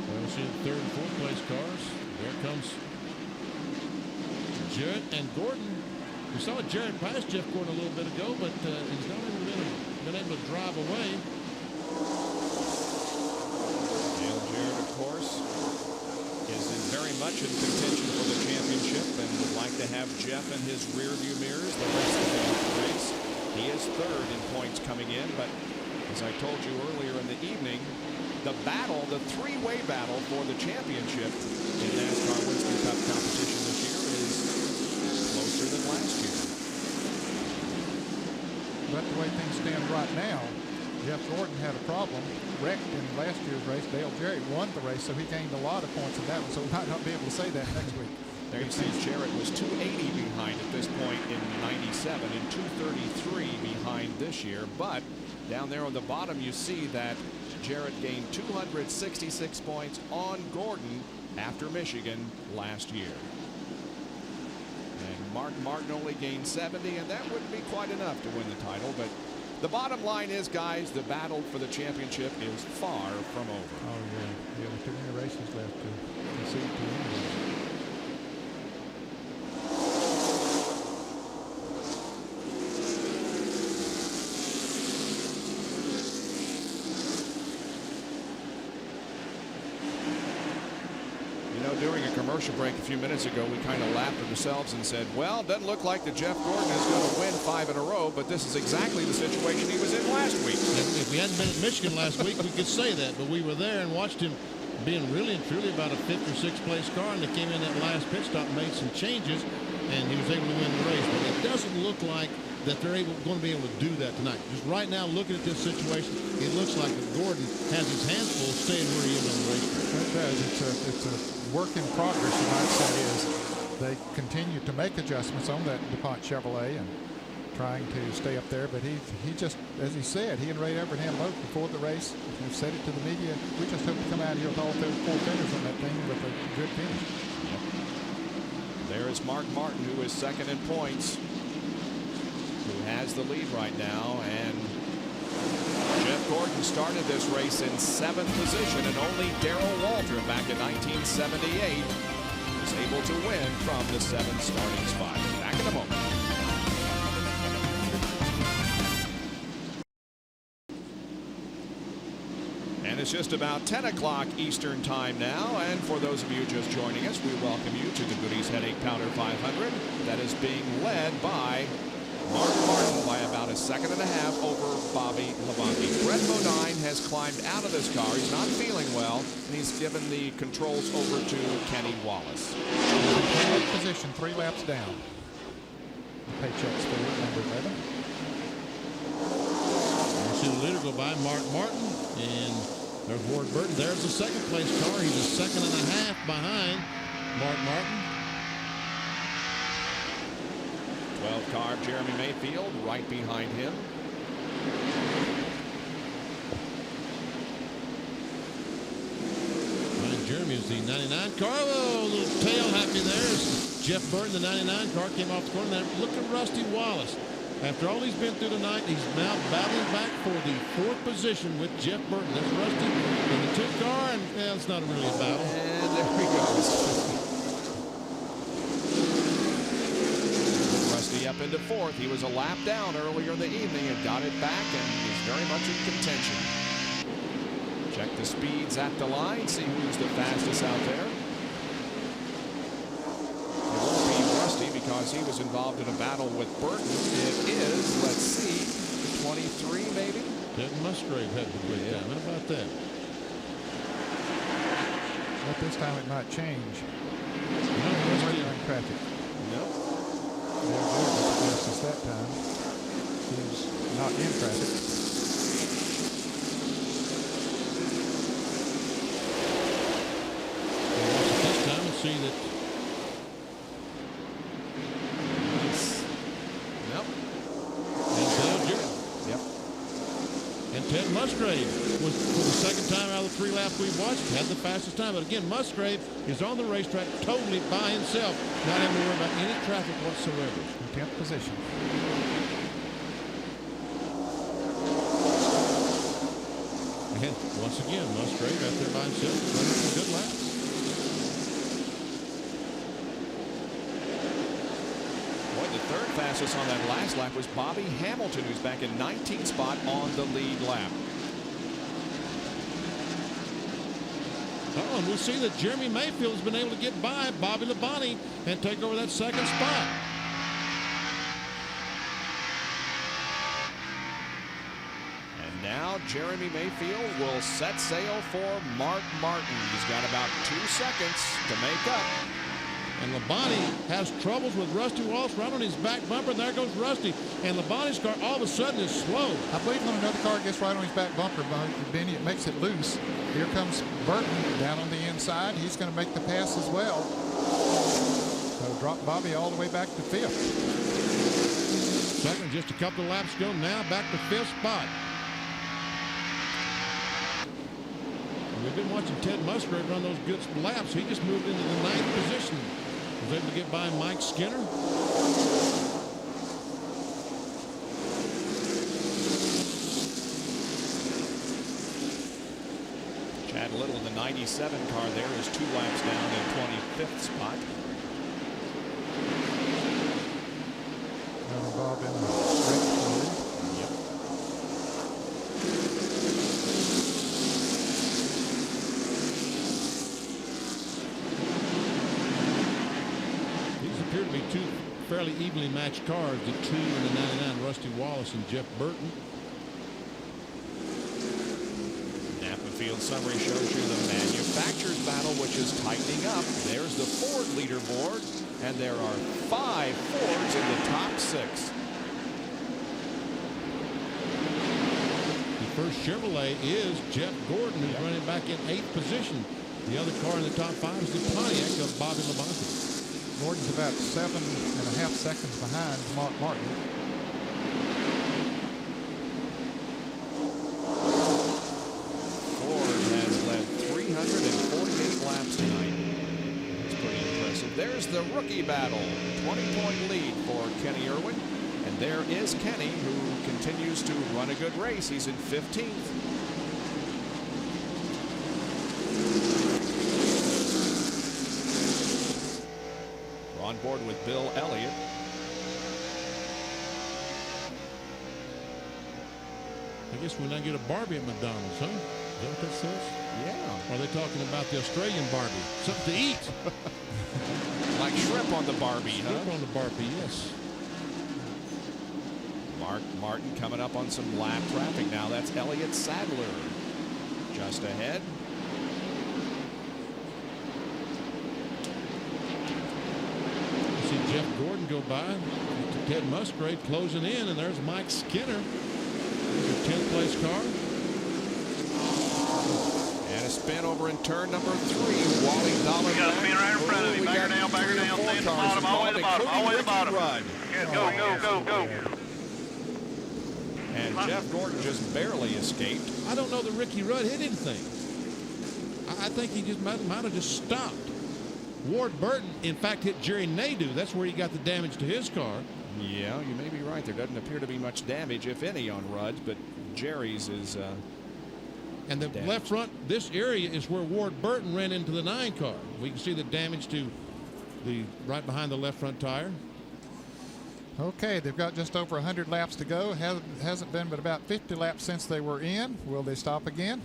Speaker 8: Well, we'll see the third and fourth place cars. There comes Jarrett and Gordon. We saw Jarrett pass Jeff Gordon a little bit ago, but he's not really been able to drive away.
Speaker 1: Dale Jarrett, of course, is very much in contention for the championship and would like to have Jeff in his rearview mirrors the rest of the race. He is third in points coming in, but as I told you earlier in the evening, the battle, the three-way battle for the championship in NASCAR Winston Cup competition this year is closer than last year.
Speaker 7: But the way things stand right now, Jeff Gordon had a problem, wrecked in last year's race. Dale Jarrett won the race, so he gained a lot of points in that one, so we might not be able to say that next week.
Speaker 1: There you see Jarrett was 280 behind at this point in 97 and 233 behind this year. But down there on the bottom, you see that Jarrett gained 266 points on Gordon after Michigan last year. And Mark Martin only gained 70, and that wouldn't be quite enough to win the title. But the bottom line is, guys, the battle for the championship is far from over.
Speaker 7: Oh, yeah. Yeah, too many races left to concede to anybody.
Speaker 1: During a commercial break a few minutes ago, we kind of laughed at ourselves and said, well, it doesn't look like that Jeff Gordon is going to win 5 in a row, but this is exactly the situation he was in last week.
Speaker 8: If we hadn't been at Michigan last week, we could say that, but we were there and watched him being really and truly about a 5th or 6th place car, and they came in that last pit stop and made some changes, and he was able to win the race. But it doesn't look like that they're going to be able to do that tonight. Just right now, looking at this situation, it looks like that Gordon has his hands full staying where he is on the racetrack.
Speaker 7: It does. It's a work in progress, you might say, as they continue to make adjustments on that DuPont Chevrolet and trying to stay up there. But he just, as he said, he and Ray Evernham both before the race have said it to the media, we just hope to come out here with all 4 fingers on that thing with a good finish.
Speaker 1: There is Mark Martin, who is second in points, who has the lead right now, and Jeff Gordon started this race in 7th position, and only Darrell Walter back in 1978 was able to win from the 7th starting spot. Back in a moment. And it's just about 10 o'clock Eastern time now, and for those of you just joining us, we welcome you to the Goody's Headache Powder 500 that is being led by Mark Martin by about 1.5 seconds over Bobby Labonte. Brett Bodine has climbed out of this car. He's not feeling well, and he's given the controls over to Kenny Wallace.
Speaker 7: Position 3 laps down. The paycheck's for number 11.
Speaker 8: You see the leader go by, Mark Martin, and there's Ward Burton. There's the second place car. He's 1.5 seconds behind Mark Martin.
Speaker 1: 12 car Jeremy Mayfield right behind him.
Speaker 8: Jeremy is the 99 car. Oh, a little tail happy there. Jeff Burton, the 99 car, came off the corner. Now look at Rusty Wallace. After all he's been through tonight, he's now battling back for the 4th position with Jeff Burton. That's Rusty in the 2 car, and it's not really a battle.
Speaker 1: And there he goes. Rusty up into 4th. He was a lap down earlier in the evening and got it back and is very much in contention. Check the speeds at the line, see who's the fastest out there. It won't be because he was involved in a battle with Burton. It is, let's see, 23 maybe?
Speaker 8: Ted Musgrave had the break down. How about that?
Speaker 7: But this time it might change. No, in traffic.
Speaker 1: No.
Speaker 7: Just that time. He's not in traffic.
Speaker 8: This time we'll see that.
Speaker 1: Nope.
Speaker 8: And Dale Jarrett.
Speaker 1: Yep.
Speaker 8: And Ted Musgrave was, for the second time out of the 3 laps we've watched, had the fastest time. But again, Musgrave is on the racetrack totally by himself, not having to worry about any traffic whatsoever.
Speaker 7: In 10th position.
Speaker 8: And once again, Musgrave out there by himself, running some good laps.
Speaker 1: Boy, the third fastest on that last lap was Bobby Hamilton, who's back in 19th spot on the lead lap.
Speaker 8: And we see that Jeremy Mayfield has been able to get by Bobby Labonte and take over that second spot.
Speaker 1: And now Jeremy Mayfield will set sail for Mark Martin. He's got about 2 seconds to make up.
Speaker 8: And Labonte has troubles with Rusty Wallace right on his back bumper, and there goes Rusty. And Labonte's car all of a sudden is slow.
Speaker 7: I believe when another car gets right on his back bumper, Benny, it makes it loose. Here comes Burton down on the inside. He's going to make the pass as well. So drop Bobby all the way back to 5th.
Speaker 8: Second, just a couple of laps ago, now back to 5th spot. We've been watching Ted Musgrave run those good laps. He just moved into the 9th position. Was able to get by Mike Skinner.
Speaker 1: Chad Little in the 97 car there is 2 laps down in 25th spot.
Speaker 7: Bob in the straight.
Speaker 1: Yep.
Speaker 8: These appear to be 2 fairly evenly matched cars, the 2 and the 99, Rusty Wallace and Jeff Burton.
Speaker 1: Napa Field summary shows you the manufacturer's battle, which is tightening up. There's the Ford leaderboard, and there are 5 Fords in the top 6.
Speaker 8: The first Chevrolet is Jeff Gordon, who's running back in 8th position. The other car in the top 5 is the Pontiac of Bobby Labonte.
Speaker 7: Gordon's about 7.5 seconds behind Mark Martin.
Speaker 1: Ford has led 348 laps tonight. It's pretty impressive. There's the rookie battle. 20-point lead for Kenny Irwin. And there is Kenny, who continues to run a good race. He's in 15th. On board with Bill Elliott.
Speaker 8: I guess we'll now get a Barbie at McDonald's, huh? Is that what that says?
Speaker 1: Yeah.
Speaker 8: Or are they talking about the Australian Barbie? Something to eat.
Speaker 1: Like shrimp on the Barbie, huh?
Speaker 8: Shrimp on the Barbie, yes.
Speaker 1: Mark Martin coming up on some lap traffic now. That's Elliott Sadler just ahead.
Speaker 8: You see Jeff Gordon go by. Ted Musgrave closing in, and there's Mike Skinner. There's a 10th place car.
Speaker 1: And a spin over in turn number 3. Wally Dollar.
Speaker 9: Got a spin right in front of him. Back her down, stay at the bottom, all the way to the bottom, all the way to the bottom. Go.
Speaker 1: And Jeff Gordon just barely escaped.
Speaker 8: I don't know that Ricky Rudd hit anything. I think he just might have just stopped. Ward Burton, in fact, hit Jerry Nadeau. That's where he got the damage to his car.
Speaker 1: Yeah, you may be right. There doesn't appear to be much damage, if any, on Rudd's, but Jerry's is.
Speaker 8: And the left front, this area is where Ward Burton ran into the 9 car. We can see the damage to the right behind the left front tire.
Speaker 7: Okay, they've got just over 100 laps to go. Hasn't been but about 50 laps since they were in. Will they stop again?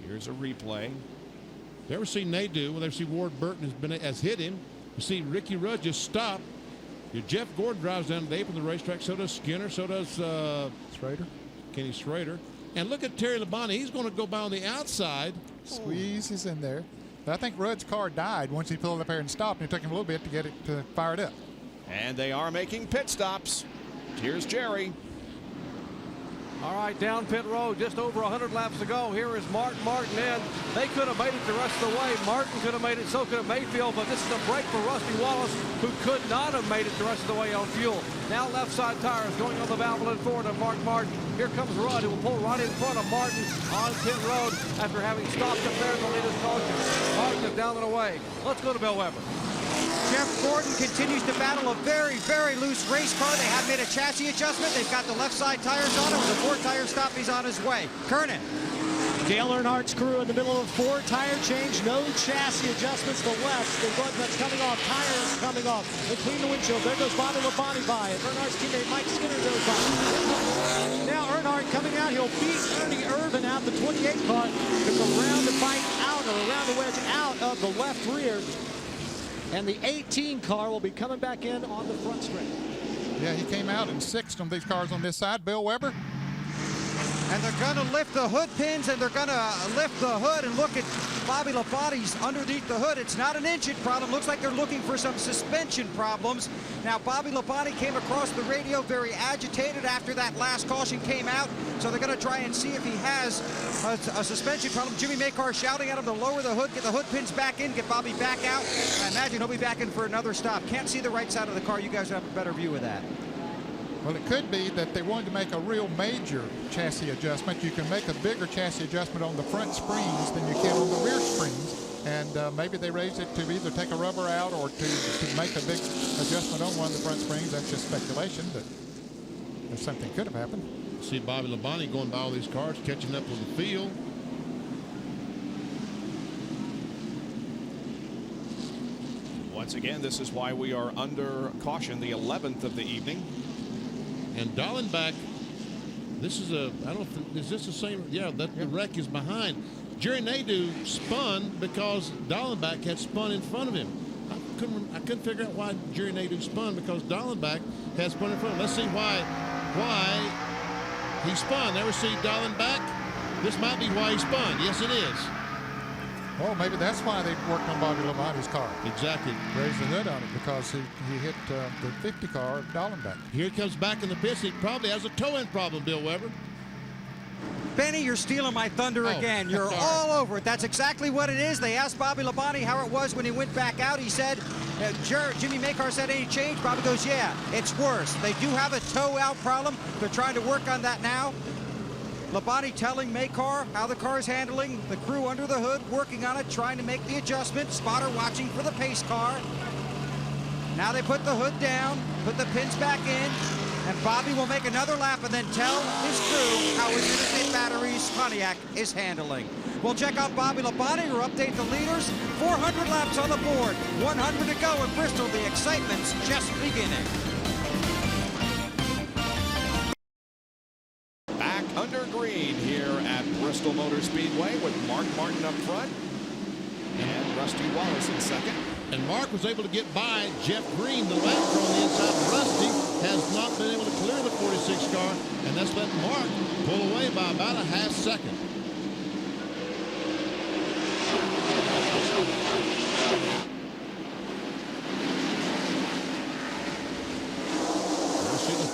Speaker 1: Here's a replay.
Speaker 8: You ever see Nadeau? Well, they see Ward Burton has hit him. You see Ricky Rudd just stop. Your Jeff Gordon drives down to the apron of the racetrack. So does Skinner. So does
Speaker 7: Schrader.
Speaker 8: Kenny Schrader. And look at Terry Labonte. He's going to go by on the outside.
Speaker 7: Squeezes in there. But I think Rudd's car died once he pulled up there and stopped. And it took him a little bit to get it to fire it up.
Speaker 1: And they are making pit stops. Here's Jerry.
Speaker 4: All right, down pit road, just over 100 laps to go. Here is Martin in. They could have made it the rest of the way. Martin could have made it, so could have Mayfield, but this is a break for Rusty Wallace, who could not have made it the rest of the way on fuel. Now left side tires going on the Valvoline Ford of Mark Martin. Here comes Rudd, who will pull right in front of Martin on pit road after having stopped up there in the latest caution. Martin is down and away. Let's go to Bill Weber.
Speaker 5: Jeff Gordon continues to battle a very, very loose race car. They have made a chassis adjustment. They've got the left side tires on it. With a 4-tire stop, he's on his way. Kernan.
Speaker 6: Dale Earnhardt's crew in the middle of 4-tire change. No chassis adjustments. The left, the rug that's coming off. Tires coming off. They clean the windshield. There goes Bobby Labonte by it. Earnhardt's teammate Mike Skinner goes by. Now Earnhardt coming out. He'll beat Ernie Irvin out, the 28 car, to go around the bike out or around the wedge out of the left rear. And the 18 car will be coming back in on the front straight.
Speaker 7: Yeah, he came out in 6th on these cars on this side. Bill Weber.
Speaker 5: And they're going to lift the hood pins, and they're going to lift the hood and look at Bobby Labonte's underneath the hood. It's not an engine problem. Looks like they're looking for some suspension problems. Now, Bobby Labonte came across the radio very agitated after that last caution came out. So they're going to try and see if he has a suspension problem. Jimmy Makar shouting at him to lower the hood, get the hood pins back in, get Bobby back out. I imagine he'll be back in for another stop. Can't see the right side of the car. You guys have a better view of that.
Speaker 7: Well, it could be that they wanted to make a real major chassis adjustment. You can make a bigger chassis adjustment on the front springs than you can on the rear springs. And maybe they raised it to either take a rubber out or to make a big adjustment on one of the front springs. That's just speculation, but if something could have happened.
Speaker 8: See Bobby Labonte going by all these cars, catching up with the field.
Speaker 1: Once again, this is why we are under caution, the 11th of the evening.
Speaker 8: And Dallenbach, this is a, I don't know, is this the same? Yeah, the wreck is behind. Jerry Nadeau spun because Dallenbach had spun in front of him. I couldn't figure out why Jerry Nadeau spun, because Dallenbach had spun in front of him. Let's see why he spun. There we see Dallenbach. This might be why he spun. Yes, it is.
Speaker 7: Oh, maybe that's why they worked on Bobby Labonte's car.
Speaker 8: Exactly.
Speaker 7: Raised the hood on it because he hit the 50 car of Dallenbach.
Speaker 8: Here he comes back in the pits. He probably has a toe-in problem, Bill Weber.
Speaker 5: Benny, you're stealing my thunder again. You're all over it. That's exactly what it is. They asked Bobby Labonte how it was when he went back out. He said, Jimmy Makar said, any change? Bobby goes, yeah, it's worse. They do have a toe-out problem. They're trying to work on that now. Labonte telling Makar how the car is handling. The crew under the hood working on it, trying to make the adjustment. Spotter watching for the pace car. Now they put the hood down, put the pins back in, and Bobby will make another lap and then tell his crew how his Internet Batteries Pontiac is handling. We'll check out Bobby Labonte or update the leaders. 400 laps on the board, 100 to go in Bristol. The excitement's just beginning.
Speaker 1: Under green here at Bristol Motor Speedway with Mark Martin up front and Rusty Wallace in second.
Speaker 8: And Mark was able to get by Jeff Green, the left on the inside. Rusty has not been able to clear the 46 car, and that's let Mark pull away by about a half second.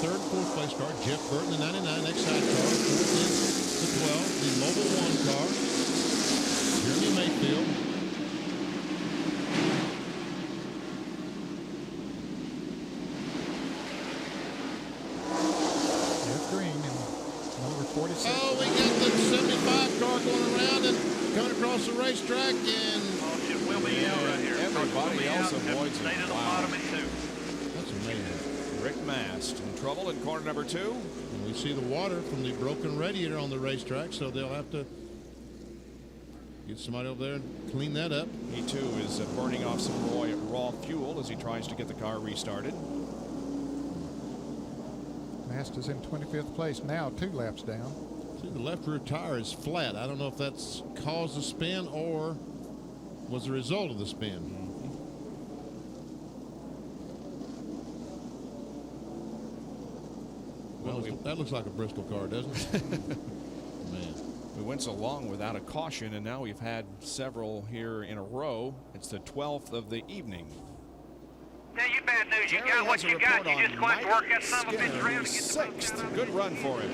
Speaker 8: Third and fourth place car, Jeff Burton, the 99 Excite car. Fourth is the 12, the Mobile 1 car. Jeremy Mayfield.
Speaker 7: Jeff Green in number 46.
Speaker 8: Oh, we got the 75 car going around and coming across the racetrack, and
Speaker 9: it will be out right here.
Speaker 1: Everybody else avoids it. Wow.
Speaker 8: That's amazing.
Speaker 1: Rick Mast in trouble in corner number 2.
Speaker 8: And we see the water from the broken radiator on the racetrack, so they'll have to get somebody over there and clean that up.
Speaker 1: He too is burning off some raw fuel as he tries to get the car restarted.
Speaker 7: Mast is in 25th place now, 2 laps down.
Speaker 8: See, the left rear tire is flat. I don't know if that's caused the spin or was the result of the spin. Well, that looks like a Bristol car, doesn't it? Man.
Speaker 1: We went so long without a caution, and now we've had several here in a row. It's the 12th of the evening.
Speaker 9: Tell you bad news. You
Speaker 1: Terry
Speaker 9: got what
Speaker 1: has a
Speaker 9: you got.
Speaker 1: report
Speaker 9: You just
Speaker 1: on
Speaker 9: going to
Speaker 1: Mike
Speaker 9: work that son of a bitch
Speaker 1: Skinner,
Speaker 9: around
Speaker 1: who's
Speaker 9: and get the
Speaker 1: sixth. Good run for him.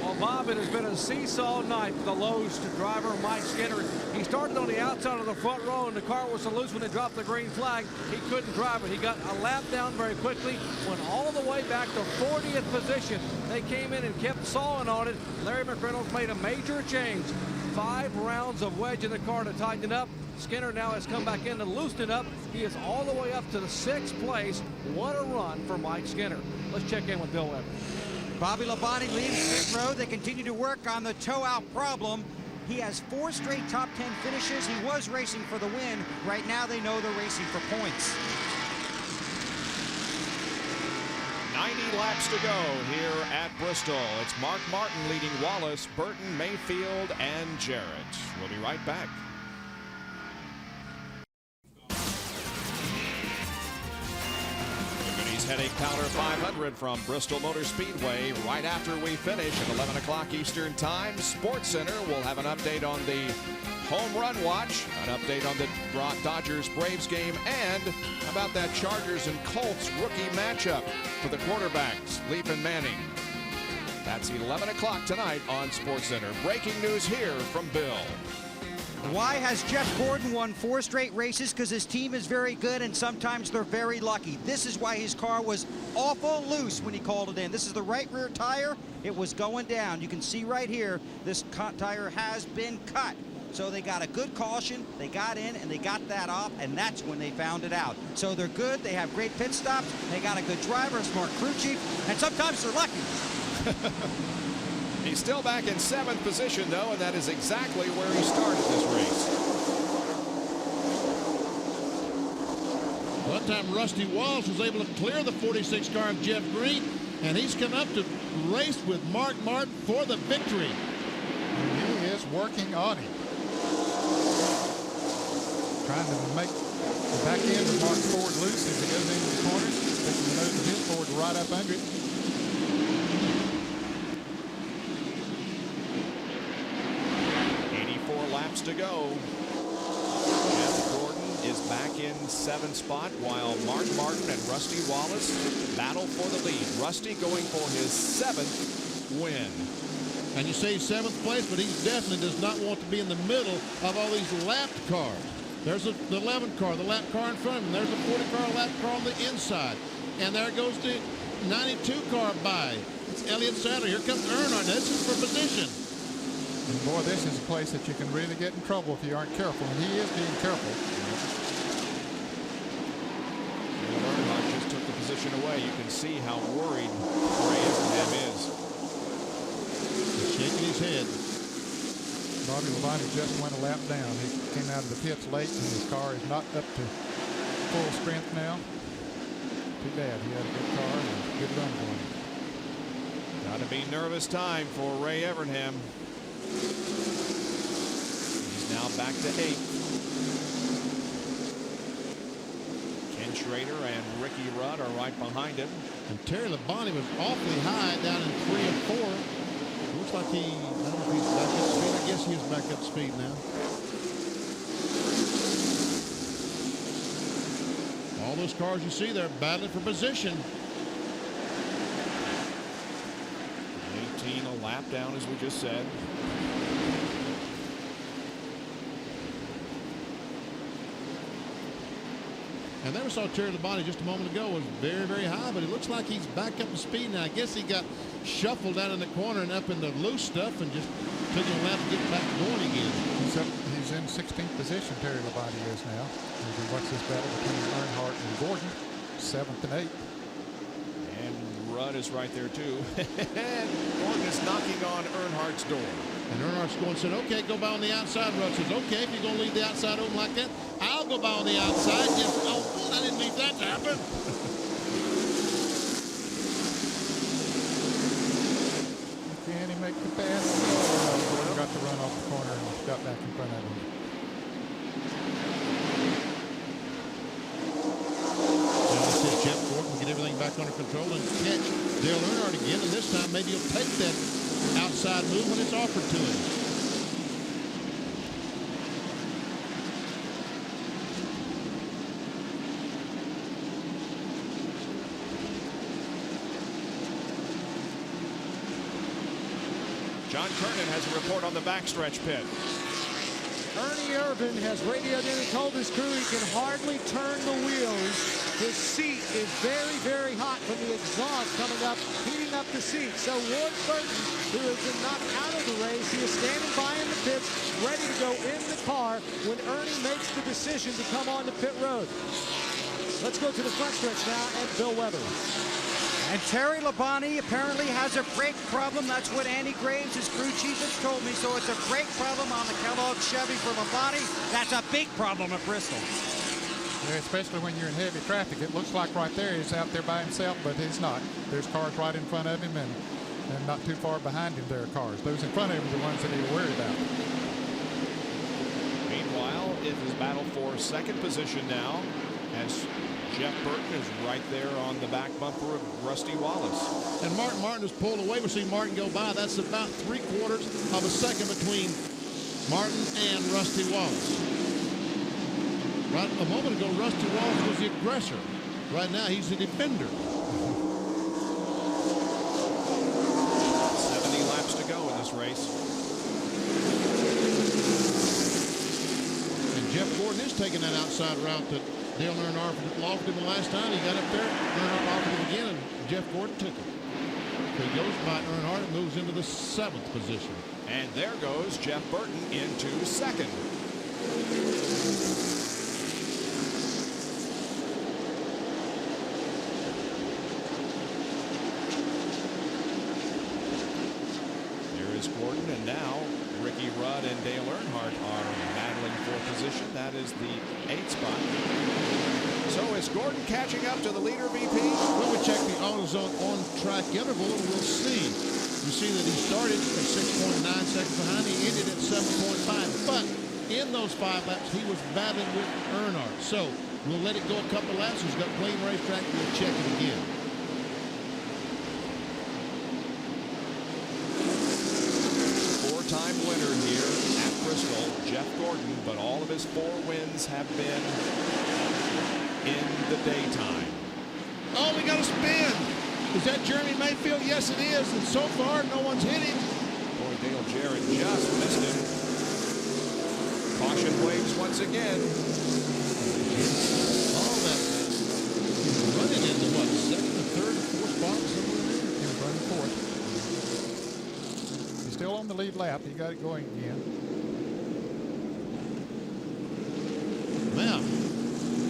Speaker 4: Well, Bob, it has been a seesaw night for the Lowe's driver, Mike Skinner. He started on the outside of the front row, and the car was so loose when they dropped the green flag, he couldn't drive it. He got a lap down very quickly, went all the way back to 40th position. They came in and kept sawing on it. Larry McReynolds made a major change. 5 rounds of wedge in the car to tighten it up. Skinner now has come back in to loosen it up. He is all the way up to the 6th place. What a run for Mike Skinner. Let's check in with Bill Weber.
Speaker 5: Bobby Labonte leads pit road. They continue to work on the tow-out problem. He has 4 straight top 10 finishes. He was racing for the win. Right now they know they're racing for points.
Speaker 1: 90 laps to go here at Bristol. It's Mark Martin leading Wallace, Burton, Mayfield, and Jarrett. We'll be right back. Goody's Headache Powder 500 from Bristol Motor Speedway right after we finish at 11 o'clock Eastern Time. Sports Center will have an update on the home run watch, an update on the Dodgers-Braves game, and about that Chargers and Colts rookie matchup for the quarterbacks, Leaf and Manning. That's 11 o'clock tonight on Sports Center. Breaking news here from Bill.
Speaker 5: Why has Jeff Gordon won 4 straight races? Because his team is very good, and sometimes they're very lucky. This is why his car was awful loose when he called it in. This is the right rear tire. It was going down. You can see right here, this tire has been cut. So they got a good caution, they got in, and they got that off, and that's when they found it out. So they're good, they have great pit stops, they got a good driver, a smart crew chief, and sometimes they're lucky.
Speaker 1: He's still back in 7th position, though, and that is exactly where he started this race.
Speaker 8: Well, that time Rusty Wallace was able to clear the 46 car of Jeff Green, and he's come up to race with Mark Martin for the victory.
Speaker 7: And he is working on it. Trying to make the back end of Mark Ford loose as he goes into the corner. Taking the nose of his Ford right up under it.
Speaker 1: Laps to go. Jeff Gordon is back in 7th spot while Mark Martin and Rusty Wallace battle for the lead. Rusty going for his 7th win.
Speaker 8: And you say 7th place, but he definitely does not want to be in the middle of all these lapped cars. There's the 11 car, the lap car in front of him. There's a 40 car lap car on the inside. And there goes the 92 car by. It's Elliott Sadler. Here comes Earnhardt. This is for position.
Speaker 7: And boy, this is a place that you can really get in trouble if you aren't careful, and he is being careful.
Speaker 1: Earnhardt just took the position away. You can see how worried Ray Evernham is.
Speaker 8: He's shaking his head.
Speaker 7: Bobby Labonte just went a lap down. He came out of the pits late, and his car is not up to full strength now. Too bad. He had a good car and a good run for him.
Speaker 1: Gotta be nervous time for Ray Evernham. He's now back to 8th. Ken Schrader and Ricky Rudd are right behind him.
Speaker 8: And Terry Labonte was awfully high down in 3 and 4. Looks like he, I don't know if he's back up speed. I guess he is back up speed now. All those cars you see there battling for position.
Speaker 1: 18 a lap down, as we just said.
Speaker 8: And there we saw Terry Labonte just a moment ago was very, very high, but it looks like he's back up to speed now. I guess he got shuffled down in the corner and up in the loose stuff and just took him a lap to get back going again.
Speaker 7: He's in 16th position, Terry Labonte is now. As we watch this battle between Earnhardt and Gordon, 7th and 8th.
Speaker 1: And Rudd is right there, too. And Gordon is knocking on Earnhardt's door.
Speaker 8: And Earnhardt's going and said, okay, go by on the outside. Rudd says, okay, if you're going to leave the outside open like that, I'll go by on the outside. Just, oh, man, I didn't leave that to happen.
Speaker 7: Can he make the pass? Oh, Gordon got to run off the corner and got back in front of him.
Speaker 8: under control and catch Dale Earnhardt again. And this time maybe he'll take that outside move when it's offered to him.
Speaker 1: John Kernan has a report on the backstretch pit.
Speaker 6: Ernie Irvan has radioed in and told his crew he can hardly turn the wheels. His seat is very, very hot from the exhaust coming up, heating up the seat. So Ward Burton, who has been knocked out of the race, he is standing by in the pits, ready to go in the car when Ernie makes the decision to come on to pit road. Let's go to the front stretch now and Bill Weber.
Speaker 5: And Terry Labonte apparently has a brake problem. That's what Andy Graves, his crew chief, has told me. So it's a brake problem on the Kellogg Chevy for Labonte. That's a big problem at Bristol.
Speaker 7: Yeah, especially when you're in heavy traffic. It looks like right there he's out there by himself, but he's not. There's cars right in front of him, and not too far behind him there are cars. Those in front of him are the ones that he's worried about.
Speaker 1: Meanwhile, it is battle for second position now as Jeff Burton is right there on the back bumper of Rusty Wallace.
Speaker 8: And Martin has pulled away. We see Martin go by. That's about 3/4 of a second between Martin and Rusty Wallace. Right a moment ago, Rusty Wallace was the aggressor. Right now, he's the defender.
Speaker 1: 70 laps to go in this race.
Speaker 8: And Jeff Gordon is taking that outside route that Dale Earnhardt lost him the last time. He got up there, Earnhardt offered him again, and Jeff Gordon took it. So he goes by Earnhardt and moves into the 7th position.
Speaker 1: And there goes Jeff Burton into second. There is Gordon, and now Ricky Rudd and Dale Earnhardt are battling for position. That is the 8th spot. So is Gordon catching up to the leader, VP?
Speaker 8: When we check the AutoZone on-track interval, we'll see. You see that he started at 6.9 seconds behind. He ended at 7.5. But in those 5 laps, he was battling with Earnhardt. So we'll let it go a couple laps. He's got clean racetrack. We'll check it again.
Speaker 1: Four-time winner here at Bristol, Jeff Gordon, but all of his 4 wins have been in the daytime.
Speaker 8: Oh, we got a spin. Is that Jeremy Mayfield? Yes, it is. And so far, no one's hit him.
Speaker 1: Boy, Dale Jarrett just missed him. Caution waves once again.
Speaker 8: All that. He's running into what, 2nd or 3rd or 4th spot? Somewhere in there?
Speaker 7: He was running 4th. He's still on the lead lap. He got it going again.
Speaker 8: Now,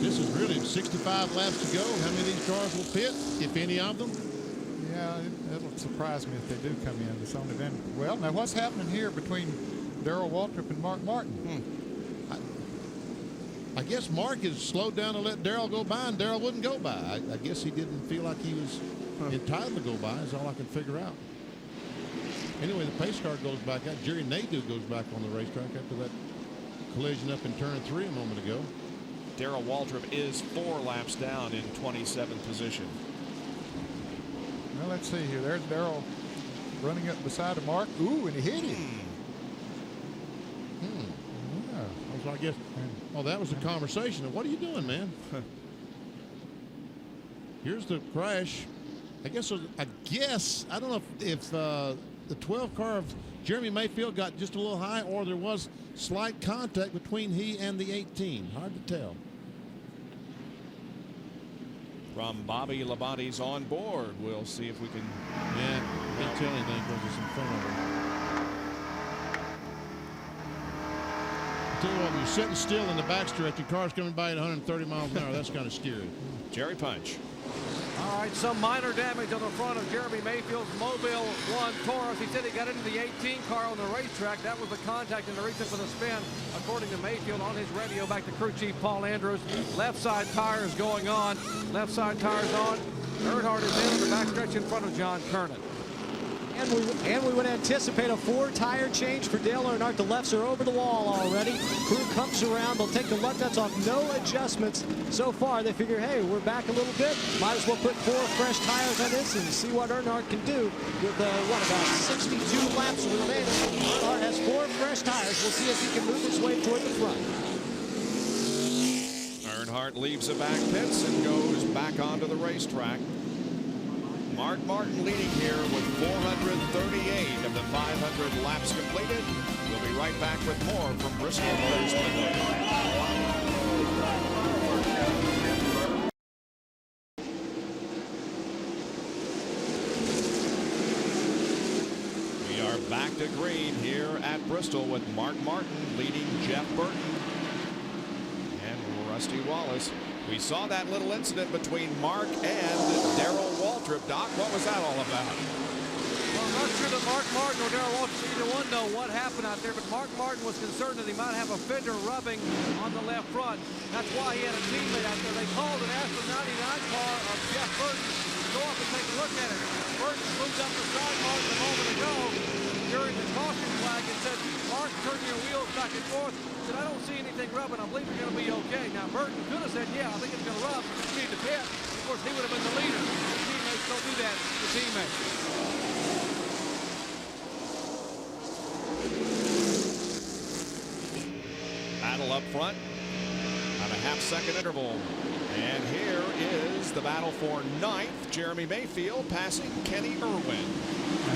Speaker 8: this is really 65 laps to go. How many of these cars will pit, if any of them?
Speaker 7: Yeah, it'll surprise me if they do come in. It's only been, well, now what's happening here between Darrell Waltrip and Mark Martin?
Speaker 8: I guess Mark has slowed down to let Darrell go by, and Darrell wouldn't go by. I guess he didn't feel like he was entitled to go by, is all I can figure out. Anyway, the pace car goes back out. Jerry Nadeau goes back on the racetrack after that collision up in turn 3 a moment ago.
Speaker 1: Darrell Waltrip is 4 laps down in 27th position.
Speaker 7: Well, let's see here. There's Darrell running up beside of Mark. Ooh, and he hit him.
Speaker 8: Yeah. So I guess, oh, that was the conversation. What are you doing, man? Here's the crash. I guess, I don't know if the 12 car of Jeremy Mayfield got just a little high, or there was slight contact between he and the 18. Hard to tell.
Speaker 1: From Bobby Labonte's on board, we'll see if we can.
Speaker 8: Yeah, can't tell anything because it's in front of him. I tell you what, when you're sitting still in the backstretch, your car's coming by at 130 miles an hour. That's kind of scary.
Speaker 1: Jerry Punch.
Speaker 4: All right, some minor damage on the front of Jeremy Mayfield's Mobile 1 Taurus. He said he got into the 18 car on the racetrack. That was the contact and the reason for the spin, according to Mayfield on his radio back to crew chief Paul Andrews. Left side tire is going on. Left side tire's on. Earnhardt is in the backstretch in front of John Kernan.
Speaker 6: And we would anticipate a 4-tire change for Dale Earnhardt. The lefts are over the wall already. Crew comes around. They'll take the left nuts off. No adjustments so far. They figure, hey, we're back a little bit. Might as well put 4 fresh tires on this and see what Earnhardt can do with, about 62 laps remaining. Earnhardt has 4 fresh tires. We'll see if he can move his way toward the front.
Speaker 1: Earnhardt leaves the back pits and goes back onto the racetrack. Mark Martin leading here with 438 of the 500 laps completed. We'll be right back with more from Bristol Motor Speedway. We are back to green here at Bristol with Mark Martin leading Jeff Burton and Rusty Wallace. We saw that little incident between Mark and Darrell Waltrip. Doc, what was that all about?
Speaker 4: Well, I'm not sure that Mark Martin or Darrell Waltrip, either one, know what happened out there, but Mark Martin was concerned that he might have a fender rubbing on the left front. That's why he had a teammate out there. They called and asked the 99 car of Jeff Burton to go up and take a look at it. Burton moved up the side margin a moment ago during the caution flag and said, Mark, turn your wheels back and forth. He said, I don't see anything rubbing. I believe you're going to be okay. Now, Burton could have said, yeah, I think it's going to rub. You need to pit. Of course, he would have been the leader. His teammates don't do that to teammates.
Speaker 1: Battle up front on a half-second interval. And here is the battle for 9th. Jeremy Mayfield passing Kenny Irwin.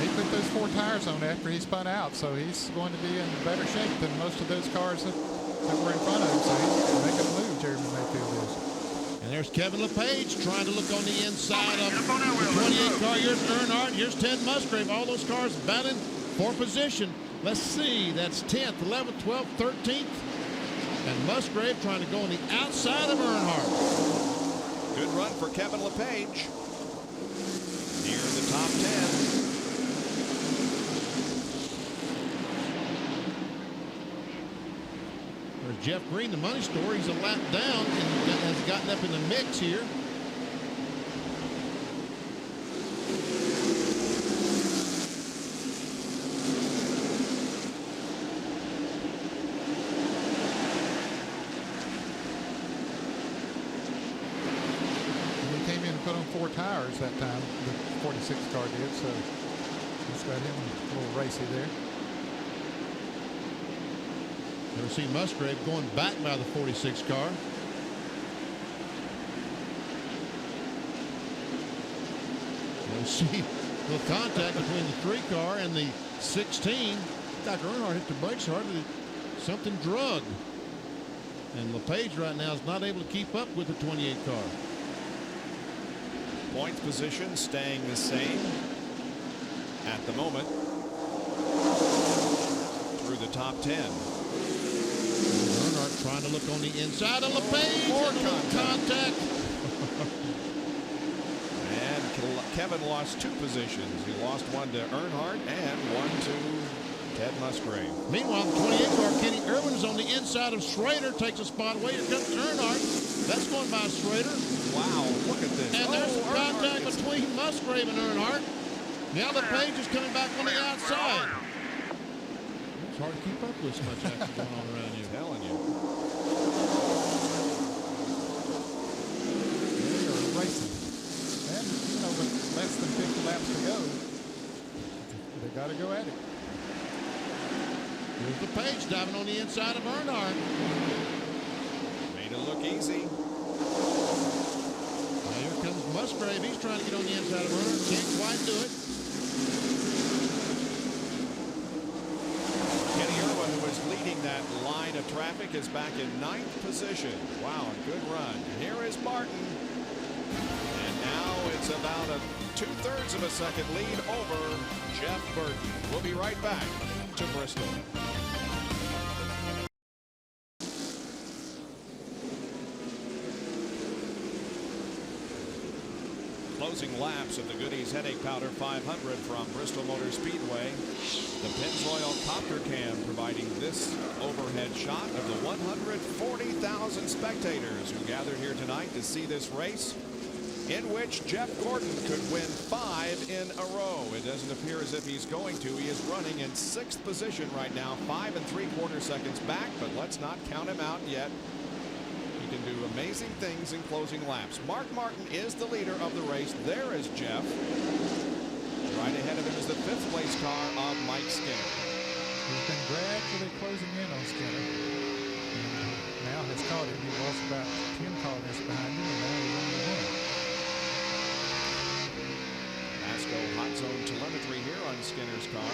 Speaker 7: He put those 4 tires on after he spun out, so he's going to be in better shape than most of those cars that were in front of him. So he's making a move, Jeremy Mayfield is.
Speaker 8: And there's Kevin LePage trying to look on the inside of the 28 car. Here's Earnhardt. Here's Ted Musgrave. All those cars battling for position. Let's see. That's 10th, 11th, 12th, 13th. And Musgrave trying to go on the outside of Earnhardt.
Speaker 1: Good run for Kevin LePage. Near the top 10.
Speaker 8: There's Jeff Green, the money store. He's a lap down and has gotten up in the mix here.
Speaker 7: Put on 4 tires that time, the 46 car did, so he's got him a little racy there.
Speaker 8: Never seen Musgrave going back by the 46 car. We'll see a little contact between the 3 car and the 16. Dr. Earnhardt hit the brakes hard. Something drugged. And LePage right now is not able to keep up with the 28 car.
Speaker 1: Points position staying the same at the moment through the top 10.
Speaker 8: Earnhardt trying to look on the inside of LePage.
Speaker 1: More
Speaker 8: contact.
Speaker 1: And Kevin lost 2 positions. He lost one to Earnhardt and one to Ted Musgrave.
Speaker 8: Meanwhile, the 28 car, Kenny Irwin, is on the inside of Schrader, takes a spot away. Here comes Earnhardt. That's going by Schrader.
Speaker 1: Wow, look at this.
Speaker 8: And there's some contact between Musgrave and Earnhardt. Now LePage is coming back on the outside. It's hard to keep up with so much action going on around you.
Speaker 1: Telling you.
Speaker 7: They are racing. And, you know, with less than 50 laps to go, they got to go at it.
Speaker 8: Here's LePage diving on the inside of Earnhardt.
Speaker 1: Made it look easy.
Speaker 8: Now here comes Musgrave. He's trying to get on the inside of Earnhardt. Can't quite do it.
Speaker 1: Kenny Irwin, who was leading that line of traffic, is back in 9th position. Wow, good run. Here is Martin. And now it's about a 2/3 of a second lead over Jeff Burton. We'll be right back to Bristol. Closing laps of the Goody's Headache Powder 500 from Bristol Motor Speedway. The Pennzoil Copter Cam providing this overhead shot of the 140,000 spectators who gathered here tonight to see this race. in which Jeff Gordon could win 5 in a row. It doesn't appear as if he's going to. He is running in 6th position right now, 5 3/4 seconds back, but let's not count him out yet. He can do amazing things in closing laps. Mark Martin is the leader of the race. There is Jeff. Right ahead of him is the 5th place car of Mike Skinner.
Speaker 7: He's been gradually closing in on Skinner. And now has caught him. He lost about 10 car lengths behind him, and now he's only 1.
Speaker 1: NASCAR hot zone telemetry here on Skinner's car.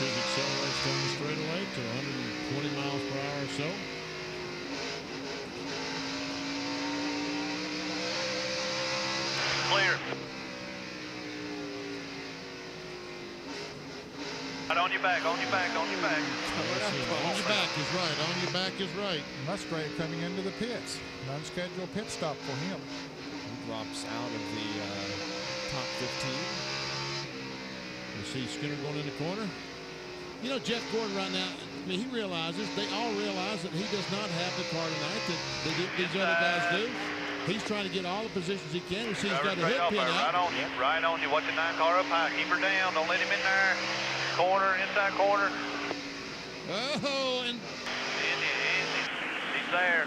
Speaker 8: His accelerates down the straightaway to 120 miles per hour or so.
Speaker 9: Clear. Right on your back, on your back, on your back.
Speaker 8: On your back is right, on your back is right.
Speaker 7: Musgrave coming into the pits. An unscheduled pit stop for him.
Speaker 1: He drops out of the top 15.
Speaker 8: You see Skinner going in the corner. You know, Jeff Gordon right now, I mean, he realizes, they all realize that he does not have the car tonight that these other guys do. He's trying to get all the positions he can. We see he's got a hit pin out.
Speaker 9: Right on you, right on you. Watch the 9 car up high. Keep her down. Don't let him in there. Corner, inside corner.
Speaker 8: Oh, and
Speaker 9: He's there.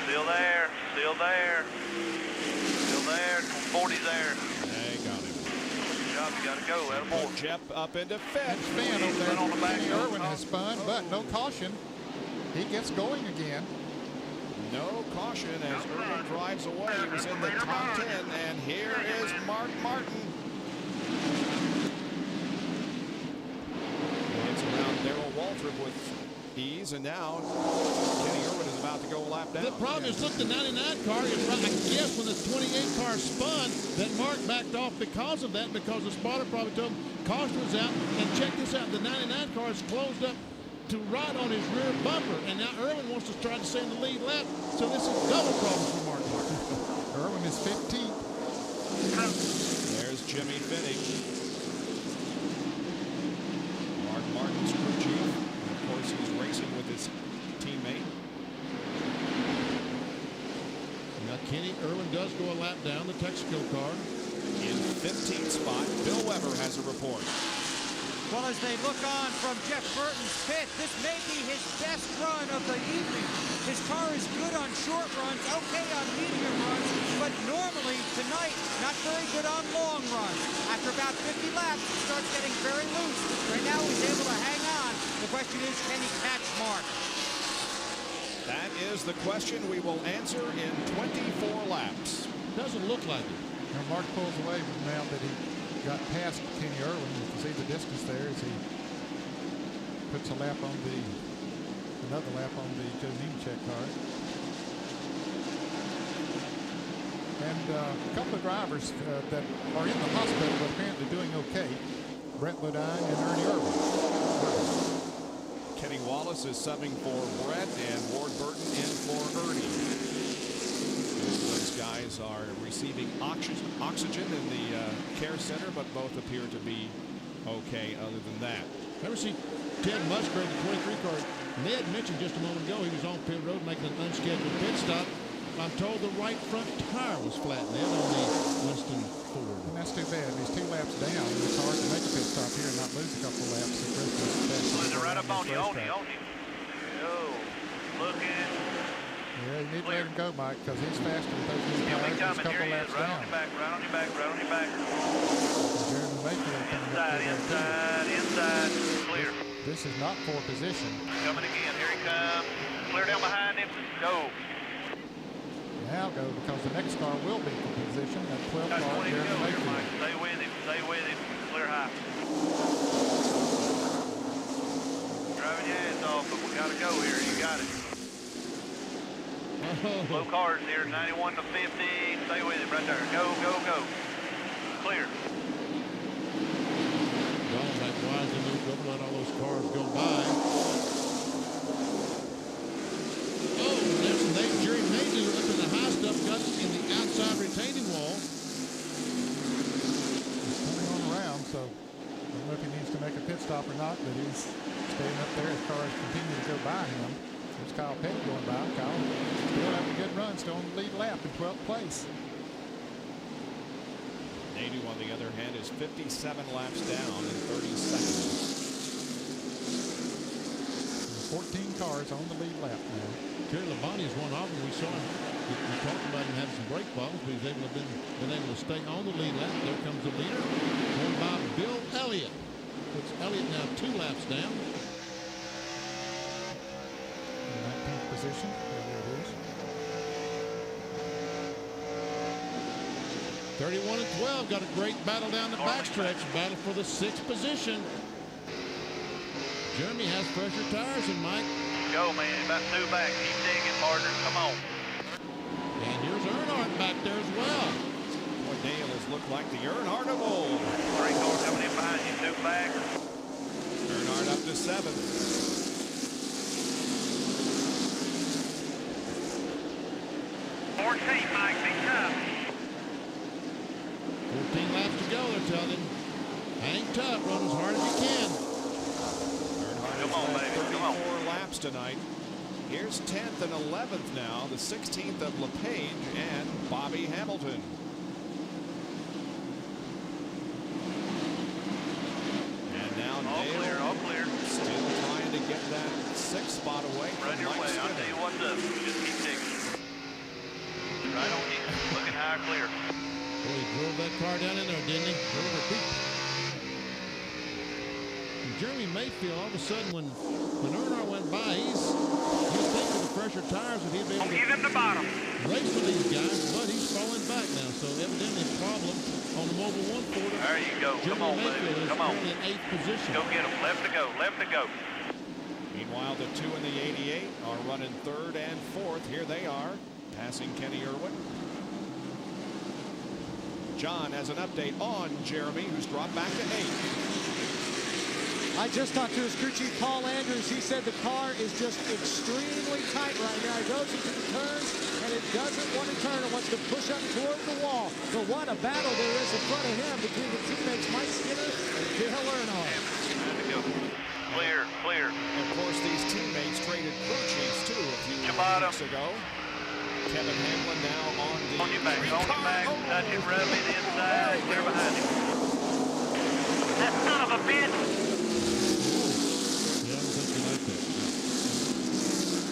Speaker 9: Still there. Still there. Still there. 40's there.
Speaker 1: They got him.
Speaker 9: Good job. You got to go. Attaboy.
Speaker 1: Jeff up into 5th.
Speaker 7: Fan over there
Speaker 9: on the back.
Speaker 7: Irwin has spun, but no caution. He gets going again.
Speaker 1: No caution as Irwin drives away. He was in the top 10, and here is Mark Martin. It's around Darrell Waltrip with ease, and now Kenny Irwin is about to go a lap down.
Speaker 8: the problem is, look, the 99 car is right. I guess when the 28 car spun, that Mark backed off because of that, because the spotter probably told him caution was out. And check this out, the 99 car is closed up to right on his rear bumper, and now Irwin wants to try to stay in the lead lap, so this is double problem for Mark Martin.
Speaker 7: Irwin is 15th.
Speaker 1: There's Jimmy Finney. Mark Martin's crew chief. And of course, he's racing with his teammate.
Speaker 8: Now Kenny Irwin does go a lap down the Texaco car.
Speaker 1: In 15th spot, Bill Weber has a report.
Speaker 5: Well, as they look on from Jeff Burton's pit, this may be his best run of the evening. His car is good on short runs, okay on medium runs, but normally tonight, not very good on long runs. After about 50 laps, he starts getting very loose. Right now, he's able to hang on. The question is, can he catch Mark?
Speaker 1: That is the question we will answer in 24 laps.
Speaker 8: Doesn't look like it.
Speaker 7: Now Mark pulls away now that he got past Kenny Irwin. You can see the distance there as he puts a lap on another lap on the Joe Nemechek car. And a couple of drivers that are in the hospital but apparently doing okay. Brett Bodine and Ernie Irwin.
Speaker 1: Kenny Wallace is subbing for Brett and Ward Burton in for Ernie. Those guys are receiving oxygen in the care center, but both appear to be okay other than that.
Speaker 8: Ever see Ted Musgrave, the 23 car? Ned mentioned just a moment ago he was on pit road making an unscheduled pit stop. I'm told the right front tire was flat, Ned, on the Winston Ford.
Speaker 7: And that's too bad. He's 2 laps down. It's hard to make a pit stop here and not lose a couple of laps.
Speaker 9: They're right up on you, on you. Yo, looking.
Speaker 7: Yeah, you need to let him go, Mike, because he's faster with those new tires. He's a couple laps
Speaker 9: right
Speaker 7: down.
Speaker 9: on your back, right on your back, right on your back. Inside, clear.
Speaker 7: This is not for position.
Speaker 9: Coming again, here he comes. Clear down behind him, go.
Speaker 7: Now go, because the next car will be for position. That 12
Speaker 9: Got
Speaker 7: car
Speaker 9: 20 to
Speaker 7: here
Speaker 9: go
Speaker 7: in
Speaker 9: here, Mike. Stay with him, clear high. Driving your ass off, but we gotta go here, you got it. Low cars here, 91 to 50. Stay with him right there. Go, go, go. Clear.
Speaker 8: Don's like, why is he moved over, let all those cars go by? Oh, there's Jerry Major up in the high stuff, got in the outside retaining wall.
Speaker 7: He's coming on around, so I don't know if he needs to make a pit stop or not, but he's staying up there as cars continue to go by him. There's There's Kyle Petty going by. Kyle still having a good run, still on the lead lap in 12th place.
Speaker 1: Nadu, on the other hand, is 57 laps down in 30 seconds.
Speaker 7: 14 cars on the lead lap now.
Speaker 8: Terry Labonte is one of them. We saw him. We talked about him having some brake problems, but he's been able to stay on the lead lap. There comes the leader, won by Bill Elliott. Puts Elliott now 2 laps down.
Speaker 7: 19th position. There it is.
Speaker 8: 31 and 12 got a great battle down the backstretch. Battle for the 6th position. Jeremy has fresher tires than Mike.
Speaker 9: Go, man. About 2 back. Keep digging, partner. Come on.
Speaker 8: And here's Earnhardt back there as well.
Speaker 1: Boy, Dale has looked like the Earnhardt of old.
Speaker 9: 3 cars coming in behind you. 2 back.
Speaker 1: Earnhardt up to 7.
Speaker 9: 14, Mike. Big tough.
Speaker 8: 14 laps to go, they're telling him. Hang tough, run as hard as you can.
Speaker 1: Come on, baby. 34 laps tonight. Here's 10th and 11th now, the 16th of LePage and Bobby Hamilton. And now
Speaker 9: all
Speaker 1: Dale
Speaker 9: clear, all clear.
Speaker 1: Still trying to get that 6th spot away from
Speaker 9: Run your
Speaker 1: Mike
Speaker 9: way. I'll tell you what's up. Just keep digging. Right on you. Looking high clear.
Speaker 8: Boy, he drove that car down in there, didn't he? Drove her deep. And Jeremy Mayfield, all of a sudden, when Earnhardt went by, you'd think with the fresher tires that he'd be able to
Speaker 9: give him the bottom.
Speaker 8: Race with these guys, but he's falling back now. So evidently a problem on the Mobile 1 Ford.
Speaker 9: There you go.
Speaker 8: Jeremy
Speaker 9: Come on,
Speaker 8: Mayfield
Speaker 9: baby.
Speaker 8: is
Speaker 9: Come on.
Speaker 8: currently in 8th position.
Speaker 9: Go get him. Left to go. Left to go.
Speaker 1: Meanwhile, the 2 in the 88 are running 3rd and 4th. Here they are, passing Kenny Irwin. John has an update on Jeremy, who's dropped back to 8th.
Speaker 6: I just talked to his crew chief, Paul Andrews. He said the car is just extremely tight right now. He goes into the turns, and it doesn't want to turn. It wants to push up toward the wall. But what a battle there is in front of him between the teammates Mike Skinner and Dale Earnhardt.
Speaker 9: Clear, clear.
Speaker 1: Of course, these teammates traded crew chiefs, too, a few weeks ago. Kevin Hamlin now on the
Speaker 9: on your back, touch it, rub it inside, clear behind him. That son of a bitch!
Speaker 8: Yeah, I think you like that.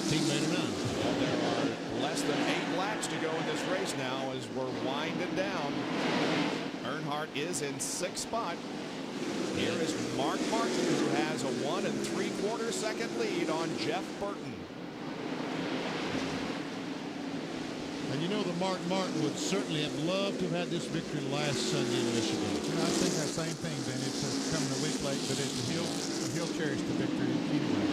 Speaker 8: Teammate or none.
Speaker 1: Well, there are less than 8 laps to go in this race now as we're winding down. Earnhardt is in 6th spot. Here is Mark Martin, who has a 1 3/4 second lead on Jeff Burton.
Speaker 8: And you know that Mark Martin would certainly have loved to have had this victory last Sunday in Michigan.
Speaker 7: I think that same thing, Ben. It's coming a week late, but he'll cherish the victory anyway.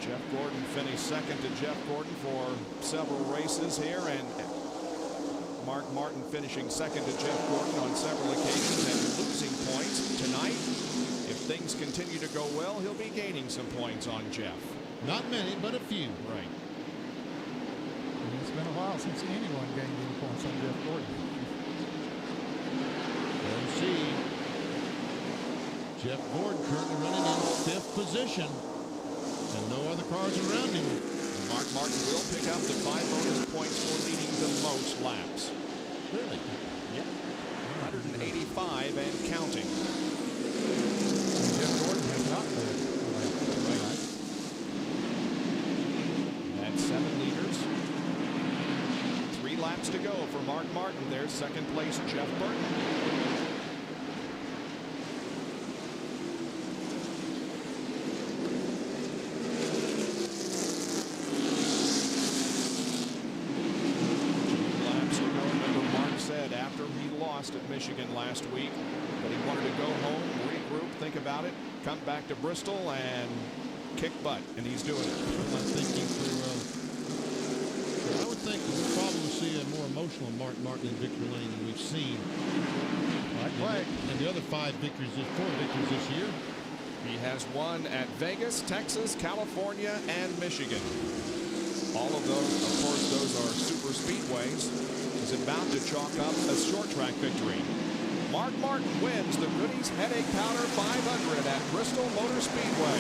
Speaker 1: Jeff Gordon finished 2nd to Jeff Gordon for several races here, and Mark Martin finishing 2nd to Jeff Gordon on several occasions and losing points tonight. If things continue to go well, he'll be gaining some points on Jeff.
Speaker 8: Not many, but a few.
Speaker 1: Right.
Speaker 7: And it's been a while since anyone gained any points on Jeff Gordon.
Speaker 8: Let's see. Jeff Gordon currently running in 5th position. And no other cars around him.
Speaker 1: Mark Martin will pick up the 5 bonus points for leading the most laps.
Speaker 8: Really?
Speaker 1: Yep. 185 and counting.
Speaker 7: And Jeff Gordon has not led.
Speaker 1: Right. That's 7 leaders. 3 laps to go for Mark Martin. There's 2nd place Jeff Burton. After he lost at Michigan last week, but he wanted to go home, regroup, think about it, come back to Bristol and kick butt, and he's doing it.
Speaker 8: I would think we'll probably see a more emotional Mark Martin in victory lane than we've seen. And the other 4 victories this year.
Speaker 1: He has won at Vegas, Texas, California, and Michigan. All of those, of course, those are super speedways. He's about to chalk up a short track victory. Mark Martin wins the Goody's Headache Powder 500 at Bristol Motor Speedway.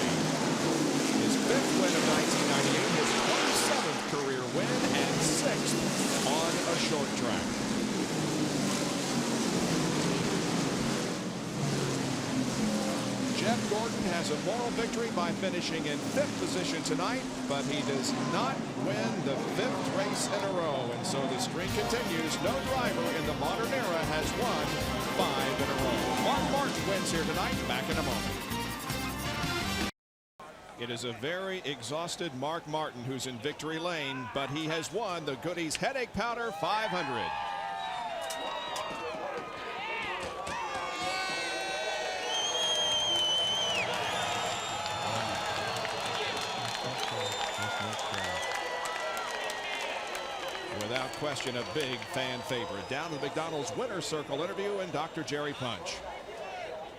Speaker 1: His 5th win of 1998, his 27th career win, and 6th on a short track. Jeff Gordon has a moral victory by finishing in 5th position tonight, but he does not win the 5th race in a row, and so the streak continues. No driver in the modern era has won 5 in a row. Mark Martin wins here tonight. Back in a moment. It is a very exhausted Mark Martin who's in victory lane, but he has won the Goody's Headache Powder 500. Without question, a big fan favorite. Down to the McDonald's Winner's Circle interview and Dr. Jerry Punch.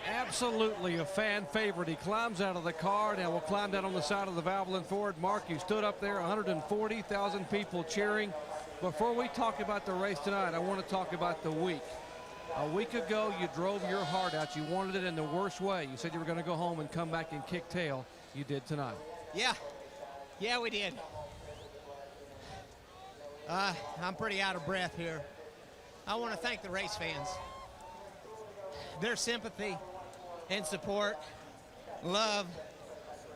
Speaker 4: Absolutely a fan favorite. He climbs out of the car. Now we'll climb down on the side of the Valvoline Ford. Mark, you stood up there, 140,000 people cheering. Before we talk about the race tonight, I want to talk about the week. A week ago, you drove your heart out. You wanted it in the worst way. You said you were going to go home and come back and kick tail. You did tonight.
Speaker 12: Yeah, we did. I'm pretty out of breath here. I want to thank the race fans. Their sympathy and support, love,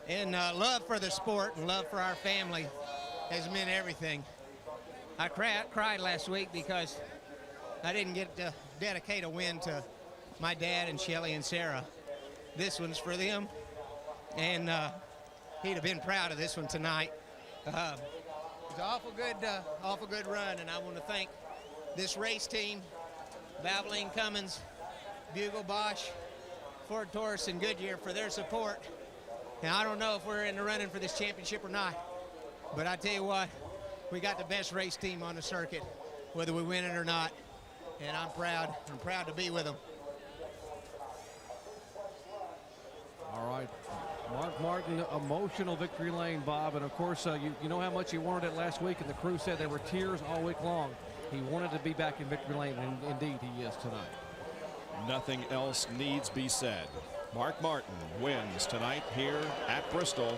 Speaker 12: and love for the sport and love for our family has meant everything. I cried last week because I didn't get to dedicate a win to my dad and Shelly and Sarah. This one's for them, and he'd have been proud of this one tonight. It's an awful good run, and I want to thank this race team, Valvoline, Cummins, Bugle, Bosch, Ford Taurus, and Goodyear for their support. And I don't know if we're in the running for this championship or not, but I tell you what, we got the best race team on the circuit, whether we win it or not, and I'm proud. I'm proud to be with them.
Speaker 4: All right. Mark Martin, emotional victory lane, Bob. And, of course, you know how much he wanted it last week, and the crew said there were tears all week long. He wanted to be back in victory lane, and indeed he is tonight.
Speaker 1: Nothing else needs be said. Mark Martin wins tonight here at Bristol.